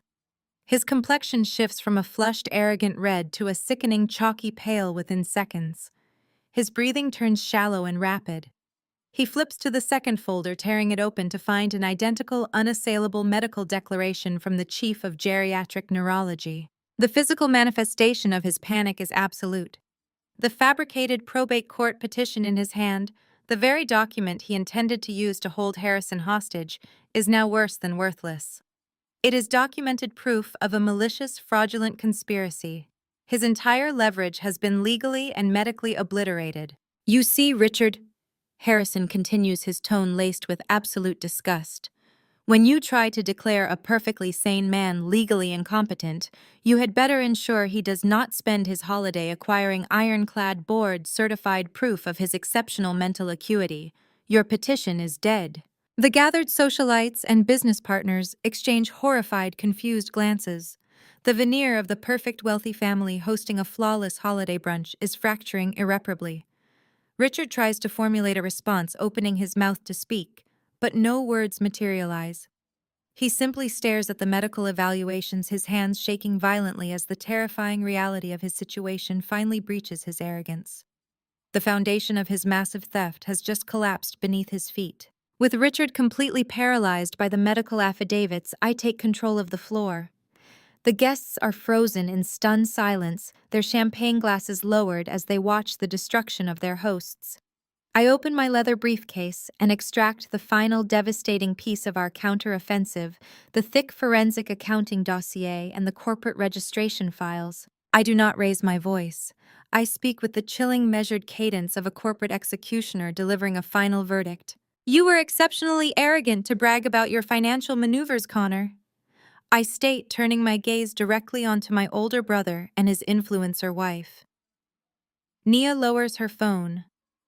His complexion shifts from a flushed, arrogant red to a sickening, chalky pale within seconds. His breathing turns shallow and rapid. He flips to the second folder, tearing it open to find an identical, unassailable medical declaration from the chief of geriatric neurology. The physical manifestation of his panic is absolute. The fabricated probate court petition in his hand, the very document he intended to use to hold Harrison hostage, is now worse than worthless. It is documented proof of a malicious, fraudulent conspiracy. His entire leverage has been legally and medically obliterated. "You see, Richard," Harrison continues, his tone laced with absolute disgust. "When you try to declare a perfectly sane man legally incompetent, you had better ensure he does not spend his holiday acquiring ironclad board-certified proof of his exceptional mental acuity. Your petition is dead." The gathered socialites and business partners exchange horrified, confused glances. The veneer of the perfect wealthy family hosting a flawless holiday brunch is fracturing irreparably. Richard tries to formulate a response, opening his mouth to speak, but no words materialize. He simply stares at the medical evaluations, his hands shaking violently as the terrifying reality of his situation finally breaches his arrogance. The foundation of his massive theft has just collapsed beneath his feet. With Richard completely paralyzed by the medical affidavits, I take control of the floor. The guests are frozen in stunned silence, their champagne glasses lowered as they watch the destruction of their hosts. I open my leather briefcase and extract the final devastating piece of our counter-offensive, the thick forensic accounting dossier and the corporate registration files. I do not raise my voice. I speak with the chilling, measured cadence of a corporate executioner delivering a final verdict. "You were exceptionally arrogant to brag about your financial maneuvers, Connor," I state, turning my gaze directly onto my older brother and his influencer wife. Nia lowers her phone,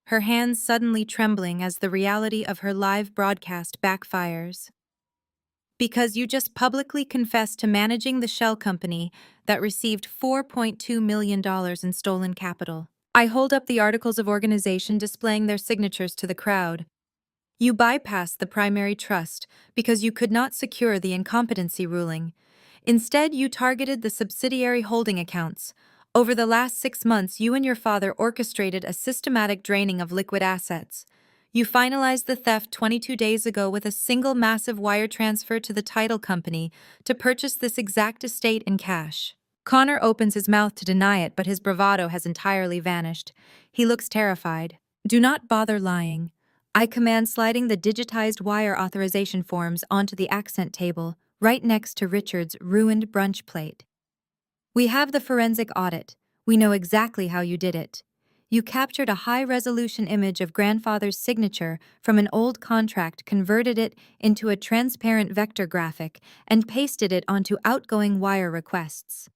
her hands suddenly trembling as the reality of her live broadcast backfires. "Because you just publicly confessed to managing the shell company that received $4.2 million in stolen capital." I hold up the articles of organization displaying their signatures to the crowd. "You bypassed the primary trust because you could not secure the incompetency ruling. Instead, you targeted the subsidiary holding accounts. Over the last 6 months, you and your father orchestrated a systematic draining of liquid assets. You finalized the theft 22 days ago with a single massive wire transfer to the title company to purchase this exact estate in cash." Connor opens his mouth to deny it, but his bravado has entirely vanished. He looks terrified. "Do not bother lying," I command, sliding the digitized wire authorization forms onto the accent table, right next to Richard's ruined brunch plate. "We have the forensic audit. We know exactly how you did it. You captured a high-resolution image of grandfather's signature from an old contract, converted it into a transparent vector graphic, and pasted it onto outgoing wire requests.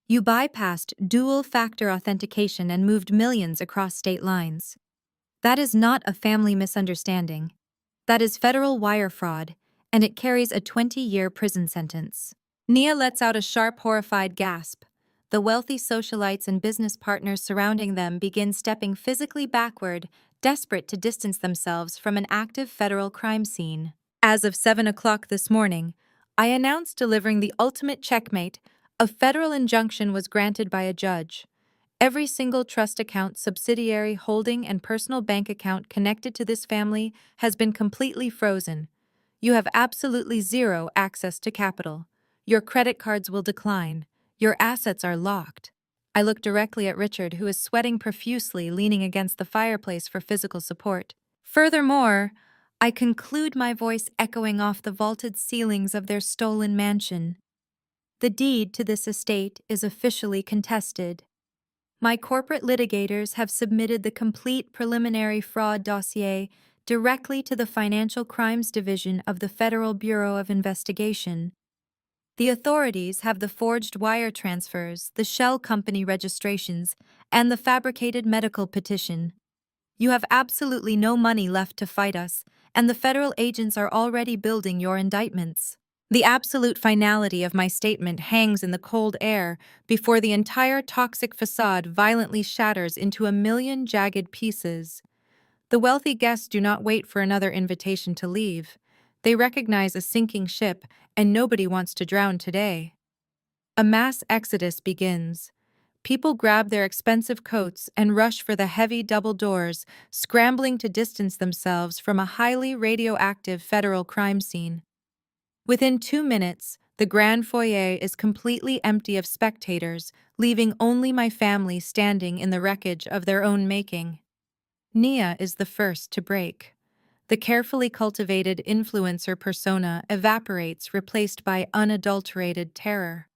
You bypassed dual-factor authentication and moved millions across state lines. That is not a family misunderstanding. That is federal wire fraud, and it carries a 20-year prison sentence." Nia lets out a sharp, horrified gasp. The wealthy socialites and business partners surrounding them begin stepping physically backward, desperate to distance themselves from an active federal crime scene. As of 7 o'clock this morning, I announced delivering the ultimate checkmate. A federal injunction was granted by a judge. Every single trust account, subsidiary, holding, and personal bank account connected to this family has been completely frozen. You have absolutely zero access to capital. Your credit cards will decline. Your assets are locked. I look directly at Richard, who is sweating profusely, leaning against the fireplace for physical support. Furthermore, I conclude, my voice echoing off the vaulted ceilings of their stolen mansion. The deed to this estate is officially contested. My corporate litigators have submitted the complete preliminary fraud dossier directly to the Financial Crimes Division of the Federal Bureau of Investigation. The authorities have the forged wire transfers, the shell company registrations, and the fabricated medical petition. You have absolutely no money left to fight us, and the federal agents are already building your indictments. The absolute finality of my statement hangs in the cold air before the entire toxic facade violently shatters into a million jagged pieces. The wealthy guests do not wait for another invitation to leave. They recognize a sinking ship, and nobody wants to drown today. A mass exodus begins. People grab their expensive coats and rush for the heavy double doors, scrambling to distance themselves from a highly radioactive federal crime scene. Within 2 minutes, the grand foyer is completely empty of spectators, leaving only my family standing in the wreckage of their own making. Nia is the first to break. The carefully cultivated influencer persona evaporates, replaced by unadulterated terror.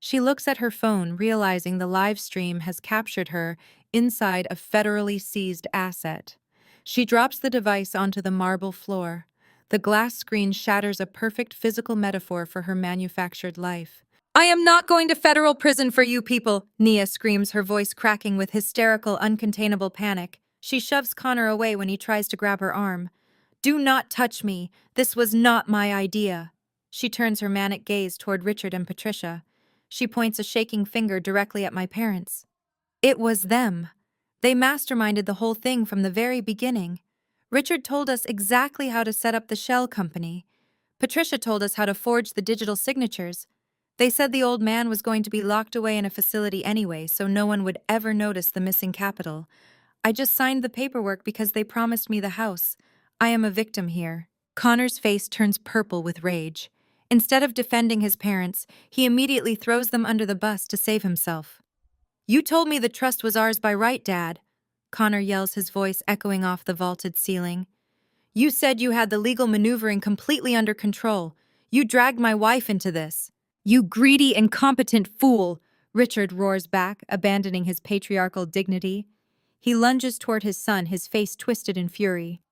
She looks at her phone, realizing the live stream has captured her inside a federally seized asset. She drops the device onto the marble floor. The glass screen shatters, a perfect physical metaphor for her manufactured life. "I am not going to federal prison for you people," Nia screams, her voice cracking with hysterical, uncontainable panic. She shoves Connor away when he tries to grab her arm. "Do not touch me. This was not my idea." She turns her manic gaze toward Richard and Patricia. She points a shaking finger directly at my parents. It was them. They masterminded the whole thing from the very beginning. Richard told us exactly how to set up the shell company. Patricia told us how to forge the digital signatures. They said the old man was going to be locked away in a facility anyway, so no one would ever notice the missing capital. I just signed the paperwork because they promised me the house. I am a victim here. Connor's face turns purple with rage. Instead of defending his parents, he immediately throws them under the bus to save himself. "You told me the trust was ours by right, Dad," Connor yells, his voice echoing off the vaulted ceiling. "You said you had the legal maneuvering completely under control. You dragged my wife into this." "You greedy, incompetent fool!" Richard roars back, abandoning his patriarchal dignity. He lunges toward his son, his face twisted in fury.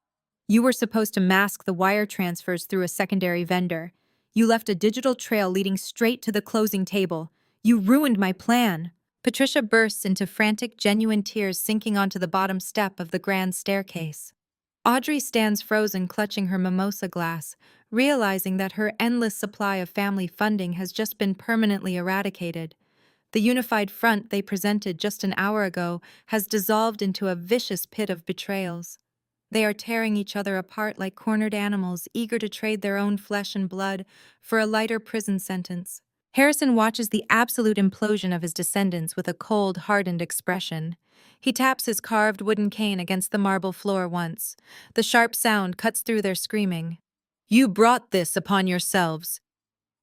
"You were supposed to mask the wire transfers through a secondary vendor. You left a digital trail leading straight to the closing table. You ruined my plan." Patricia bursts into frantic, genuine tears, sinking onto the bottom step of the grand staircase. Audrey stands frozen, clutching her mimosa glass, realizing that her endless supply of family funding has just been permanently eradicated. The unified front they presented just an hour ago has dissolved into a vicious pit of betrayals. They are tearing each other apart like cornered animals, eager to trade their own flesh and blood for a lighter prison sentence. Harrison watches the absolute implosion of his descendants with a cold, hardened expression. He taps his carved wooden cane against the marble floor once. The sharp sound cuts through their screaming. "You brought this upon yourselves."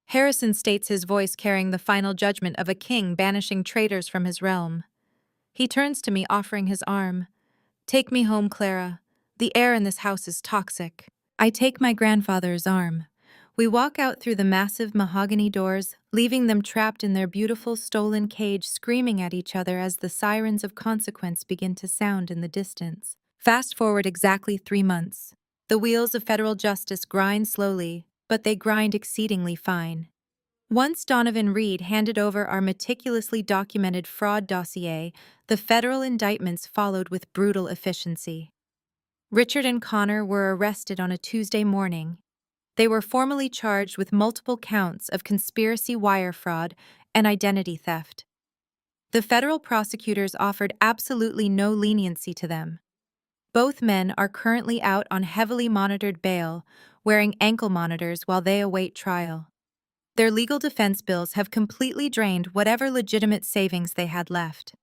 Harrison states, his voice carrying the final judgment of a king banishing traitors from his realm. He turns to me, offering his arm. "Take me home, Clara. The air in this house is toxic." I take my grandfather's arm. We walk out through the massive mahogany doors, leaving them trapped in their beautiful stolen cage, screaming at each other as the sirens of consequence begin to sound in the distance. Fast forward exactly 3 months. The wheels of federal justice grind slowly, but they grind exceedingly fine. Once Donovan Reed handed over our meticulously documented fraud dossier, the federal indictments followed with brutal efficiency. Richard and Connor were arrested on a Tuesday morning. They were formally charged with multiple counts of conspiracy, wire fraud, and identity theft. The federal prosecutors offered absolutely no leniency to them. Both men are currently out on heavily monitored bail, wearing ankle monitors while they await trial. Their legal defense bills have completely drained whatever legitimate savings they had left.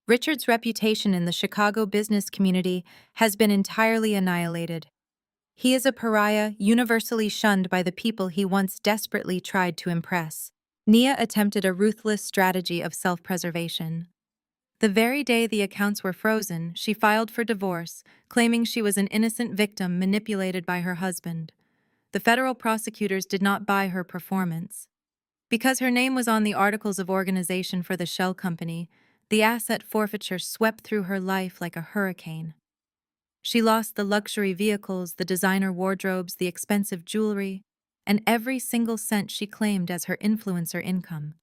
Richard's reputation in the Chicago business community has been entirely annihilated. He is a pariah universally shunned by the people he once desperately tried to impress. Nia attempted a ruthless strategy of self-preservation. The very day the accounts were frozen, she filed for divorce, claiming she was an innocent victim manipulated by her husband. The federal prosecutors did not buy her performance. Because her name was on the articles of organization for the shell company, the asset forfeiture swept through her life like a hurricane. She lost the luxury vehicles, the designer wardrobes, the expensive jewelry, and every single cent she claimed as her influencer income.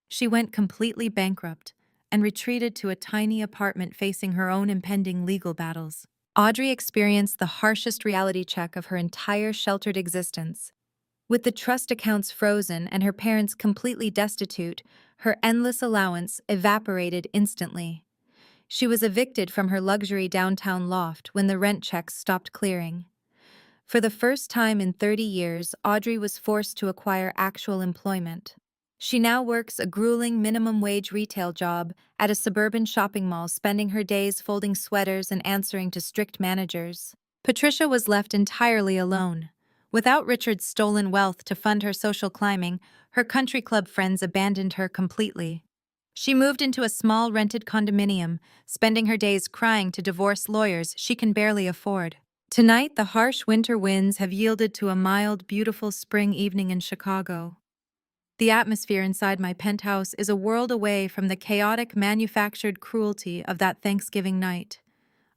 She went completely bankrupt and retreated to a tiny apartment facing her own impending legal battles. Audrey experienced the harshest reality check of her entire sheltered existence. With the trust accounts frozen and her parents completely destitute, her endless allowance evaporated instantly. She was evicted from her luxury downtown loft when the rent checks stopped clearing. For the first time in 30 years, Audrey was forced to acquire actual employment. She now works a grueling minimum-wage retail job at a suburban shopping mall, spending her days folding sweaters and answering to strict managers. Patricia was left entirely alone. Without Richard's stolen wealth to fund her social climbing, her country club friends abandoned her completely. She moved into a small rented condominium, spending her days crying to divorce lawyers she can barely afford. Tonight, the harsh winter winds have yielded to a mild, beautiful spring evening in Chicago. The atmosphere inside my penthouse is a world away from the chaotic, manufactured cruelty of that Thanksgiving night.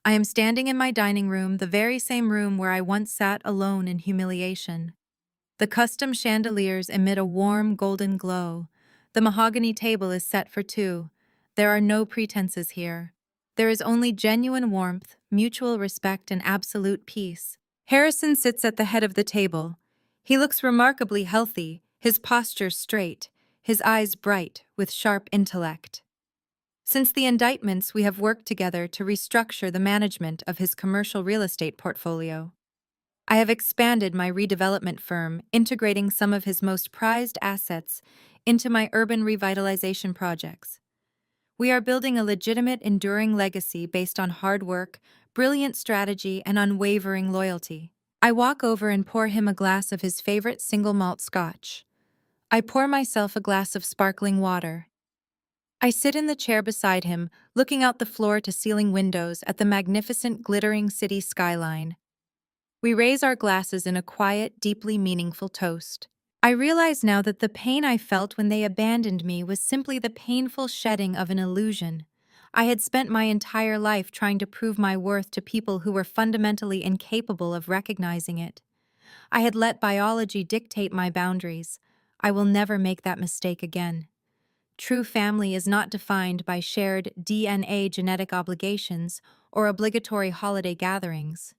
I am standing in my dining room, the very same room where I once sat alone in humiliation. The custom chandeliers emit a warm, golden glow. The mahogany table is set for two. There are no pretenses here. There is only genuine warmth, mutual respect, and absolute peace. Harrison sits at the head of the table. He looks remarkably healthy, his posture straight, his eyes bright, with sharp intellect. Since the indictments, we have worked together to restructure the management of his commercial real estate portfolio. I have expanded my redevelopment firm, integrating some of his most prized assets into my urban revitalization projects. We are building a legitimate, enduring legacy based on hard work, brilliant strategy, and unwavering loyalty. I walk over and pour him a glass of his favorite single malt scotch. I pour myself a glass of sparkling water. I sit in the chair beside him, looking out the floor-to-ceiling windows at the magnificent, glittering city skyline. We raise our glasses in a quiet, deeply meaningful toast. I realize now that the pain I felt when they abandoned me was simply the painful shedding of an illusion. I had spent my entire life trying to prove my worth to people who were fundamentally incapable of recognizing it. I had let biology dictate my boundaries. I will never make that mistake again. True family is not defined by shared DNA genetic obligations or obligatory holiday gatherings.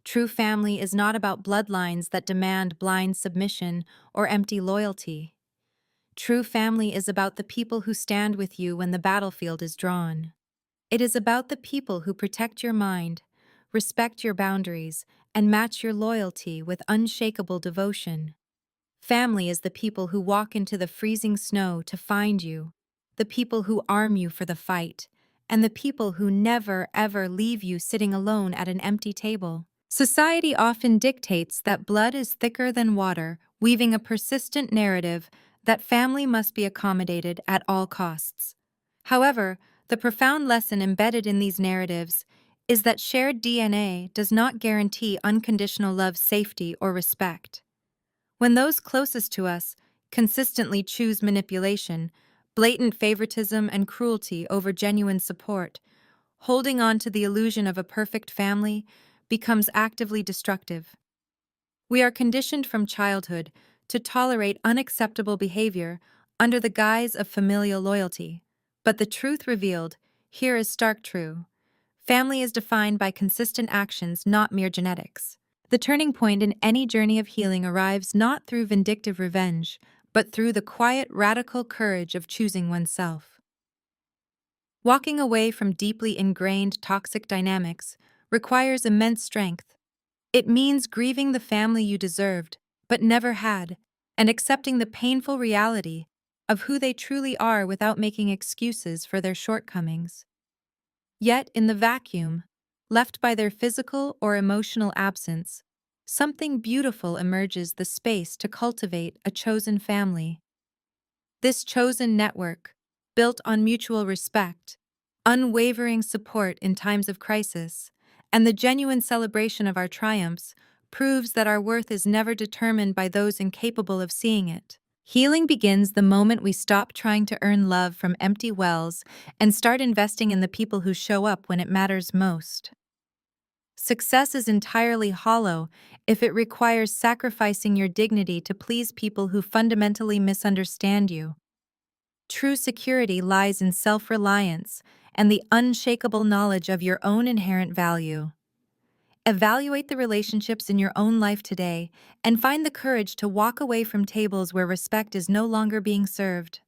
True family is not about bloodlines that demand blind submission or empty loyalty. True family is about the people who stand with you when the battlefield is drawn. It is about the people who protect your mind, respect your boundaries, and match your loyalty with unshakable devotion. Family is the people who walk into the freezing snow to find you, the people who arm you for the fight, and the people who never, ever leave you sitting alone at an empty table. Society often dictates that blood is thicker than water, weaving a persistent narrative that family must be accommodated at all costs. However, the profound lesson embedded in these narratives is that shared DNA does not guarantee unconditional love, safety, or respect. When those closest to us consistently choose manipulation, blatant favoritism, and cruelty over genuine support, holding on to the illusion of a perfect family becomes actively destructive. We are conditioned from childhood to tolerate unacceptable behavior under the guise of familial loyalty. But the truth revealed here is stark true. Family is defined by consistent actions, not mere genetics. The turning point in any journey of healing arrives not through vindictive revenge, but through the quiet, radical courage of choosing oneself. Walking away from deeply ingrained toxic dynamics requires immense strength. It means grieving the family you deserved, but never had, and accepting the painful reality of who they truly are without making excuses for their shortcomings. Yet, in the vacuum, left by their physical or emotional absence, something beautiful emerges the space to cultivate a chosen family. This chosen network, built on mutual respect, unwavering support in times of crisis, and the genuine celebration of our triumphs, proves that our worth is never determined by those incapable of seeing it. Healing begins the moment we stop trying to earn love from empty wells and start investing in the people who show up when it matters most. Success is entirely hollow if it requires sacrificing your dignity to please people who fundamentally misunderstand you. True security lies in self-reliance and the unshakable knowledge of your own inherent value. Evaluate the relationships in your own life today and find the courage to walk away from tables where respect is no longer being served.